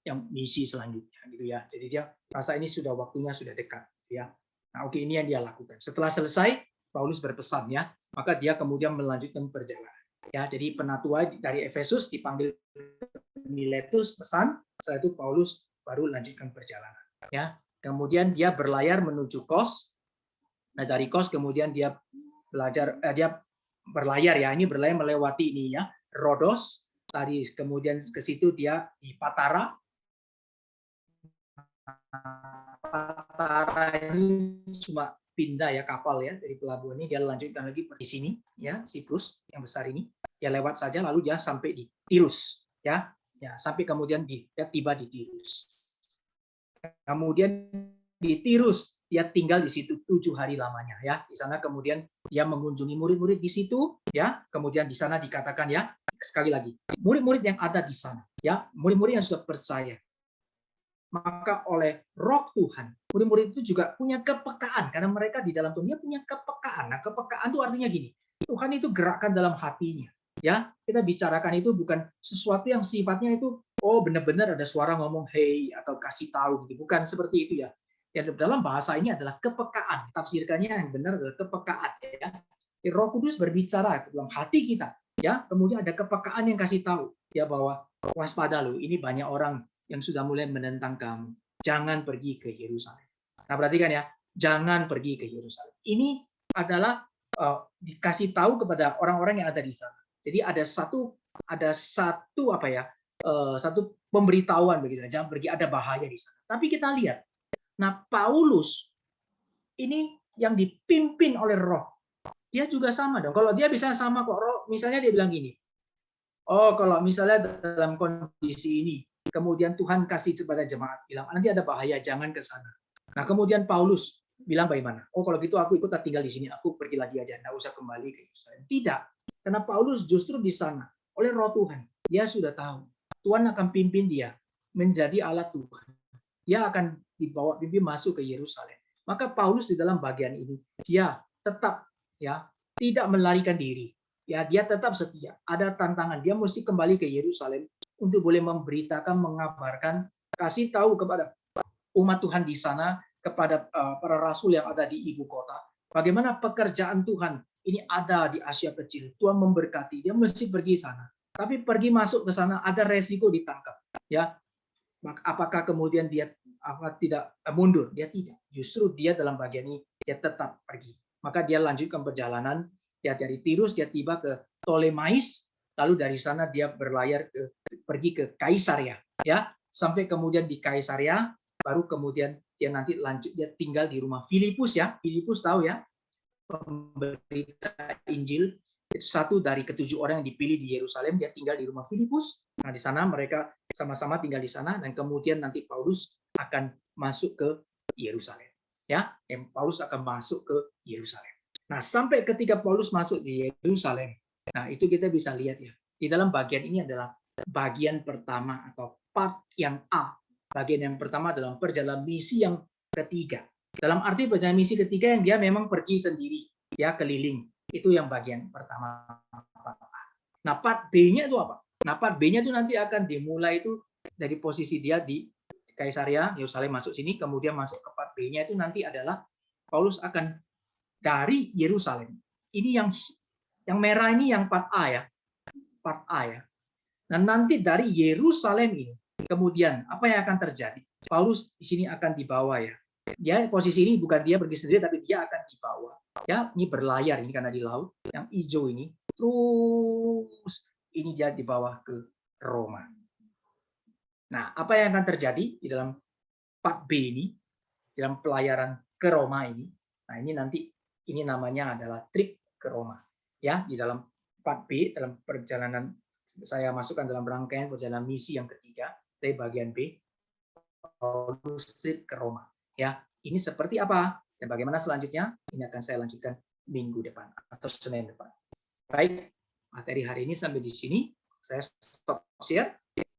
yang misi selanjutnya gitu ya. Jadi dia rasa ini sudah waktunya sudah dekat ya. Nah, oke, ini yang dia lakukan. Setelah selesai Paulus berpesan ya, maka dia kemudian melanjutkan perjalanan. Ya, jadi penatua dari Efesus dipanggil Miletus pesan, setelah itu Paulus baru lanjutkan perjalanan ya. Kemudian dia berlayar menuju Kos. Nah, dari Kos kemudian dia dia berlayar ya, ini berlayar melewati ini ya, Rodos. Tadi kemudian ke situ dia di Patara. Patara ini cuma pindah ya kapal ya dari pelabuhan ini, dia lanjutkan lagi di sini ya, Siprus yang besar ini. Dia lewat saja lalu dia sampai di Tirus ya. Ya, sampai kemudian dia tiba di Tirus. Kemudian di Tirus dia tinggal di situ 7 hari lamanya ya. Di sana kemudian dia mengunjungi murid-murid di situ ya. Kemudian di sana dikatakan ya, sekali lagi, murid-murid yang ada di sana ya, murid-murid yang sudah percaya. Maka oleh Roh Tuhan, murid-murid itu juga punya kepekaan karena mereka di dalam Tuhan dia punya kepekaan. Nah, kepekaan itu artinya gini, Tuhan itu gerakkan dalam hatinya. Ya, kita bicarakan itu bukan sesuatu yang sifatnya itu benar-benar ada suara ngomong hey atau kasih tahu gitu, bukan seperti itu ya. Yang dalam bahasa ini adalah kepekaan. Tafsirkannya yang benar adalah kepekaan ya. Roh Kudus berbicara dalam hati kita ya, kemudian ada kepekaan yang kasih tahu ya bahwa waspada loh, ini banyak orang yang sudah mulai menentang kamu. Jangan pergi ke Yerusalem. Nah, perhatikan ya, jangan pergi ke Yerusalem. Ini adalah dikasih tahu kepada orang-orang yang ada di sana. Jadi ada satu apa ya? Satu pemberitahuan begitu, jangan pergi, ada bahaya di sana. Tapi kita lihat, nah Paulus ini yang dipimpin oleh Roh, dia juga sama dong. Kalau dia bisa sama kok, Roh, misalnya dia bilang gini, kalau misalnya dalam kondisi ini, kemudian Tuhan kasih kepada jemaat, bilang nanti ada bahaya, jangan ke sana. Nah, kemudian Paulus bilang bagaimana? Kalau gitu aku ikut tinggal di sini, aku pergi lagi aja, nggak usah kembali ke Yerusalem. Tidak, karena Paulus justru di sana oleh Roh Tuhan, dia sudah tahu Tuhan akan pimpin dia menjadi alat Tuhan. Dia akan dibawa pimpin masuk ke Yerusalem. Maka Paulus di dalam bagian ini dia tetap ya tidak melarikan diri. Ya, dia tetap setia. Ada tantangan, dia mesti kembali ke Yerusalem untuk boleh memberitakan, mengabarkan, kasih tahu kepada umat Tuhan di sana, kepada para rasul yang ada di ibu kota, bagaimana pekerjaan Tuhan ini ada di Asia Kecil. Tuhan memberkati, dia mesti pergi sana. Tapi pergi masuk ke sana ada resiko ditangkap. Ya, apakah kemudian dia tidak mundur? Dia tidak. Justru dia dalam bagian ini dia tetap pergi. Maka dia lanjutkan perjalanan. Ya, dari Tirus dia tiba ke Ptolemais, lalu dari sana dia berlayar pergi ke Kaisaria, ya, sampai kemudian di Kaisaria, baru kemudian dia nanti lanjut, dia tinggal di rumah Filipus ya. Filipus tahu ya, pemberita Injil, itu satu dari ke-7 orang yang dipilih di Yerusalem, dia tinggal di rumah Filipus. Nah, di sana mereka sama-sama tinggal di sana, dan kemudian nanti Paulus akan masuk ke Yerusalem. Ya, Paulus akan masuk ke Yerusalem. Nah, sampai ketika Paulus masuk di Yerusalem, nah itu kita bisa lihat ya, di dalam bagian ini adalah bagian pertama atau part yang A. Bagian yang pertama dalam perjalanan misi yang ketiga. Dalam arti perjalanan misi ketiga yang dia memang pergi sendiri, ya keliling. Itu yang bagian pertama. Nah, part B-nya itu apa? Nah, part B-nya itu nanti akan dimulai itu dari posisi dia di Kaisaria, Yerusalem masuk sini, kemudian masuk ke part B-nya itu nanti adalah Paulus akan dari Yerusalem. Ini yang merah ini yang part A ya. Part A ya. Nah, nanti dari Yerusalem ini kemudian apa yang akan terjadi? Paulus di sini akan dibawa ya. Dia posisi ini bukan dia pergi sendiri tapi dia akan dibawa. Ya, ini berlayar ini karena di laut. Yang hijau ini terus ini dia dibawa ke Roma. Nah, apa yang akan terjadi di dalam part B ini? Di dalam pelayaran ke Roma ini. Nah, ini nanti ini namanya adalah trip ke Roma. Ya, di dalam part B dalam perjalanan saya masukkan dalam rangkaian perjalanan misi yang ketiga dari bagian B, Paulus trip ke Roma. Ya, ini seperti apa dan bagaimana selanjutnya? Ini akan saya lanjutkan minggu depan atau Senin depan. Baik, materi hari ini sampai di sini. Saya stop share.